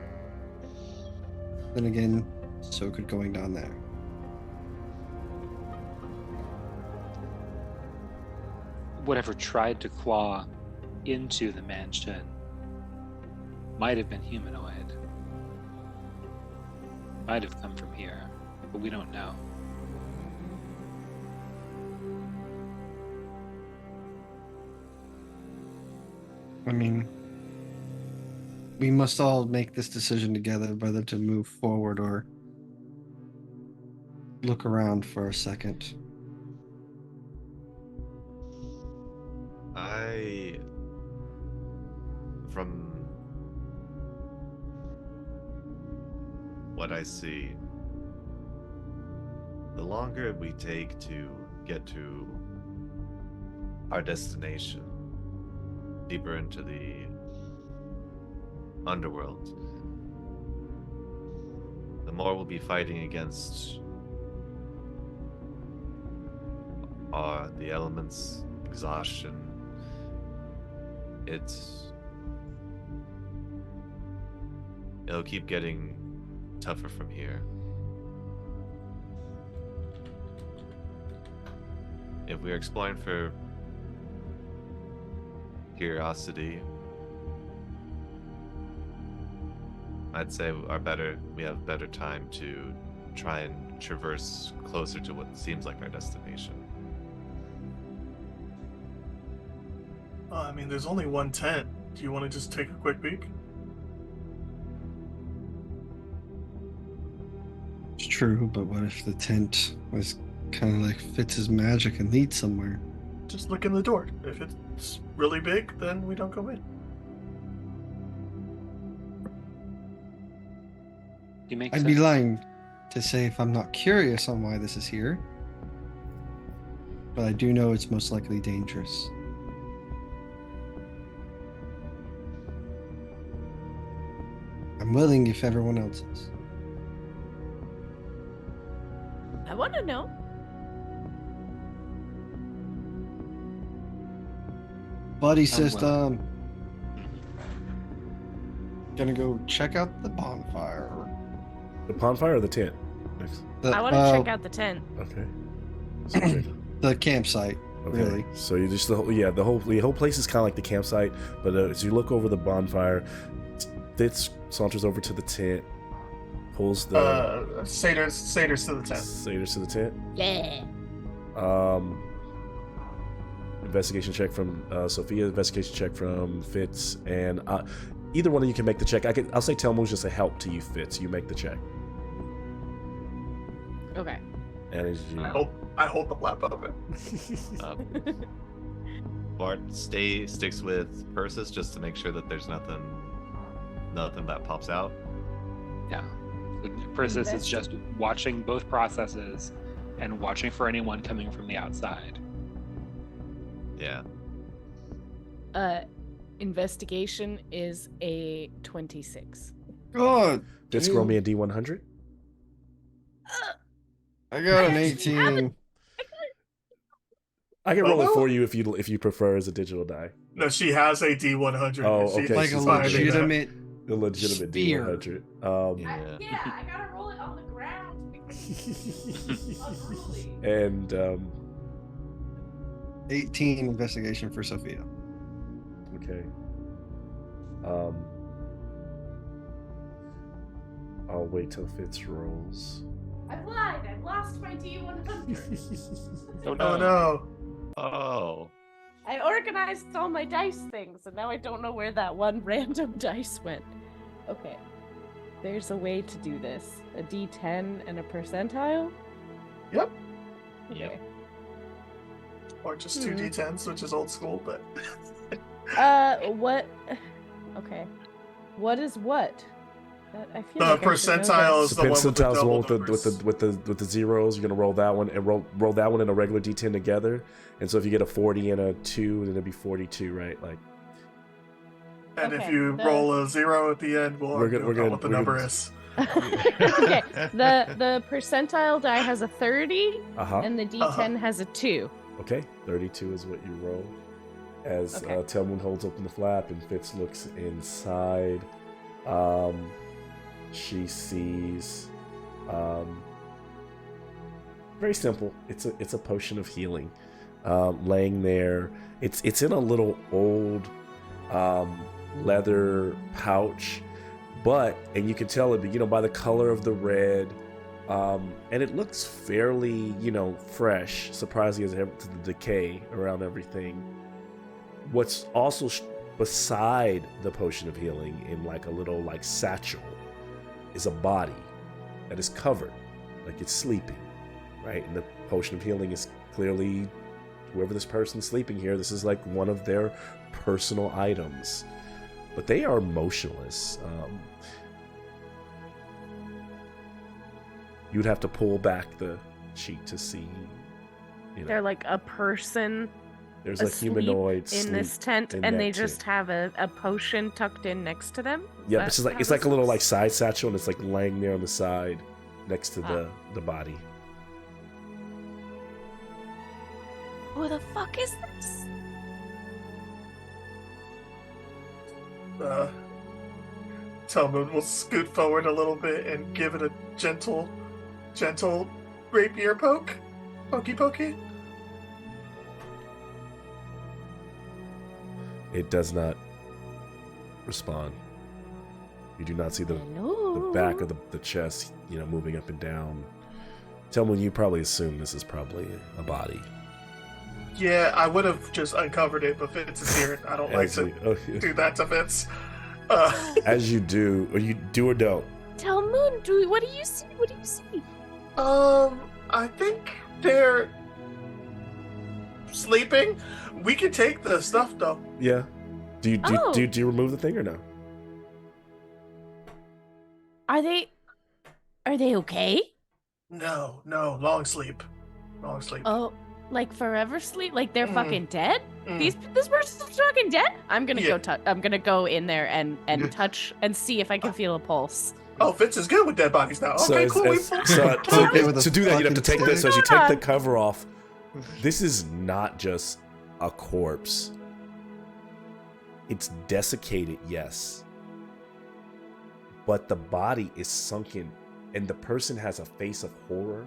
Then again, so could going down there. Whatever tried to claw into the mansion might have been humanoid. Might have come from here, but we don't know. I mean, we must all make this decision together, whether to move forward or look around for a second. From what I see, the longer we take to get to our destination, deeper into the underworld, the more we'll be fighting against the elements, exhaustion. It'll keep getting tougher from here. If we're exploring for curiosity, I'd say we have better time to try and traverse closer to what seems like our destination. I mean, there's only one tent. Do you want to just take a quick peek? It's true, but what if the tent was kind of like Fitz's magic and leads somewhere? Just look in the door. If it's really big, then we don't go in. You make I'd be lying to say if I'm not curious on why this is here, but I do know it's most likely dangerous. I'm willing if everyone else is. I want to know. Buddy I'm system. Gonna go check out the bonfire. The bonfire or the tent? Next. I want to check out the tent. Okay. So check- the campsite. Okay. Really. So you just the whole place is kind of like the campsite, but as you look over the bonfire, Fitz saunters over to the tent, pulls the Satyrs to the tent. satyrs to the tent. Yeah. investigation check from Sophia, investigation check from Fitz, and either one of you can make the check. I'll say Telmo's just a help to you, Fitz. You make the check. Okay. And as you... I hold the flap of it. Bart sticks with Persis just to make sure that there's nothing that pops out. Yeah. Persis is just watching both processes and watching for anyone coming from the outside. Yeah. Investigation is a 26. God. Just roll me a D100. I got an 18. I can roll it for you if you prefer as a digital die. No, she has a D100. Oh, She's okay. Like a she's fine with that. legitimate. A legitimate Sphere. D100. Yeah, I gotta roll it on the ground. Unruly. And 18 investigation for Sophia. okay. I'll wait till Fitz rolls. I've lied. I've lost my D100. Oh Oh no. Oh. I organized all my dice things, and now I don't know where that one random dice went. Okay. There's a way to do this. A D10 and a percentile? Yep. Okay. Or just 2 D10s, which is old school, but What? Okay. What is what? I feel the like I should know percentile this. is the one with the percentile's the double one with the zeros. You're gonna roll that one and roll that one and a regular D10 together. And so if you get a 40 and a 2, then it'd be 42, right? Like. And if Okay, you roll a 0 at the end, we'll We're argue gonna- about what the number is. Okay. The percentile die has a 30, Uh-huh. and the D10 has a 2. Okay, 32 is what you roll. As Okay. Telmoon holds open the flap and Fitz looks inside, she sees, very simple. It's a potion of healing, laying there. It's in a little old leather pouch, and you can tell it, by the color of the red. And it looks fairly, fresh, surprising as ever to the decay around everything. What's also beside the potion of healing in like a little satchel is a body that is covered, like it's sleeping, right? And the potion of healing is clearly whoever this person's sleeping here. This is like one of their personal items, but they are motionless. You'd have to pull back the sheet to see. They're like a person There's a asleep humanoid in this tent, in and that they just tent. have a potion tucked in next to them. Yeah, Is it's that it's how like a this little works? side satchel, and it's like laying there on the side next to the body. Who the fuck is this? Telmoon will scoot forward a little bit and give it a gentle rapier poke. Pokey. It does not respond. You do not see the Hello? back of the chest, moving up and down. Telmoon, you probably assume this is probably a body. Yeah, I would have just uncovered it, but Fitz is here. I don't like to do that to Fitz. As you do, or you do or don't. Tell Moon, what do you see? What do you see? I think they're sleeping. We can take the stuff though. Yeah. Do you Oh. do you remove the thing or no? Are they okay? No, long sleep. Oh, like forever sleep? Like they're Mm. fucking dead? Mm. This person's fucking dead? I'm gonna Yeah. I'm gonna go in there and touch and see if I can feel a pulse. Oh, Fitz is good with dead bodies now. Okay, cool. Okay with a to do that, you have to take fucking this. As you take the stick. cover off, this is not just a corpse. It's desiccated, yes, but the body is sunken, and the person has a face of horror.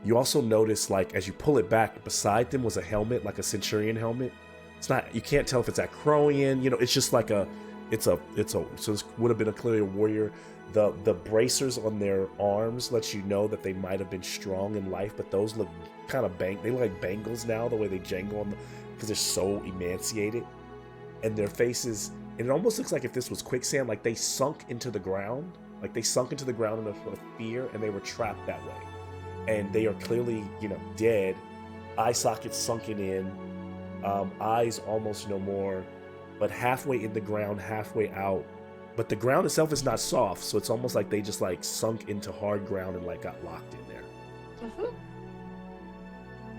You also notice, like, as you pull it back, beside them was a helmet, like a Centurion helmet. It's not, you can't tell if it's Acroian, it's just like So this would have been a clearly a warrior. The bracers on their arms lets you know that they might have been strong in life, but those look kind of they look like bangles now, the way they jangle on because they're so emaciated. And their faces, and it almost looks like if this was quicksand, like they sunk into the ground. Like they sunk into the ground in a sort of fear, and they were trapped that way. And they are clearly, dead. Eye sockets sunken in, eyes almost no more, but halfway in the ground, halfway out. But the ground itself is not soft, so it's almost like they just like sunk into hard ground and like got locked in there.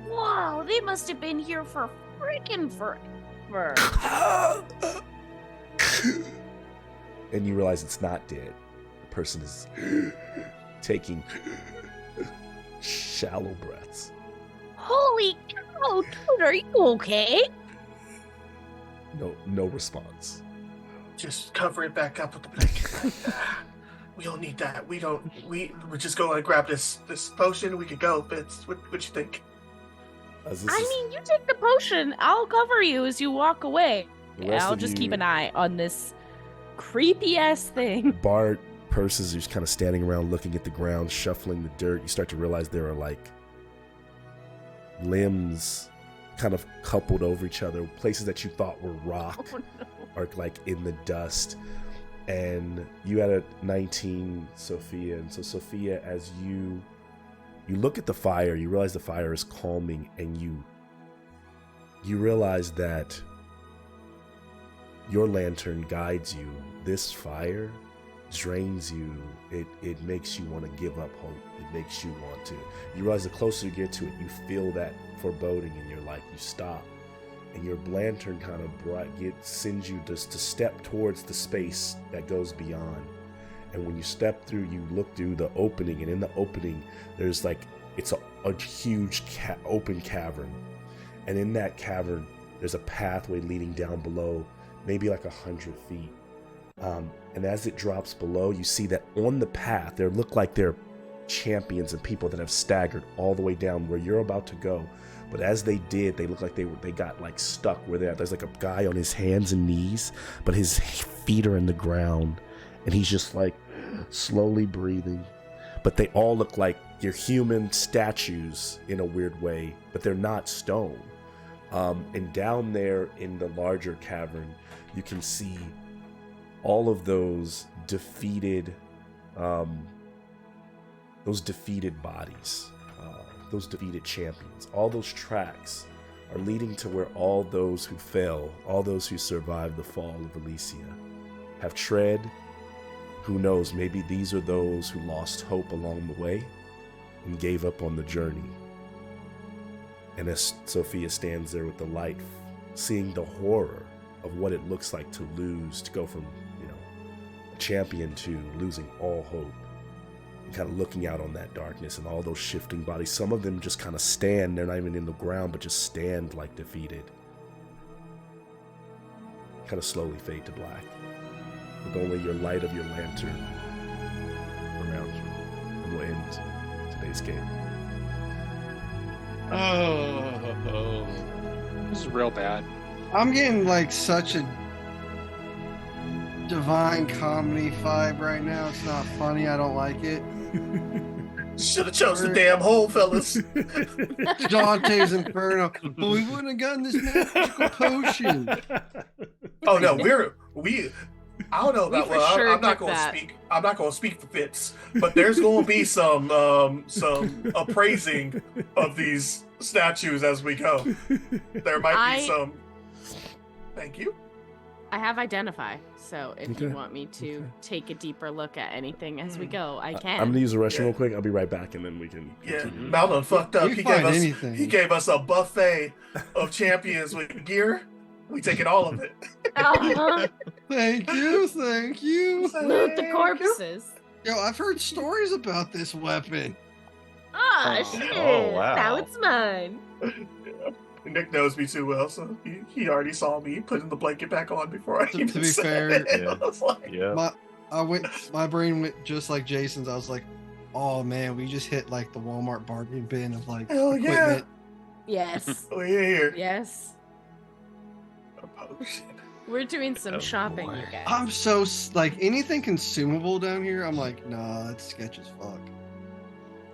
Wow, they must have been here for freaking forever. And you realize it's not dead. The person is taking shallow breaths. Holy cow, dude, are you okay? No response. Just cover it back up with the blanket. We don't need that. We just go and grab this potion. We could go. Fitz, what you think? You take the potion. I'll cover you as you walk away. I'll just keep an eye on this creepy ass thing. Bart, Persis, who's kind of standing around looking at the ground, shuffling the dirt. You start to realize there are like limbs kind of coupled over each other. Places that you thought were rock are like in the dust. And you had a 19, Sophia. And so Sophia, as you look at the fire, you realize the fire is calming, and you realize that your lantern guides you. This fire drains you. It makes you want to give up hope. It makes you want to. You realize the closer you get to it, you feel that foreboding in your life. You stop, and your lantern kind of sends you to step towards the space that goes beyond. And when you step through, you look through the opening, and in the opening, there's like, it's a huge open cavern. And in that cavern, there's a pathway leading down below, maybe like 100 feet. And as it drops below, you see that on the path, there look like they're champions and people that have staggered all the way down where you're about to go. But as they did, they look like they got like stuck where they're at. There's like a guy on his hands and knees, but his feet are in the ground. And he's just like slowly breathing. But they all look like you're human statues in a weird way, but they're not stone. And down there in the larger cavern, you can see all of those defeated bodies, those defeated champions. All those tracks are leading to where all those who fell, all those who survived the fall of Elysia have tread. Who knows, maybe these are those who lost hope along the way and gave up on the journey. And as Sophia stands there with the light, seeing the horror of what it looks like to lose, to go from, a champion to losing all hope, and kind of looking out on that darkness and all those shifting bodies. Some of them just kind of stand, they're not even in the ground, but just stand like defeated. Kind of slowly fade to black, with only your light of your lantern around you. And we'll end today's game. Oh, this is real bad. I'm getting like such a divine comedy vibe right now. It's not funny. I don't like it. Should have chose the damn hole, fellas. Dante's Inferno. But we wouldn't have gotten this magical potion. Oh no, I don't know about I'm not going to that. speak. I'm not going to speak for Fitz, but there's going to be some appraising of these statues as we go. There might be some. Thank you. I have Identify, so if you Okay. want me to take a deeper look at anything as we go, I can. I'm gonna use the restroom Yeah. real quick. I'll be right back, and then we can Yeah, continue. Malcolm fucked up. You He find gave us anything. he gave us a buffet of champions with gear. We taking all of it. Uh-huh. Thank you. Thank you. Loot the corpses. Yo, I've heard stories about this weapon. Ah, Oh, shit. oh, wow. Now it's mine. Nick knows me too well, so he already saw me putting the blanket back on before I To even be said fair, it. yeah. I was like, Yeah. My brain went just like Jason's. I was like, oh man, we just hit like the Walmart bargain bin of like Hell yeah. equipment. Yes. oh yeah, here. Yes. A potion. We're doing some Oh, shopping, boy. you guys. I'm so like anything consumable down here. I'm like, nah, that's sketch as fuck.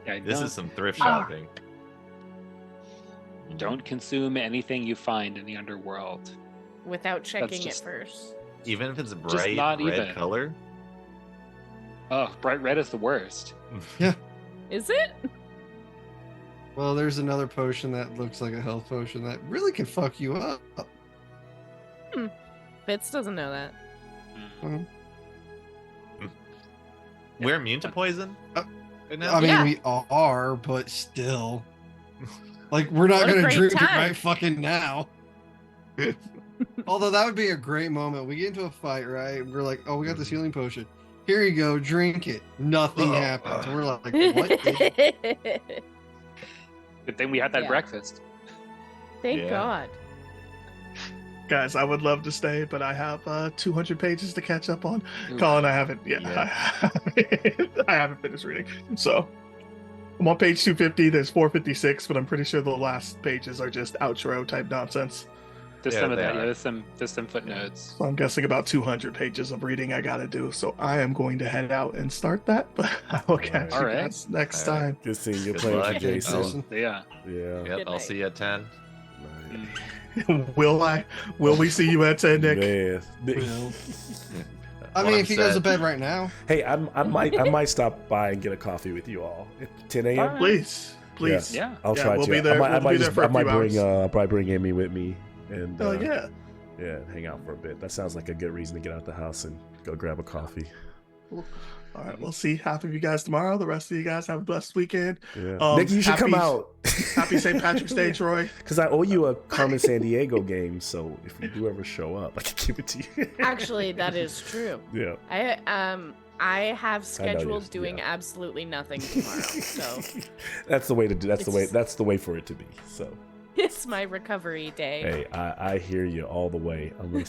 Yeah, This is some thrift Ah. shopping. don't consume anything you find in the underworld. Without checking just- it first. Even if it's a Just bright not red even. color. Oh, bright red is the worst. Is it? Well, there's another potion that looks like a health potion that really can fuck you up. Fitz doesn't know that. Mm. We're immune to poison? Right now? I mean, Yeah. we are, but still. Like, we're not What a going to great drink it time. right fucking now. Although that would be a great moment. We get into a fight, right? We're like, oh, we got this healing potion. Here you go, drink it. Nothing happens. We're like, what? Good thing we had that Yeah. breakfast. Thank Yeah. God. Guys, I would love to stay, but I have 200 pages to catch up on. Ooh. Colin, I haven't. Yeah, Yeah. I haven't finished reading. So I'm on page 250. There's 456, but I'm pretty sure the last pages are just outro type nonsense. There's Yeah, some of they that. are. Yeah, there's some footnotes. So I'm guessing about 200 pages of reading I gotta do. So I am going to head out and start that. But I will catch All you right. guys next All right. time. Good seeing you Good playing luck. with Jason. Jason. Yeah. Yeah. Yep, Good I'll night. see you at 10. Right. Will we see you at 10, Nick? Man. Well, I Well, mean, I'm if he goes to set. bed right now, Hey, I might stop by and get a coffee with you all at 10 a.m. Alright. Please. Yeah. I'll Yeah, try we'll to. be there- I we'll might be there just, for a I might few bring hours. I'll probably bring Amy with me and Oh, yeah. yeah, hang out for a bit. That sounds like a good reason to get out the house and go grab a coffee. All right, we'll see half of you guys tomorrow. The rest of you guys have a blessed weekend. Yeah. Nick, you should come happy- out. Happy St. Patrick's Day, Troy. Because I owe you a Carmen San Diego game, so if you do ever show up, I can give it to you. Actually, that is true. Yeah. I have scheduled yes, doing yeah. absolutely nothing tomorrow, so That's the way to do. That's the way. It's- That's the way for it to be. So, it's my recovery day. hey, I hear you all the way. I'm gonna